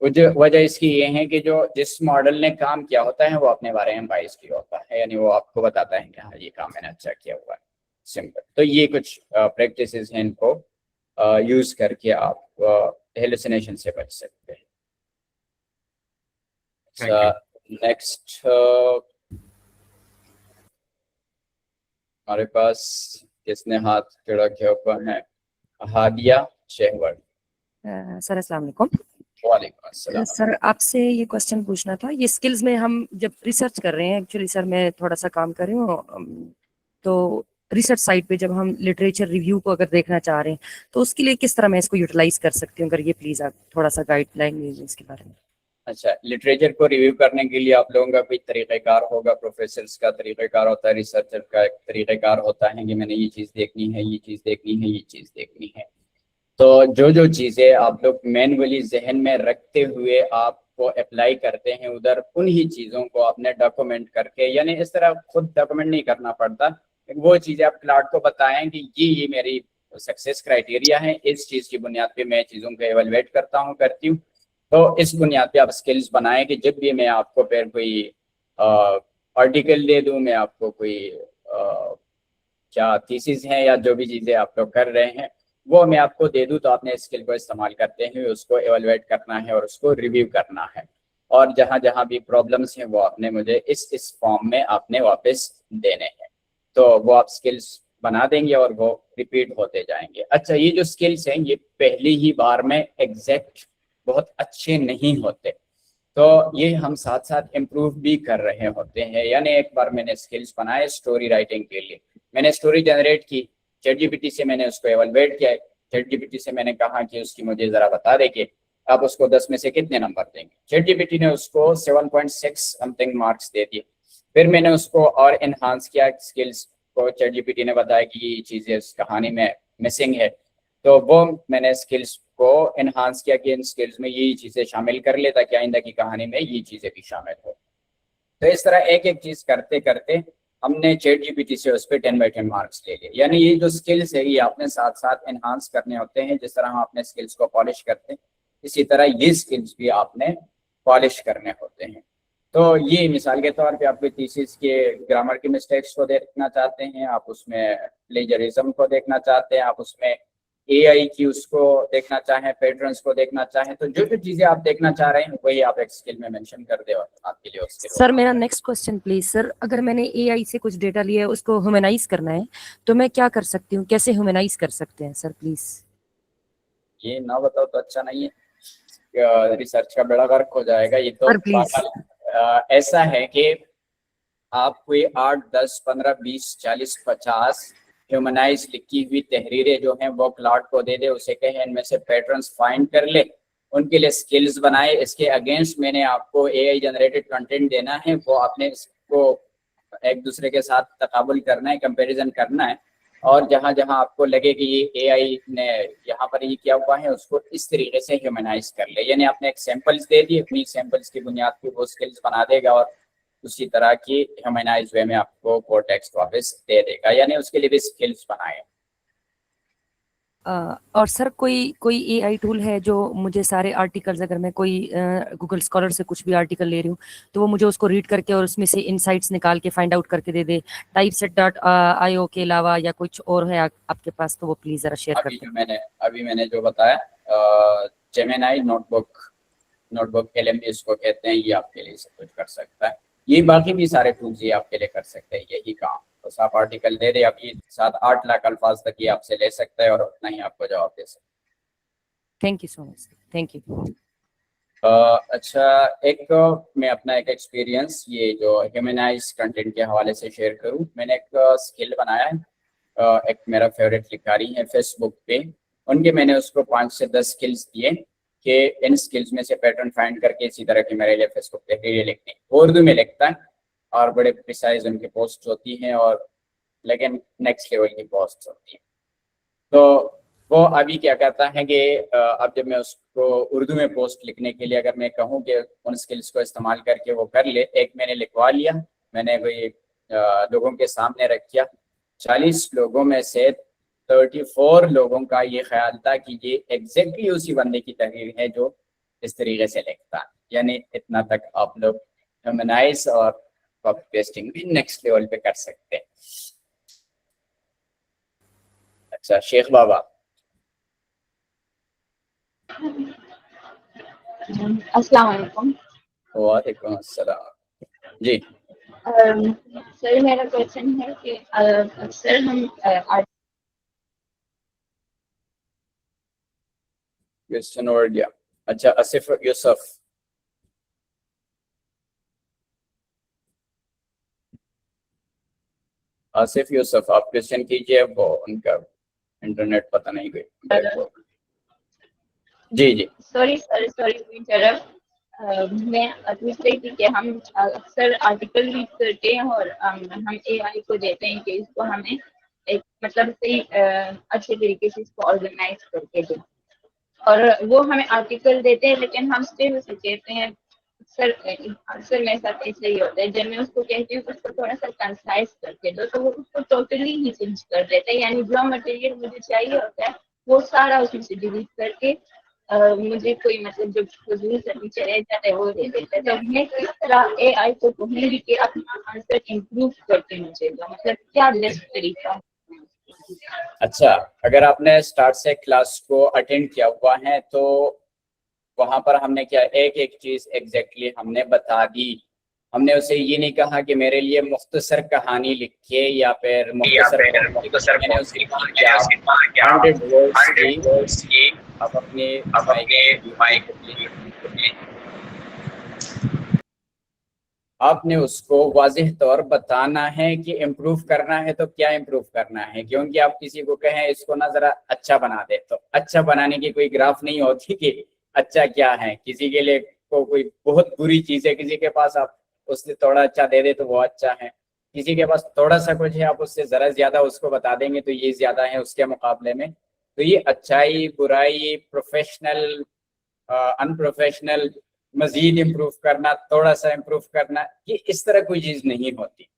वजह इसकी ये है कि जो जिस मॉडल ने काम किया होता है वो अपने बारे में बाइस किया होता है, यानी वो आपको बताता है कि हाँ ये काम मैंने अच्छा किया हुआ है, सिंपल। तो ये कुछ प्रैक्टिसेस हैं, इनको यूज करके आप हेलुसिनेशन से बच सकते हैं। नेक्स्ट हमारे पास किसने हाथ खड़ा किया हुआ है? हादिया शेहवर। सर अस्सलाम वालेकुम। वालेकुम अस्सलाम। सर आपसे ये क्वेश्चन पूछना था, ये स्किल्स में हम जब रिसर्च कर रहे हैं, एक्चुअली सर मैं थोड़ा सा काम कर रही हूँ, तो रिसर्च साइट पे जब हम लिटरेचर रिव्यू को अगर देखना चाह रहे हैं तो उसके लिए किस तरह मैं इसको यूटिलाइज कर सकती हूँ, अगर ये प्लीज आप थोड़ा सा गाइडलाइन दीजिए इसके बारे में। अच्छा, लिटरेचर को रिव्यू करने के लिए आप लोगों का कोई तरीक़ाकार होगा, प्रोफेसर्स का तरीक़ाकार होता है, रिसर्चर का एक तरीक़ाकार होता है कि मैंने ये चीज़ देखनी है, ये चीज़ देखनी है, ये चीज़ देखनी है। तो जो चीज़ें आप लोग मैनुअली जहन में रखते हुए आपको अप्लाई करते हैं उधर, उन्हीं चीज़ों को आपने डॉक्यूमेंट करके, यानी इस तरह खुद डॉक्यूमेंट नहीं करना पड़ता, वो चीज़ें आप क्लाउड को बताएं कि ये मेरी सक्सेस क्राइटेरिया है, इस चीज़ की बुनियाद पे मैं चीज़ों को एवेलुएट करती हूँ। तो इस बुनियाद पे आप स्किल्स बनाएं कि जब भी मैं आपको फिर कोई आर्टिकल दे दूं, मैं आपको कोई क्या थीसिस है या जो भी चीज़ें आप लोग कर रहे हैं वो मैं आपको दे दूं, तो आपने स्किल को इस्तेमाल करते हुए उसको एवेलुएट करना है और उसको रिव्यू करना है, और जहाँ जहाँ भी प्रॉब्लम्स हैं वो आपने मुझे इस फॉर्म में आपने वापस देने हैं। तो वो आप स्किल्स बना देंगे और वो रिपीट होते जाएंगे। अच्छा, ये जो स्किल्स हैं ये पहली ही बार में एग्जैक्ट बहुत अच्छे नहीं होते, तो ये हम साथ साथ इम्प्रूव भी कर रहे होते हैं। यानी एक बार मैंने स्किल्स बनाए स्टोरी राइटिंग के लिए, मैंने स्टोरी जनरेट की, चैट जीपीटी से मैंने उसको एवेलुएट किया, चैट जीपीटी से मैंने कहा कि उसकी मुझे जरा बता दे कि आप उसको 10 में से कितने नंबर देंगे। चैट जीपीटी ने उसको 7.6 समथिंग मार्क्स दे दिए। फिर मैंने उसको और इन्हांस किया स्किल्स को, चैट जीपीटी ने बताया कि ये चीज़ें उस कहानी में मिसिंग है, तो वो मैंने स्किल्स को एनहांस किया कि इन स्किल्स में ये चीजें शामिल कर ले ताकि आइंदा की कहानी में ये चीजें भी शामिल हो। तो इस तरह एक एक चीज करते करते हमने चैट जीपीटी से उस पर 10/10 मार्क्स ले लिए। यानी ये जो स्किल्स है ये आपने साथ साथ एनहांस करने होते हैं। जिस तरह हम अपने स्किल्स को पॉलिश करते हैं इसी तरह ये स्किल्स भी आपने पॉलिश करने होते हैं। तो ये मिसाल के तौर पे आप कोई थीसिस के ग्रामर की मिस्टेक्स को देखना चाहते हैं, आप उसमें प्लेजरिज्म को देखना चाहते हैं, आप उसमें एआई की उसको देखना चाहें, पैटर्न्स को देखना चाहें, तो जो जो चीजें आप देखना चाह रहे हैं वही आप एक स्किल में मेंशन कर दे और आपके लिए उसके सर मेरा नेक्स्ट क्वेश्चन प्लीज सर, अगर मैंने एआई से कुछ डेटा लिया है उसको ह्यूमनाइज करना है तो मैं क्या कर सकती हूँ, कैसे ह्यूमनाइज कर सकते हैं सर प्लीज? ये ना बताओ तो अच्छा नहीं है, रिसर्च का बड़ा वर्क हो जाएगा। ये तो सर प्लीज। ऐसा है कि आप कोई 8, 10, 15, 20, 40, 50 ह्यूमनाइज लिखी हुई तहरीरें जो हैं वो क्लाउड को दे दे, उसे कहें इनमें से पैटर्न्स फाइंड कर ले, उनके लिए स्किल्स बनाए। इसके अगेंस्ट मैंने आपको एआई जनरेटेड कंटेंट देना है, वो आपने इसको एक दूसरे के साथ तकाबुल करना है, कंपैरिजन करना है, और जहां जहां आपको लगे कि ये एआई ने यहाँ पर ये किया हुआ है उसको इस तरीके से ह्यूमनाइज कर ले। यानी आपने एक सैंपल्स दे दिए, अपनी सैंपल्स की बुनियाद पर वो स्किल्स बना देगा और उसी तरह की ह्यूमनाइज वे में आपको वो टेक्स्ट वापस दे देगा। यानी उसके लिए भी स्किल्स बनाए। और सर कोई एआई टूल है जो मुझे सारे आर्टिकल्स, अगर मैं कोई गूगल स्कॉलर से कुछ भी आर्टिकल ले रही हूँ तो वो मुझे उसको रीड करके और उसमें से इनसाइट्स निकाल के फाइंड आउट करके दे दे, typeset.io के अलावा, या कुछ और है आपके पास तो वो प्लीज जरा शेयर कर दें। अभी मैंने जो बताया जेमिनी नोटबुक LM इसको कहते हैं, ये आपके लिए सब कुछ कर सकता है। ये बाकी भी सारे टूल्स ये आपके लिए कर सकते हैं यही काम। तो आप आर्टिकल दे दे, अभी 7-8 लाख अल्फाज तक ये आपसे ले सकता है और उतना ही आपको जवाब दे सकता है। Thank you so much, thank you. अच्छा, मैं अपना एक एक्सपीरियंस ये जो ह्यूमनाइज कंटेंट के हवाले से शेयर करूं। मैंने एक स्किल बनाया है, एक मेरा फेवरेट लिखारी है फेसबुक पे, उनके मैंने उसको 5 से 10 स्किल्स दिए कि इन स्किल्स में से पैटर्न फाइंड करके इसी तरह की मेरे लिए फेसबुक पे रील लिखनी। उर्दू में लिखता है और बड़े प्रिसाइज उनकी पोस्ट होती हैं और लेकिन नेक्स्ट लेवल की पोस्ट होती हैं। तो वो अभी क्या करता है कि अब जब मैं उसको उर्दू में पोस्ट लिखने के लिए अगर मैं कहूँ कि उन स्किल्स को इस्तेमाल करके वो कर ले, एक मैंने लिखवा लिया, मैंने वही लोगों के सामने रख किया। 40 लोगों में से 34 लोगों का ये ख्याल था कि ये एग्जैक्टली उसी बंदे की तहरीर है जो इस तरीके से लिखता है। यानी इतना तक आप लोग ह्यूमनाइज और कॉपी पेस्टिंग भी नेक्स्ट लेवल पे कर सकते हैं। अच्छा, शेख बाबा। अस्सलाम वालेकुम। वालेकुम अस्सलाम जी। सर मेरा क्वेश्चन है कि अक्सर हम क्वेश्चन और गया। अच्छा, आसिफ यूसुफ। आसिफ यूसुफ आप क्वेश्चन कीजिए, वो उनका इंटरनेट पता नहीं गई। जी जी। Sorry to interrupt. मैं पूछ रही थी कि हम अक्सर आर्टिकल रीड करते हैं और हम एआई को देते हैं कि इसको हमें एक मतलब सही अच्छे तरीके से इसको ऑर्गेनाइज करके दें, और वो हमें आर्टिकल देते हैं लेकिन हम स्टिल उसे कहते हैं, अक्सर मेरे साथ ऐसा ही होता है, जब मैं उसको कहती हूँ उसको थोड़ा सा कंसाइज करके दो तो वो उसको टोटली ही चेंज कर देता है। यानी जो मटेरियल मुझे चाहिए होता है वो सारा उसमें से डिलीट करके मुझे कोई मतलब जो फजूल से नीचे रह जाता है वो दे देता है। तो मैं किस तरह एआई को कहूँगी कि अपना आंसर इम्प्रूव करके मुझे दो, मतलब क्या बेस्ट तरीका है? अच्छा, अगर आपने स्टार्ट से क्लास को अटेंड किया हुआ है तो वहां पर हमने क्या एक एक चीज एग्जैक्टली हमने बता दी। हमने उसे ये नहीं कहा कि मेरे लिए मुख्तसर कहानी लिखे या फिर मुख्तसर मैंने उसे कहा कि आप 100 वर्ड्स की आप अपने आपने उसको वाज़ेह तौर बताना है कि इम्प्रूव करना है तो क्या इम्प्रूव करना है। क्योंकि आप किसी को कहें इसको ना जरा अच्छा बना दे, तो अच्छा बनाने की कोई ग्राफ नहीं होती कि अच्छा क्या है। किसी के लिए को कोई बहुत बुरी चीज है, किसी के पास आप उससे थोड़ा अच्छा दे दे तो वो अच्छा है, किसी के पास थोड़ा सा कुछ है आप उससे जरा ज्यादा उसको बता देंगे तो ये ज्यादा है उसके मुकाबले में। तो ये अच्छाई, बुराई, प्रोफेशनल, अनप्रोफेशनल, मजीद इम्प्रूव करना, थोड़ा सा इम्प्रूव करना, ये इस तरह कोई चीज़ नहीं होती।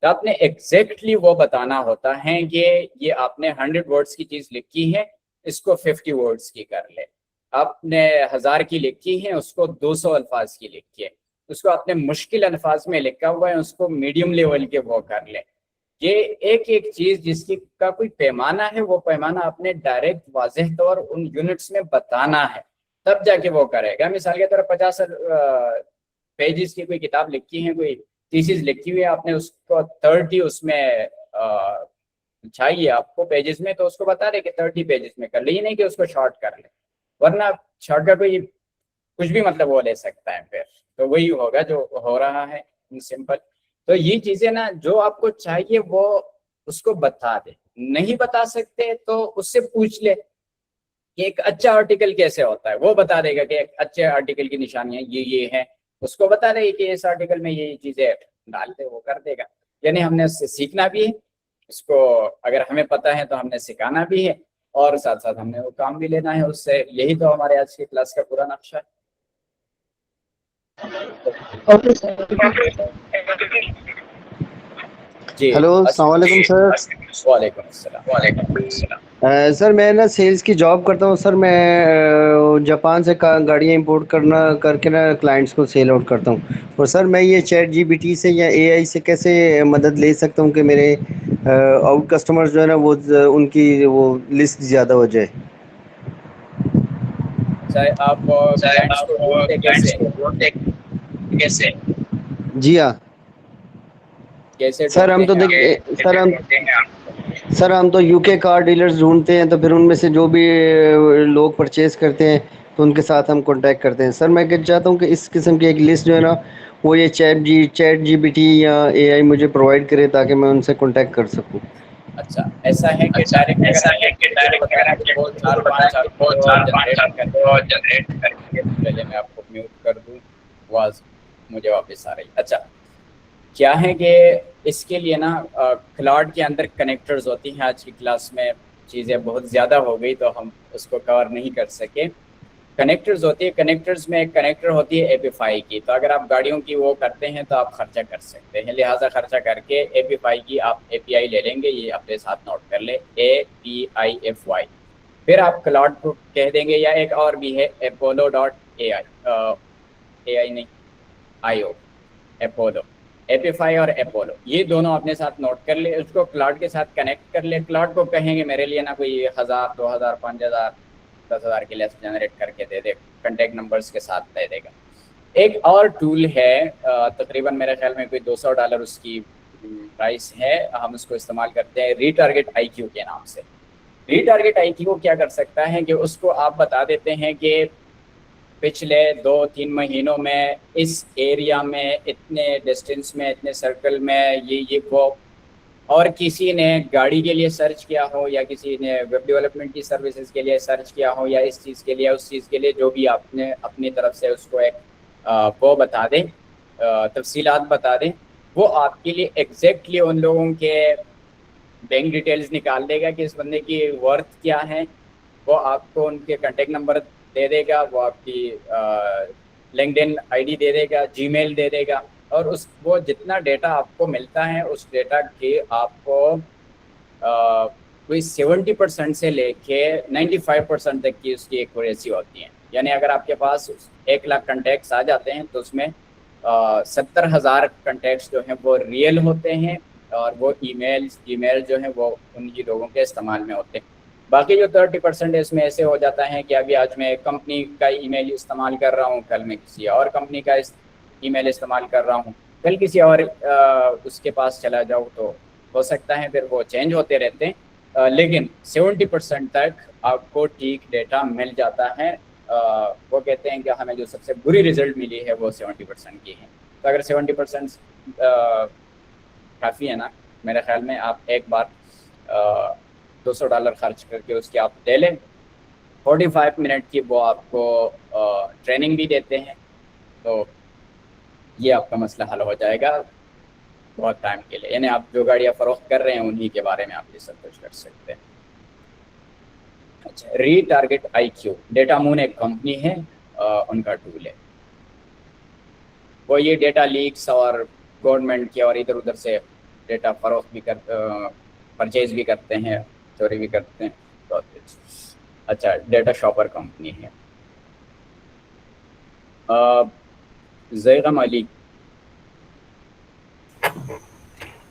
तो आपने एग्जैक्टली वो बताना होता है कि ये आपने 100 वर्ड्स की चीज़ लिखी है, इसको 50 वर्ड्स की कर ले। आपने 1000 की लिखी है, उसको 200 अल्फाज की लिखिए। उसको आपने मुश्किल अल्फाज में लिखा हुआ है, उसको मीडियम लेवल के वो कर ले। ये एक एक चीज जिसकी का कोई पैमाना है, वो पैमाना आपने डायरेक्ट वाज़ेह तौर उन यूनिट्स में बताना है, तब जाके वो करेगा। मिसाल के तौर 50 पेजेस की कोई किताब लिखी है, कोई थीसिस लिखी हुई है, आपने उसको 30 उसमें चाहिए आपको पेजेस में, तो उसको बता दे कि 30 पेजेस में कर ले, ये नहीं कि उसको शॉर्ट कर ले, वरना शॉर्ट का कोई कुछ भी मतलब वो ले सकता है, फिर तो वही होगा जो हो रहा है सिंपल। तो ये चीजें ना जो आपको चाहिए वो उसको बता दे, नहीं बता सकते तो उससे पूछ ले कि एक अच्छा आर्टिकल कैसे होता है, वो बता देगा कि एक अच्छे आर्टिकल की निशानियां ये है, उसको बता देगा कि इस आर्टिकल में ये चीजें डाल दे, वो कर देगा। यानी हमने उससे सीखना भी है, इसको अगर हमें पता है तो हमने सिखाना भी है, और साथ साथ हमने वो काम भी लेना है उससे। यही तो हमारे आज की क्लास का पूरा नक्शा है। Okay sir. जी हेलो, अस्सलाम वालेकुम सर। वालेकुम अस्सलाम। सर मैं ना सेल्स की जॉब करता हूँ सर। मैं जापान से गाड़ियाँ इंपोर्ट करके ना क्लाइंट्स को सेल आउट करता हूँ। और सर मैं ये चैट जीपीटी से या एआई से कैसे मदद ले सकता हूँ कि मेरे आउट कस्टमर्स जो है ना वो उनकी वो लिस्ट ज़्यादा हो जाए। चाहे आप क्लाइंट्स को ढूंढते कैसे? जी हाँ कैसे सर, हम तो देखिए सर हम तो यूके कार डीलर्स ढूंढते हैं, तो फिर उनमें से जो भी लोग परचेज करते हैं तो उनके साथ हम कांटेक्ट करते हैं। सर मैं कहना चाहता हूँ कि इस किस्म की एक लिस्ट जो है ना वो ये चैट जीपीटी या एआई मुझे प्रोवाइड करे ताकि मैं उनसे कांटेक्ट कर सकूँ। अच्छा, ऐसा है कि डायरेक्ट अगर आप वो 4-5 आपको जनरेट करके, पहले मैं आपको म्यूट कर दूं, आवाज मुझे वापस आ रही। अच्छा, क्या है कि इसके लिए ना क्लाउड के अंदर कनेक्टर्स होती हैं। आज की क्लास में चीज़ें बहुत ज़्यादा हो गई तो हम उसको कवर नहीं कर सके। कनेक्टर्स होती है, कनेक्टर्स में एक कनेक्टर होती है एपीफाई की। तो अगर आप गाड़ियों की वो करते हैं तो आप खर्चा कर सकते हैं, लिहाजा खर्चा करके एपीफाई की आप एपीआई ले लेंगे। ये अपने साथ नोट कर ले, APIFY। फिर आप क्लाउड को कह देंगे, या एक और भी है apollo.ai, AI नहीं IO, एपोलो, एपीफाई और एपोलो, ये दोनों अपने साथ नोट कर ले। उसको क्लाउड के साथ कनेक्ट कर ले। क्लाउड को कहेंगे मेरे लिए ना कोई 1000, 2000, 5000, 10,000 की लिस्ट जनरेट करके दे दे, कॉन्टैक्ट नंबर्स के साथ दे देगा। एक और टूल है, तकरीबन मेरे ख्याल में कोई $200 उसकी प्राइस है, हम उसको इस्तेमाल करते हैं रीटारगेट IQ के नाम से। रीटारगेट IQ क्या कर सकता है कि उसको आप बता देते हैं कि पिछले 2-3 महीनों में इस एरिया में इतने डिस्टेंस में, इतने सर्कल में ये वो, और किसी ने गाड़ी के लिए सर्च किया हो, या किसी ने वेब डेवलपमेंट की सर्विसेज के लिए सर्च किया हो, या इस चीज़ के लिए, उस चीज़ के लिए, जो भी आपने अपनी तरफ से उसको एक वो बता दें, तफसीलात बता दें, वो आपके लिए एग्जैक्टली उन लोगों के बैंक डिटेल्स निकाल देगा कि इस बंदे की वर्थ क्या है। वो आपको उनके कॉन्टेक्ट नंबर दे देगा, वो आपकी लिंक्डइन ID दे देगा, जीमेल दे देगा, और वो जितना डेटा आपको मिलता है उस डेटा के आपको कोई 70% से लेके 95% तक की उसकी एक्यूरेसी होती है। यानी अगर आपके पास 1 लाख कॉन्टैक्ट्स आ जाते हैं तो उसमें 70,000 कॉन्टैक्ट्स जो हैं वो रियल होते हैं, और वो ईमेल जो हैं वो उन्हीं लोगों के इस्तेमाल में होते हैं। बाकी जो 30% इसमें ऐसे हो जाता है कि अभी आज मैं कंपनी का ईमेल इस्तेमाल कर रहा हूँ, कल मैं किसी और कंपनी का ईमेल इस्तेमाल कर रहा हूँ, कल किसी और उसके पास चला जाऊँ, तो हो सकता है फिर वो चेंज होते रहते हैं। लेकिन 70% तक आपको ठीक डेटा मिल जाता है। वो कहते हैं कि हमें जो सबसे बुरी रिजल्ट मिली है वो 70% की है। तो अगर 70% काफ़ी है ना, मेरे ख्याल में आप एक बार $200 खर्च करके उसकी आप ले लें। 45 मिनट की वो आपको ट्रेनिंग भी देते हैं, तो ये आपका मसला हल हो जाएगा बहुत टाइम के लिए। यानी आप जो गाड़ियाँ फ़रोख्त कर रहे हैं उन्हीं के बारे में आप ये सब कुछ कर सकते हैं। अच्छा, रीटारगेट IQ डेटामून एक कंपनी है, उनका टूल है। वो ये डेटा लीक्स और गवर्नमेंट के और इधर उधर से डेटा फरोख्त भी कर परचेज भी करते हैं, चोरी भी करते हैं। तो अच्छा, डेटा शॉपर कंपनी है। ज़ैगम अली।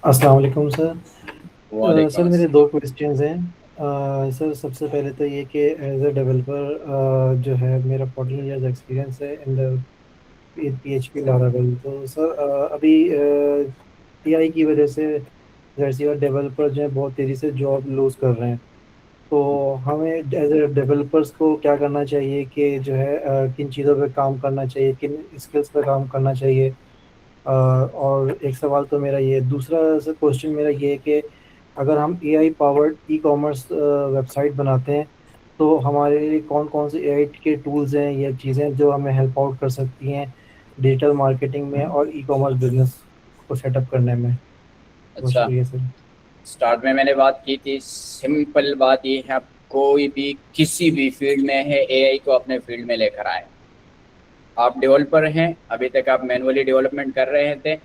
अस्सलाम वालेकुम सर। वालेकुम सर मेरे दो क्वेश्चंस हैं। सर सबसे पहले तो ये कि एज अ डेवलपर जो है मेरा 14 इयर्स एक्सपीरियंस है इन द PHP लारावेल। तो सर अभी AI की वजह से जाहिर सी बात डेवलपर जो है बहुत तेज़ी से जॉब लूज़ कर रहे हैं। तो हमें एज ए डेवलपर्स को क्या करना चाहिए कि जो है किन चीज़ों पे काम करना चाहिए, किन स्किल्स पे काम करना चाहिए। और एक सवाल तो मेरा ये, दूसरा क्वेश्चन मेरा ये है कि अगर हम AI पावर्ड ई-कॉमर्स वेबसाइट बनाते हैं तो हमारे लिए कौन कौन से AI के टूल्स हैं या चीज़ें जो हमें हेल्प आउट कर सकती हैं डिजिटल मार्केटिंग में और ई-कॉमर्स बिजनेस को सेटअप करने में। बहुत अच्छा, शुक्रिया सर। स्टार्ट में मैंने बात की थी, सिंपल बात ये है, आप कोई भी किसी भी फील्ड में है AI को अपने फील्ड में लेकर आए। आप डेवलपर हैं, अभी तक आप मैनुअली डेवलपमेंट कर रहे थे,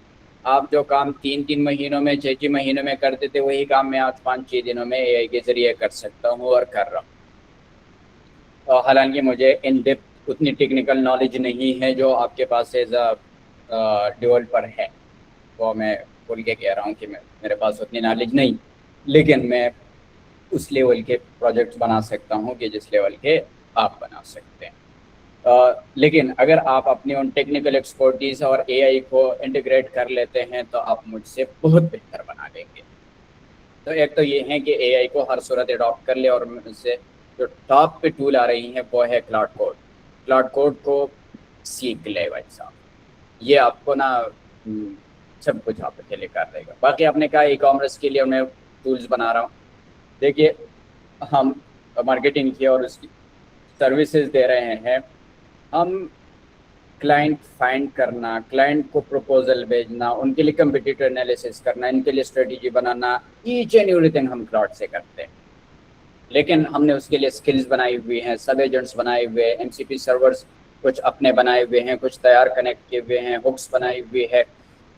आप जो काम 3-3 महीनों में 6-6 महीनों में करते थे वही काम मैं आज 5-6 दिनों में AI के जरिए कर सकता हूँ और कर रहा हूँ। और हालांकि मुझे इन डेप्थ उतनी टेक्निकल नॉलेज नहीं है जो आपके पास एज अ डेवलपर है, वो मैं बोल के कह रहा हूँ कि मेरे पास उतनी नॉलेज नहीं, लेकिन मैं उस लेवल के प्रोजेक्ट्स बना सकता हूँ कि जिस लेवल के आप बना सकते हैं। लेकिन अगर आप अपनी उन टेक्निकल एक्सपर्टीज और AI को इंटीग्रेट कर लेते हैं तो आप मुझसे बहुत बेहतर बना लेंगे। तो एक तो ये है कि AI को हर सूरत अडॉप्ट कर ले, और उससे जो टॉप पे टूल आ रही हैं वो है क्लाउड कोड। क्लाउड कोड को सीख ले भाई साहब, ये आपको ना सब कुछ आप अकेले कर देगा। बाकी आपने कहा ई-कॉमर्स के लिए मैं टूल्स बना रहा हूँ। देखिए, हम मार्केटिंग की और उसकी सर्विसेज दे रहे हैं। हम क्लाइंट फाइंड करना, क्लाइंट को प्रपोजल भेजना, उनके लिए कंपटीटर एनालिसिस करना, इनके लिए strategy banana, each and everything हम क्लाउड से करते हैं। लेकिन हमने उसके लिए स्किल्स बनाई हुई हैं, सब एजेंट्स बनाए हुए हैं, MCP सर्वर्स कुछ अपने बनाए हुए हैं, कुछ तैयार कनेक्ट किए हुए हैं, हुक्स बनाई हुई है,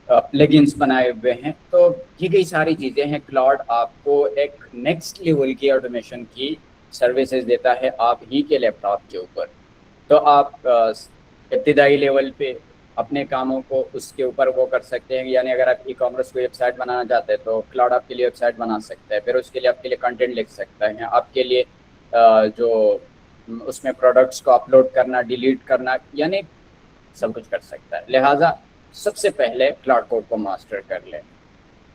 प्लगइन्स बनाए हुए हैं। तो ये कई सारी चीज़ें हैं। क्लाउड आपको एक नेक्स्ट लेवल की ऑटोमेशन की सर्विसेज देता है आप ही के लैपटॉप के ऊपर। तो आप इब्तिदाई लेवल पे अपने कामों को उसके ऊपर वो कर सकते हैं। यानी अगर आप ई-कॉमर्स की वेबसाइट बनाना चाहते हैं तो क्लाउड आपके लिए वेबसाइट बना सकता है, फिर उसके लिए आपके लिए कंटेंट लिख सकता है, आपके लिए जो उसमें प्रोडक्ट्स को अपलोड करना, डिलीट करना, यानी सब कुछ कर सकता है। लिहाजा सबसे पहले क्लाउड कोड को मास्टर कर लें।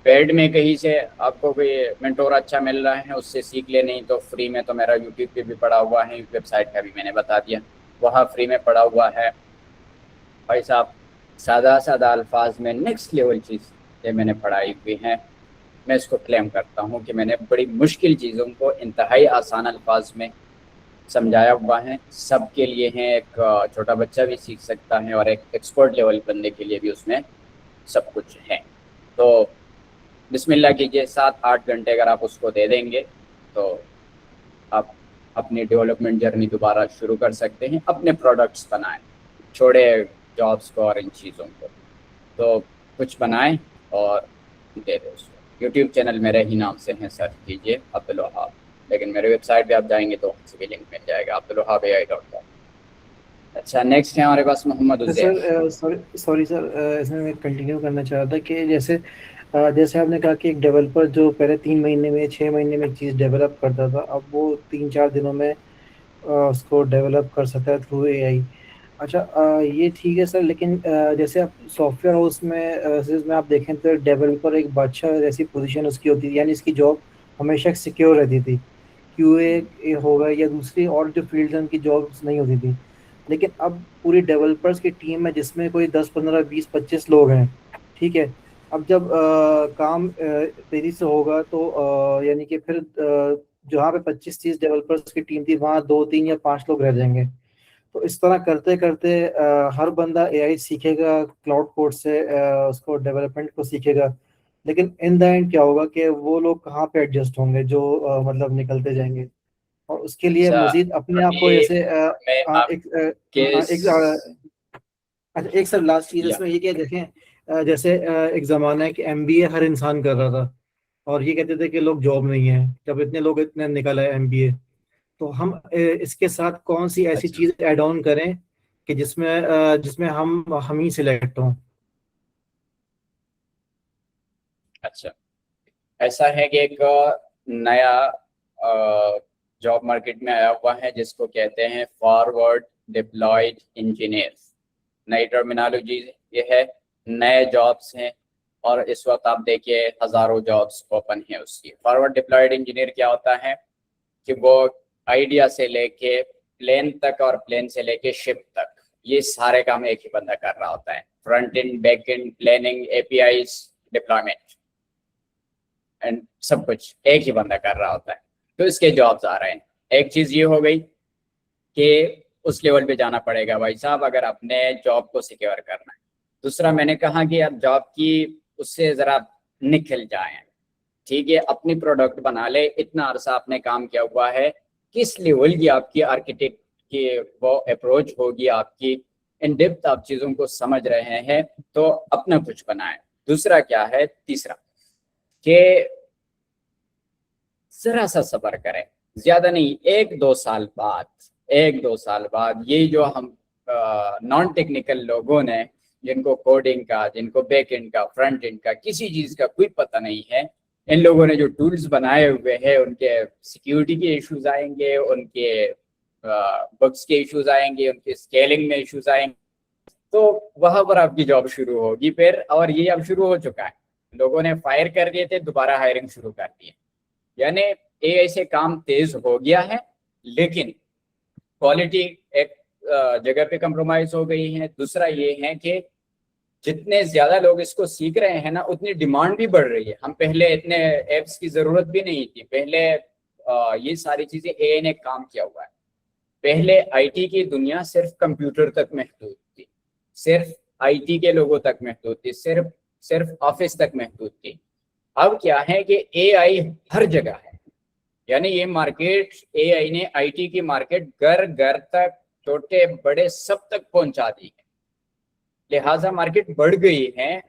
पेड में कहीं से आपको कोई मेंटोर अच्छा मिल रहा है उससे सीख ले, नहीं तो फ्री में तो मेरा यूट्यूब पे भी पड़ा हुआ है, वेबसाइट का भी मैंने बता दिया, वहाँ फ्री में पड़ा हुआ है। भाई साहब, सादा अल्फाज में नेक्स्ट लेवल चीज़ मैंने पढ़ाई हुई हैं। मैं इसको क्लेम करता हूँ कि मैंने बड़ी मुश्किल चीज़ों को इंतहाई आसान अल्फाज में समझाया हुआ है। सबके लिए हैं, एक छोटा बच्चा भी सीख सकता है और एक एक्सपर्ट लेवल बंदे के लिए भी उसमें सब कुछ है। तो बिस्मिल्लाह कीजिए, 7-8 घंटे अगर आप उसको दे देंगे तो आप अपनी डेवलपमेंट जर्नी दोबारा शुरू कर सकते हैं। अपने प्रोडक्ट्स बनाएं, छोड़े जॉब्स को और इन चीज़ों को, तो कुछ बनाएं और दे दें उसको। यूट्यूब चैनल मेरे ही नाम से हैं, सर्च कीजिए अब्दुल वहाब, लेकिन मेरे वेबसाइट पे आप जाएंगे तो वहाँ से भी लिंक मिल जाएगा, abdulwahabai.com। अच्छा, नेक्स्ट है हमारे पास Mohammad Uzair. Sir sorry sir, इसमें मैं कंटिन्यू करना चाह रहा था कि जैसे आपने कहा कि एक डेवलपर जो पहले 3 महीने में 6 महीने में चीज़ डेवलप करता था, अब वो 3-4 दिनों में उसको डेवलप कर सकता है थ्रू AI। अच्छा, ये ठीक है सर, लेकिन जैसे आप सॉफ्टवेयर हाउस में आप देखें तो डेवलपर एक बादशाह जैसी पोजीशन उसकी होती थी, यानी इसकी जॉब हमेशा सिक्योर रहती थी। QA होगा या दूसरी और जो फील्ड है उनकी जॉब्स नहीं होती थी। लेकिन अब पूरी डेवलपर्स की टीम में जिसमें कोई 10, 15, 20, 25 लोग हैं, ठीक है। अब जब काम तेजी से होगा तो यानी कि फिर जहाँ पे 25-30 डेवलपर्स की टीम थी वहाँ 2, 3 या 5 लोग रह जाएंगे। तो इस तरह करते करते हर बंदा AI सीखेगा, क्लाउड कोड से उसको डेवलपमेंट को सीखेगा, लेकिन इन द एंड क्या होगा कि वो लोग कहाँ पे एडजस्ट होंगे जो मतलब निकलते जाएंगे। और उसके लिए अच्छा, मजीद अपने आप को अभी जैसे मैं अच्छा एक सर लास्ट चीज या इसमें ये क्या देखें, जैसे एक जमाना है कि एमबीए हर इंसान कर रहा था और ये कहते थे कि लोग जॉब नहीं है, जब इतने लोग इतने निकल आए एमबीए, तो हम इसके साथ कौन सी ऐसी अच्छा चीज ऐड ऑन करें कि जिसमें हम ही सिलेक्ट हों। अच्छा, ऐसा है कि एक नया जॉब मार्केट में आया हुआ है जिसको कहते हैं फॉरवर्ड डिप्लॉयड इंजीनियर्स। नई टर्मिनोलॉजी ये है, नए जॉब्स हैं और इस वक्त आप देखिए हजारों जॉब्स ओपन है उसकी। फॉरवर्ड डिप्लॉयड इंजीनियर क्या होता है कि वो आइडिया से लेके प्लेन तक और प्लेन से लेके शिप तक ये सारे काम एक ही बंदा कर रहा होता है। Front end, back and, planning, APIs, deployment and सब कुछ एक ही बंदा कर रहा होता है। तो इसके जॉब्स आ रहे हैं। एक चीज ये हो गई कि उस लेवल पे जाना पड़ेगा भाई साहब अगर अपने जॉब को सिक्योर करना है। दूसरा मैंने कहा कि आप जॉब की उससे जरा निकल जाएं, ठीक है, अपनी प्रोडक्ट बना ले। इतना अरसा आपने काम किया हुआ है, किस लेवल की आपकी आर्किटेक्ट की वो अप्रोच होगी, आपकी इन डेप्थ आप चीज़ों को समझ रहे हैं तो अपना कुछ बनाएं। दूसरा क्या है, तीसरा कि जरा सा सब्र करें, ज्यादा नहीं, एक दो साल बाद ये जो हम नॉन टेक्निकल लोगों ने जिनको कोडिंग का, जिनको बैक एंड का, फ्रंट एंड का किसी चीज का कोई पता नहीं है, इन लोगों ने जो टूल्स बनाए हुए हैं उनके सिक्योरिटी के इश्यूज आएंगे, उनके बग्स के इश्यूज आएंगे, उनके स्केलिंग में इश्यूज आएंगे, तो वहां पर आपकी जॉब शुरू होगी फिर। और ये अब शुरू हो चुका है, लोगों ने फायर कर दिए थे, दोबारा हायरिंग शुरू कर दी है। यानी एआई से काम तेज हो गया है, लेकिन क्वालिटी एक जगह पे कंप्रोमाइज हो गई है। दूसरा ये है कि जितने ज्यादा लोग इसको सीख रहे हैं ना, उतनी डिमांड भी बढ़ रही है। हम पहले इतने एप्स की जरूरत भी नहीं थी, पहले ये सारी चीजें एआई ने काम किया हुआ है। पहले आईटी की दुनिया सिर्फ कंप्यूटर तक महदूद थी, सिर्फ आईटी के लोगों तक महदूद थी, सिर्फ ऑफिस तक महदूद थी। अब क्या है कि एआई हर जगह है। यानी ये मार्केट, एआई ने आईटी की मार्केट घर घर तक, छोटे बड़े सब तक पहुंचा दी है। लिहाजा मार्केट बढ़ गई है,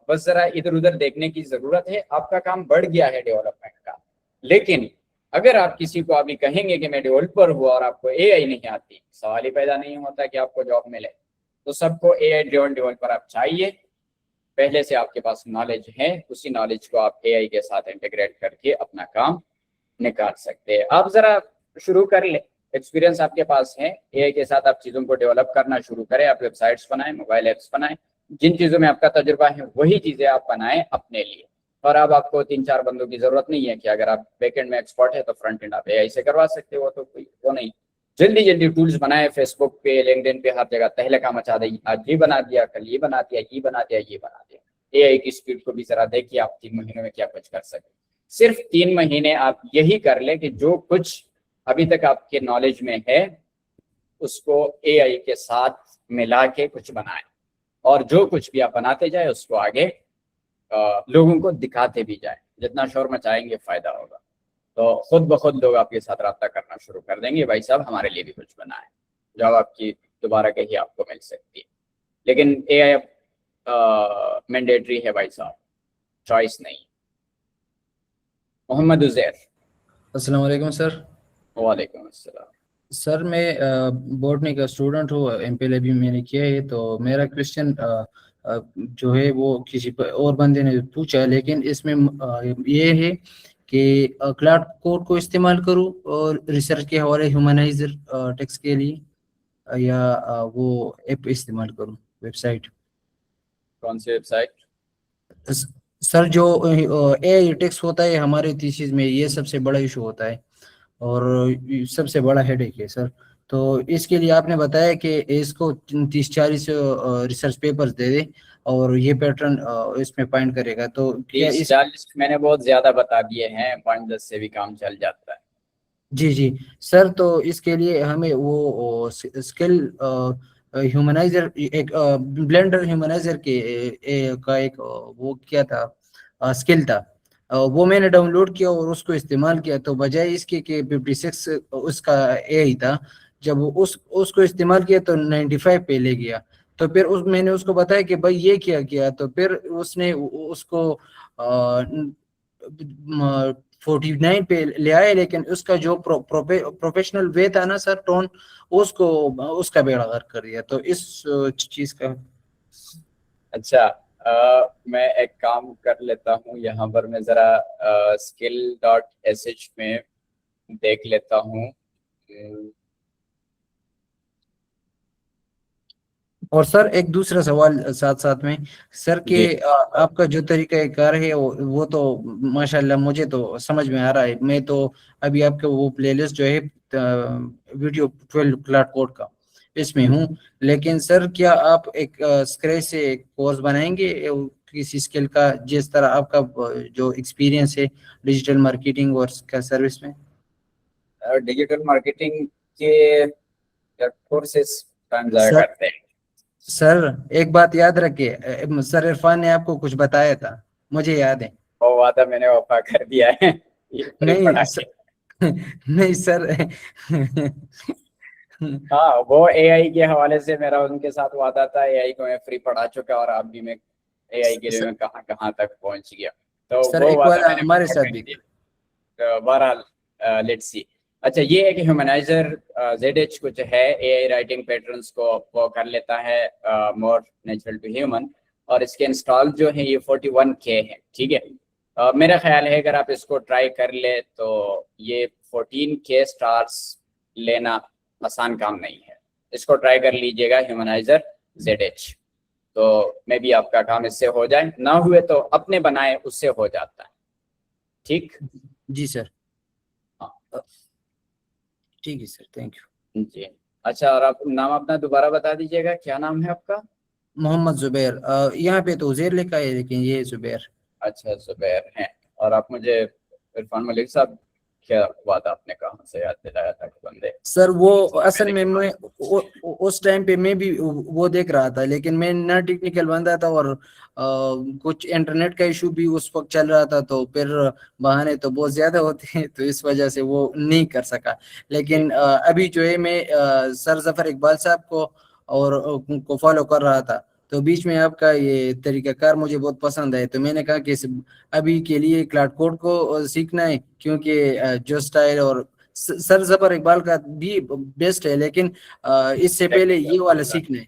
बस जरा इधर उधर देखने की जरूरत है। आपका काम बढ़ गया है डेवलपमेंट का। लेकिन अगर आप किसी को अभी कहेंगे कि मैं डेवलपर हुआ और आपको एआई नहीं आती, सवाल ही पैदा नहीं होता कि आपको जॉब मिले। तो सबको एआई ड्रिवन डेवलपर आप चाहिए, पहले से आपके पास नॉलेज है, उसी नॉलेज को आप एआई के साथ इंटीग्रेट करके अपना काम निकाल सकते हैं। आप जरा शुरू कर ले, एक्सपीरियंस आपके पास है, एआई के साथ आप चीज़ों को डेवलप करना शुरू करें। आप वेबसाइट्स बनाएं, मोबाइल ऐप्स बनाएं, जिन चीज़ों में आपका तजुर्बा है वही चीज़ें आप बनाएं अपने लिए। और अब आपको 3-4 बंदों की जरूरत नहीं है कि अगर आप बैकएंड में एक्सपर्ट है तो फ्रंट एंड आप एआई से करवा सकते हो, तो कोई वो नहीं। जल्दी टूल्स बनाए, फेसबुक पे, लिंक्डइन पे, हर जगह तहलका मचा दें। आज ये बना दिया, कल ये बना दिया, ये बना दिया, ये बना दिया। एआई की स्पीड को भी जरा देखिए, आप 3 महीनों में क्या कुछ कर सकते। सिर्फ 3 महीने आप यही कर ले कि जो कुछ अभी तक आपके नॉलेज में है उसको एआई के साथ मिला के कुछ बनाएं, और जो कुछ भी आप बनाते जाए उसको आगे लोगों को दिखाते भी जाए। जितना शोर मचाएंगे फायदा होगा, तो खुद ब खुद लोग आपके साथ रब्ता करना शुरू कर देंगे, भाई साहब हमारे लिए भी कुछ बनाए। जॉब आपकी दोबारा कहीं आपको मिल सकती है, लेकिन एआई मैंडेटरी है भाई साहब, चॉइस नहीं। मोहम्मद उजैर। अस्सलाम वालेकुम सर। वालेकुम अस्सलाम। सर मैं बॉटनी का स्टूडेंट हूँ, एमपीएल अभी मैंने किया है। तो मेरा क्वेश्चन जो है वो किसी और बंदे ने पूछा है, लेकिन इसमें ये है कि क्लाउड कोड को इस्तेमाल करूँ और रिसर्च के हवाले ह्यूमनाइजर टेक्स्ट के लिए, या वो ऐप इस्तेमाल करूँ, वेबसाइट। कौन सी वेबसाइट? सर जो एआई टेक्स्ट होता है हमारे थीसिस में, ये सबसे बड़ा इशू होता है और सबसे बड़ा हेडेक है सर। तो इसके लिए आपने बताया कि इसको 30-40 रिसर्च पेपर्स दे दे और ये पैटर्न इसमें फाइंड करेगा। तो क्या 30-40 मैंने बहुत ज्यादा बता दिए हैं, 5-10 से भी काम चल जाता है। जी सर। तो इसके लिए हमें वो स्किल ह्यूमनाइजर, एक ब्लेंडर ह्यूमनाइजर का एक वो क्या था, स्किल था, वो मैंने डाउनलोड किया और उसको इस्तेमाल किया, तो बजाय इसके कि 56 उसका AI था, जब उसको इस्तेमाल किया तो 95 पे ले गया। तो फिर मैंने उसको बताया कि भाई ये क्या किया, तो फिर उसने उसको 49 पे ले आए, लेकिन उसका जो प्रोफेशनल वे था ना सर, टोन, उसको उसका बेड़ा गर्क कर दिया। तो इस चीज का अच्छा, मैं एक काम कर लेता हूँ, यहाँ पर मैं जरा skill.sh में देख लेता हूँ। और सर एक दूसरा सवाल साथ साथ में सर के जी। आपका जो तरीका कार है वो तो माशाल्लाह मुझे तो समझ में आ रहा है। मैं तो अभी आपके वो प्लेलिस्ट जो है वीडियो 12 क्लाउड कोड का इसमें हूँ, लेकिन सर क्या आप एक स्क्रैच से एक कोर्स बनाएंगे किसी स्किल का, जिस तरह आपका जो एक्सपीरियंस है डिजिटल मार्केटिंग और सर्विस में? डिजिटल मार्केटिंग के कोर्सेस कहाँ जाया सर करते हैं? सर एक बात याद रखिए, सर इरफान ने आपको कुछ बताया था, मुझे याद है। वो वादा मैंने वफा कर दिया है। ये फ्री नहीं पढ़ा के। नहीं सर हाँ, वो एआई के हवाले से मेरा उनके साथ वादा था, एआई को मैं फ्री पढ़ा चुका और आप भी मैं एआई के लिए मैं कहाँ कहाँ तक पहुंच गया, तो सर वो एक वादा वाला मैंने हमारे पूरा साथ कर भी। दिया। तो बहरहाल लेट्स सी। अच्छा, ये है कि ह्यूमनाइजर ZH कुछ है, एआई राइटिंग पैटर्न्स को वो कर लेता है मोर नेचुरल टू ह्यूमन, और इसके इंस्टॉल जो है ये 41K है, ठीक है। मेरा ख्याल है अगर आप इसको ट्राई कर ले तो ये 14K स्टार्स लेना आसान काम नहीं है। इसको ट्राई कर लीजिएगा, ह्यूमनाइजर ZH, तो मे बी आपका काम इससे हो जाए, ना हुए तो अपने बनाए उससे हो जाता है। ठीक जी सर, ठीक है सर, थैंक यू जी। अच्छा, और आप नाम अपना दोबारा बता दीजिएगा, क्या नाम है आपका? मोहम्मद जुबैर। यहाँ पे तो उजैर लिखा है लेकिन ये जुबैर। अच्छा, जुबैर हैं। और आप मुझे इरफान मलिक साहब, क्या बात आपने कहाँ से याद दिलाया था कि बंदे? सर वो असल में मैं उस टाइम पे मैं भी वो देख रहा था, लेकिन मैं ना टेक्निकल बंदा था और कुछ इंटरनेट का इशू भी उस वक्त चल रहा था, तो फिर बहाने तो बहुत ज्यादा होते हैं, तो इस वजह से वो नहीं कर सका। लेकिन अभी जो है मैं सर जफर इकबाल साहब को और को फॉलो कर रहा था, तो बीच में आपका ये तरीकाकार मुझे बहुत पसंद है, तो मैंने कहा कि अभी के लिए क्लाउड कोड को सीखना है, क्योंकि जो स्टाइल और सर जफर इकबाल का भी बेस्ट है, लेकिन इससे पहले ये वाला सीखना है।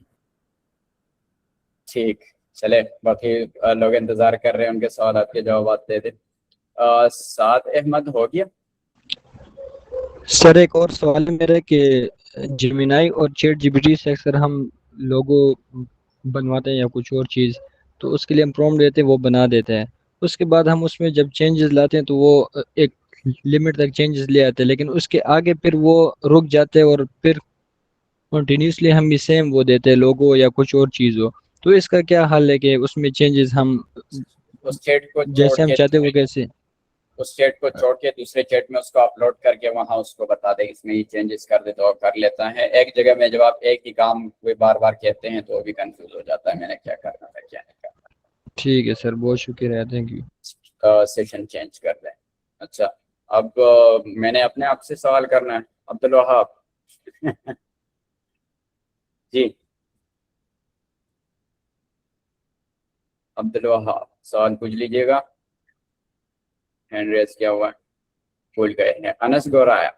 ठीक, चले, बाकी लोग इंतजार कर रहे हैं, उनके सवाल आपके जवाब दे दे। साद अहमद हो गया? सर एक और सवाल है मेरा कि जेमिनाई और चैट जीपीटी से अक्सर हम लोगो बनवाते हैं या कुछ और चीज़, तो उसके लिए हम प्रॉम्प्ट देते हैं, वो बना देते हैं। उसके बाद हम उसमें जब चेंजेस लाते हैं तो वो एक लिमिट तक चेंजेस ले आते हैं, लेकिन उसके आगे फिर वो रुक जाते हैं और फिर कंटिन्यूसली हम भी सेम वो देते हैं, लोगो या कुछ और चीज़ हो। तो इसका क्या हल है कि उसमें चेंजेस हम उस चैट को छोड़ जैसे हम के चाहते हैं वो कैसे? उस चैट को छोड़ के दूसरे चैट में उसको अपलोड करके वहां उसको बता दे इसमें ये चेंजेस कर दे, तो कर लेता है। एक जगह में जब आप एक ही काम कोई बार बार कहते हैं तो वो भी कंफ्यूज हो जाता है, मैंने क्या करना था क्या नहीं करना। ठीक है सर, बहुत शुक्रिया, थैंक यू। सेशन चेंज कर लें। अच्छा, अब मैंने अपने आप से सवाल करना है, अब्दुल वहाब। जी, अब्दुल वहाब सवाल पूछ लीजिएगा। हैंड रेज किया हुआ है, भूल गए हैं। अनस गोराया।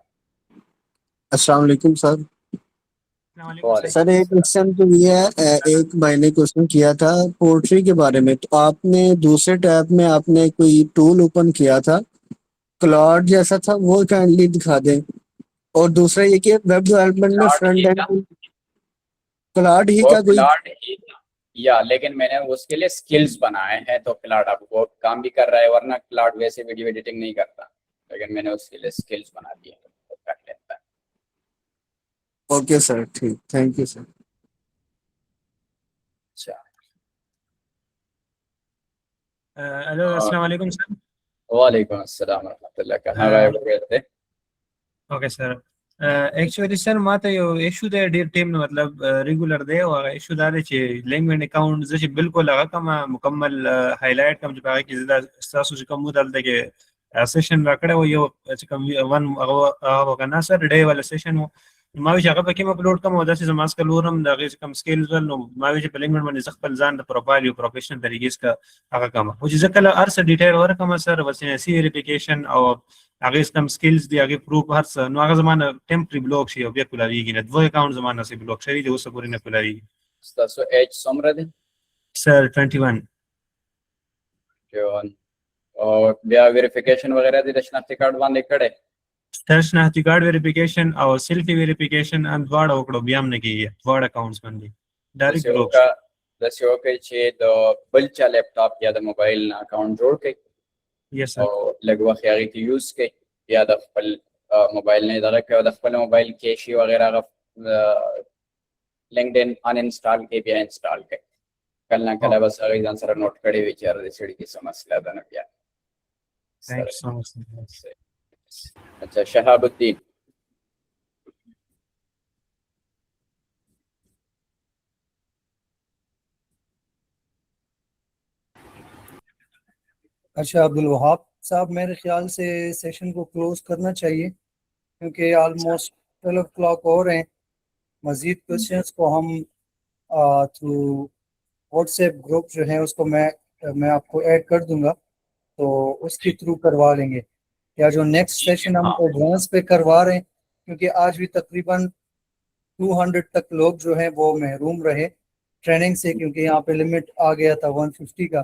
अस्सलाम वालेकुम सर। सर एक क्वेश्चन तो ये है, एक भाई ने क्वेश्चन किया था पोर्ट्री के बारे में, तो आपने दूसरे टैब में आपने कोई टूल ओपन किया था क्लाउड जैसा था, वो काइंडली दिखा दें। और दूसरा ये कि वेब डेवलपमेंट में फ्रंट एंड क्लाउड ही वो का कोई क्लाउड ही था, या लेकिन मैंने उसके लिए स्किल्स बनाए हैं, तो क्लाउड अब वो काम भी कर रहा है, वरना क्लाउड वैसे वीडियो एडिटिंग नहीं करता, लेकिन मैंने उसके लिए स्किल्स बना दिए हैं, तो कर लेता है। ओके सर, ठीक, थैंक यू सर। अच्छा, हेलो, अस्सलाम वालेकुम सर। वालेकुम अस्सलाम रहमतुल्लाह। कहाँ गायब हो गए थे? ओके सर, एक्चुअली सर माता यो इशू दे डेर टीम ने मतलब रेगुलर दे और इशू दारे चे लैंग्वेज अकाउंट जैसे बिल्कुल लगा कम मुकम्मल हाईलाइट कम जब की ज़्यादा सासु से कम मुदल दे के सेशन रखड़े वो यो कम वन वो करना सर डे वाला सेशन वो मावी जगह पे किम अपलोड कम होदा से समाज का लोरम दागे कम स्किल्स वाल मावी जे लैंग्वेज में निसखल जान प्रोफाइल यो प्रोफेशनल तरीके इसका आगा कम वो जिस कल अर्स डिटेल और कम सर बस सी वेरिफिकेशन और आगे इसका स्किल्स दी आगे प्रूफ हर सर नो आगे ज़माना टेम्पररी ब्लॉक शी अब कुलावी की वो अकाउंट ज़माना से ब्लॉक शरी जो सब पूरी न कुलावी सो एज समरद सर 21 जो और बिया वेरिफिकेशन वगैरह दी शनाख्ती कार्ड बांधे खड़े सर शनाख्ती कार्ड वेरिफिकेशन और सेल्फी वेरिफिकेशन and द्वाड़ा ओकड़ो बियाम ने की है द्वाड़ा अकाउंट्स बंदी डायरेक्ट ब्लॉक दस यो के छे तो बल्चा लैपटॉप या द मोबाइल अकाउंट जोड़ के यस सर और लगवा खयारी की यूज के या द फल मोबाइल ने दगा के द फल मोबाइल कैशी वगैरह का लिंक्डइन अनइंस्टॉल के भी इंस्टॉल के कल ना कल बस अगर जान सर नोट करे विचार दे छड़ी की समस्या था ना क्या थैंक यू सो मच अच्छा शहाबुद्दीन अच्छा अब्दुल वहाब साहब मेरे ख्याल से सेशन को क्लोज करना चाहिए क्योंकि ऑलमोस्ट 12 o'clock हो रहे हैं। मज़ीद क्वेश्चंस को हम थ्रू व्हाट्सएप ग्रुप जो है उसको मैं आपको ऐड कर दूंगा तो उसके थ्रू करवा लेंगे या जो नेक्स्ट सेशन हम एडवांस पे करवा रहे हैं क्योंकि आज भी तकरीबन 200 तक लोग जो हैं वो महरूम रहे ट्रेनिंग से क्योंकि यहाँ पे लिमिट आ गया था 150 का।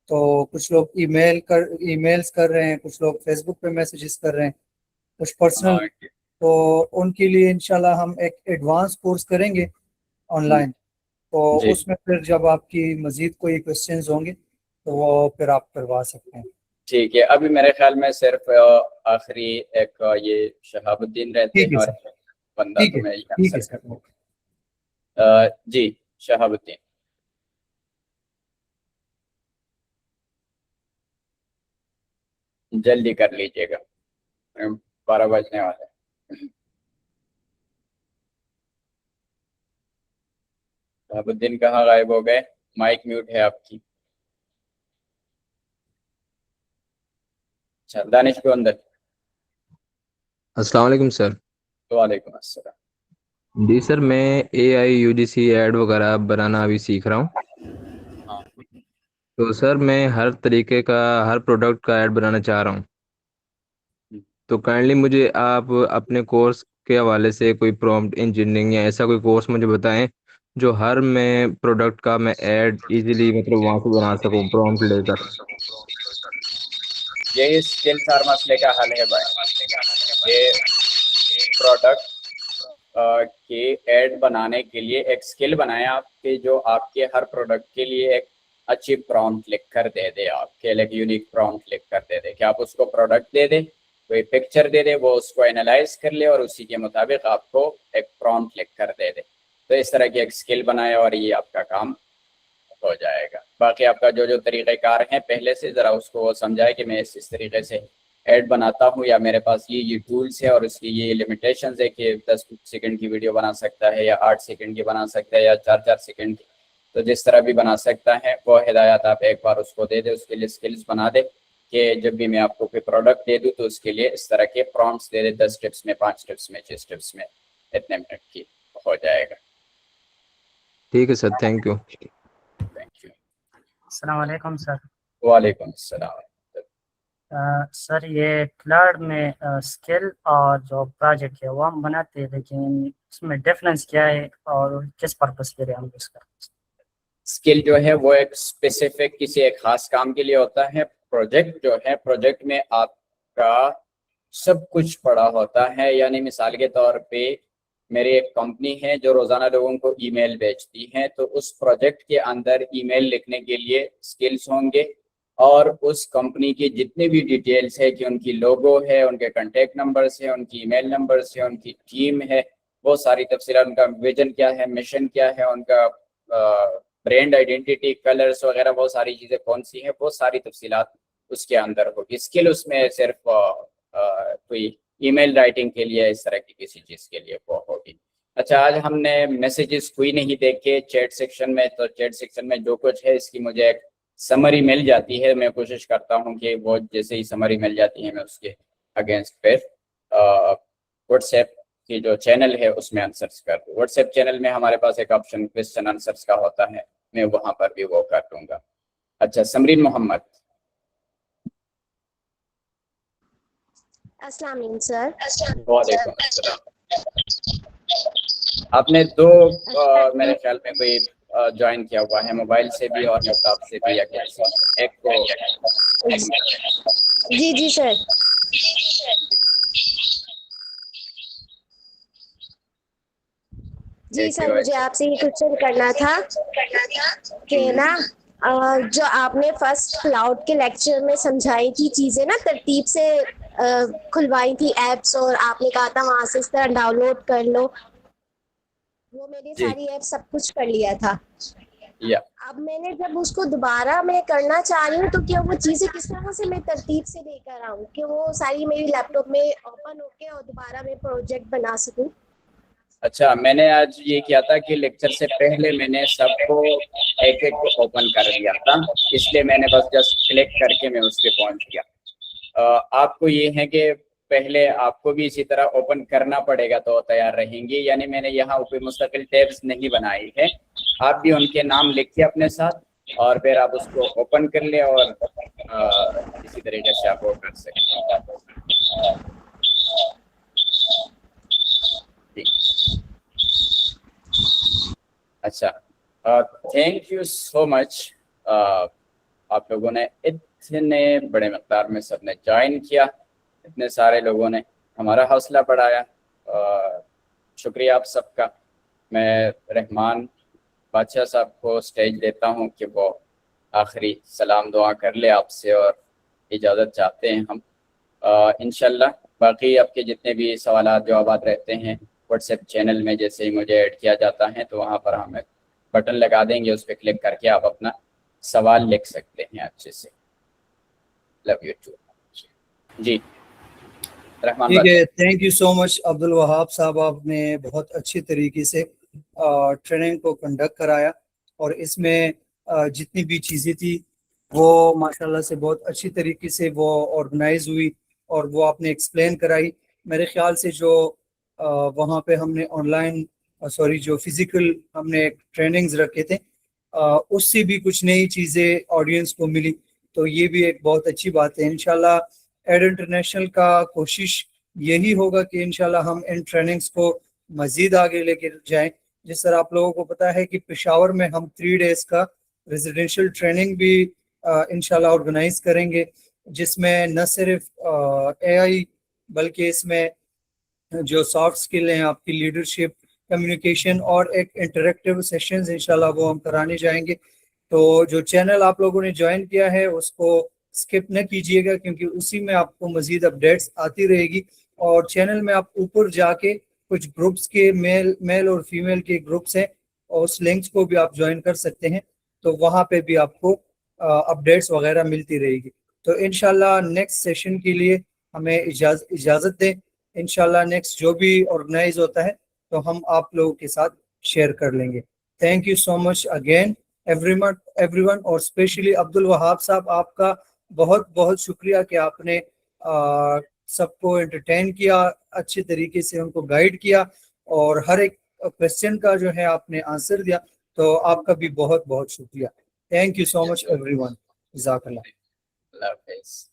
तो कुछ लोग ईमेल्स कर रहे हैं, कुछ लोग फेसबुक पे मैसेजेस कर रहे हैं, कुछ पर्सनल, तो उनके लिए इंशाल्लाह हम एक एडवांस कोर्स करेंगे ऑनलाइन। तो उसमें फिर जब आपकी मजीद कोई क्वेश्चंस होंगे तो वो फिर आप करवा सकते हैं। ठीक है, अभी मेरे ख्याल में सिर्फ आखिरी एक ये शहाबुद्दीन रहते हैं और बंदा तो मैं ठीक है सर। जी शहाबुद्दीन। जल्दी कर लीजिएगा, 12 बजने वाले। शहाबुद्दीन कहाँ गायब हो गए? माइक म्यूट है आपकी। अच्छा दानिश को अंदर। अस्सलाम वालेकुम सर। वालेकुम अस्सलाम। जी सर, मैं AI UGC ऐड वगैरह बनाना अभी सीख रहा हूँ। तो सर मैं हर तरीके का हर प्रोडक्ट का ऐड बनाना चाह रहा हूँ, तो काइंडली मुझे आप अपने कोर्स के हवाले से कोई प्रॉम्प्ट इंजीनियरिंग या ऐसा कोई कोर्स मुझे बताएं जो हर मैं प्रोडक्ट का मैं ऐड इजीली मतलब वहाँ से बना सकूँ प्रॉम्प्ट लेकर। यही स्किल्स और मसले का हल है भाई। ये प्रोडक्ट के ऐड बनाने के लिए एक स्किल बनाए आपके, जो आपके हर प्रोडक्ट के लिए एक अच्छी प्रॉम्प्ट लिख कर दे दे, आपके लिए यूनिक प्रॉम्प्ट लिख कर दे दे कि आप उसको प्रोडक्ट दे दे, कोई पिक्चर दे दे, वो उसको एनालाइज कर ले और उसी के मुताबिक आपको एक प्रॉम्प्ट लिख कर दे दे। तो इस तरह की एक स्किल बनाए और ये आपका काम हो जाएगा। बाकी आपका जो जो तरीक़ेकार हैं पहले से ज़रा उसको वो समझाए कि मैं इस तरीके से ऐड बनाता हूँ या मेरे पास ये टूल्स है और उसकी ये लिमिटेशंस है कि 10 सेकंड की वीडियो बना सकता है या 8 सेकंड की बना सकता है या 4-4 सेकंड की, तो जिस तरह भी बना सकता है वो हिदायत आप एक बार उसको दे दे, उसके लिए स्किल्स बना दे कि जब भी मैं आपको कोई प्रोडक्ट दे दूँ तो उसके लिए इस तरह के प्रॉम्प्ट्स दे दे, 10 टिप्स में, 5 टिप्स में, 6 टिप्स में, इतने मिनट की हो जाएगा। ठीक है sir, thank you. Thank you. अस्सलाम वालेकुम सर। वालेकुम अस्सलाम। सर ये क्लाउड में स्किल और जो प्रोजेक्ट है वो हम बनाते हैं, लेकिन उसमें डिफरेंस क्या है और किस पर्पस के लिए हम यूज करते हैं? स्किल जो है वो एक स्पेसिफिक किसी एक खास काम के लिए होता है। प्रोजेक्ट जो है, प्रोजेक्ट में आपका सब कुछ पड़ा होता है। यानी मिसाल के तौर पे मेरी एक कंपनी है जो रोजाना लोगों को ईमेल भेजती है, तो उस प्रोजेक्ट के अंदर ईमेल लिखने के लिए स्किल्स होंगे और उस कंपनी की जितनी भी डिटेल्स है कि उनकी लोगो है, उनके कॉन्टेक्ट नंबर्स है, उनकी ईमेल नंबर्स है, उनकी टीम है, वो सारी तफसीलात, उनका विजन क्या है, मिशन क्या है, उनका ब्रांड आइडेंटिटी, कलर्स वगैरह, वो सारी चीज़ें कौन सी हैं, वो सारी तफसीलात उसके अंदर होगी। स्किल उसमें सिर्फ कोई ईमेल राइटिंग के लिए इस तरह की किसी चीज के लिए वो होगी। अच्छा, आज हमने मैसेजेस कोई नहीं देखे चैट सेक्शन में, तो चैट सेक्शन में जो कुछ है इसकी मुझे एक समरी मिल जाती है। मैं कोशिश करता हूँ कि वो जैसे ही समरी मिल जाती है मैं उसके अगेंस्ट पे व्हाट्सएप की जो चैनल है उसमें आंसर्स कर दूँ। व्हाट्सएप चैनल में हमारे पास एक ऑप्शन क्वेश्चन आंसर्स का होता है, मैं वहां पर भी वो कर दूंगा। अच्छा, समरीन मोहम्मद। अस्सलाम वालेकुम सर। वालेकुम अस्सलाम। आपने दो मेरे ख्याल में कोई ज्वाइन किया हुआ है, मोबाइल से भी और लैपटॉप से भी, या कैसे? एक को जी जी सर। जी सर, मुझे आपसे ये क्वेश्चन करना था कि ना जो आपने फर्स्ट क्लाउड के लेक्चर में समझाई थी चीजें ना, तरतीब से खुलवाई थी एप्स, और आपने कहा था वहां से इस तरह डाउनलोड कर लो, वो मैंने सारी एप्स सब कुछ कर लिया था। अब मैंने जब उसको दोबारा मैं करना चाह रही हूँ तो क्या वो चीजें किस तरह से मैं तरतीब से लेकर आऊँ कि वो सारी मेरी लैपटॉप में ओपन होके और दोबारा मैं प्रोजेक्ट बना सकूँ? अच्छा, मैंने आज ये किया था कि लेक्चर से पहले मैंने सबको एक एक को ओपन कर दिया था, इसलिए मैंने बस जस्ट क्लिक करके मैं उस पर पहुंच गया। आपको ये है कि पहले आपको भी इसी तरह ओपन करना पड़ेगा तो तैयार रहेंगे, यानी मैंने यहाँ ऊपर मुस्तकिल टैब्स नहीं बनाई है, आप भी उनके नाम लिखिए अपने साथ और फिर आप उसको ओपन कर ले और इसी तरीके से आप वो कर सकते हैं। अच्छा, थैंक यू सो मच। आप लोगों ने इतने बड़े मकदार में सबने ज्वाइन किया, इतने सारे लोगों ने हमारा हौसला बढ़ाया, शुक्रिया आप सबका। मैं रहमान बादशाह साहब को स्टेज देता हूं कि वो आखिरी सलाम दुआ कर ले आपसे और इजाज़त चाहते हैं हम। इंशाल्लाह बाकी आपके जितने भी सवालात जवाबात रहते हैं व्हाट्सएप चैनल में जैसे ही मुझे ऐड किया जाता है तो वहाँ पर हम बटन लगा देंगे, उस पर क्लिक करके आप अपना सवाल लिख सकते हैं अच्छे से। Love you too. जी रहमान। ठीक है, thank you so much Abdul Wahab साहब, आपने बहुत अच्छी तरीके से ट्रेनिंग को कंडक्ट कराया और इसमें जितनी भी चीज़ें थी वो माशाल्लाह से बहुत अच्छी तरीके से वो ऑर्गेनाइज हुई और वो आपने एक्सप्लेन कराई। मेरे ख्याल से जो वहाँ पे हमने ऑनलाइन जो फिजिकल हमने ट्रेनिंग्स रखे थे उससे भी कुछ नई चीज़ें ऑडियंस को मिली, तो ये भी एक बहुत अच्छी बात है। इंशाल्लाह एड इंटरनेशनल का कोशिश यही होगा कि इंशाल्लाह हम इन ट्रेनिंग्स को मज़ीद आगे लेके जाएं। जिस तरह आप लोगों को पता है कि पेशावर में हम 3 डेज़ का रेजिडेंशियल ट्रेनिंग भी इंशाल्लाह ऑर्गेनाइज करेंगे, जिसमें न सिर्फ AI बल्कि इसमें जो सॉफ्ट स्किल हैं, आपकी लीडरशिप, कम्युनिकेशन और एक इंटरेक्टिव सेशंस इंशाल्लाह वो हम कराने जाएंगे। तो जो चैनल आप लोगों ने ज्वाइन किया है उसको स्किप न कीजिएगा, क्योंकि उसी में आपको मज़ीद अपडेट्स आती रहेगी। और चैनल में आप ऊपर जाके कुछ ग्रुप्स के मेल और फीमेल के ग्रुप्स हैं और उस लिंक्स को भी आप ज्वाइन कर सकते हैं, तो वहाँ पे भी आपको अपडेट्स वगैरह मिलती रहेगी। तो इंशाल्लाह नेक्स्ट सेशन के लिए हमें इजाज़त दें। इंशाल्लाह नेक्स्ट जो भी ऑर्गेनाइज होता है तो हम आप लोगों के साथ शेयर कर लेंगे। Thank you so much again everyone और स्पेशली अब्दुल वहाब साहब, आपका बहुत बहुत शुक्रिया कि आपने सबको एंटरटेन किया, अच्छे तरीके से उनको गाइड किया और हर एक क्वेश्चन का जो है आपने आंसर दिया, तो आपका भी बहुत बहुत शुक्रिया। Thank you so much everyone. जज़ाकल्लाह। अल्लाह हाफ़िज़।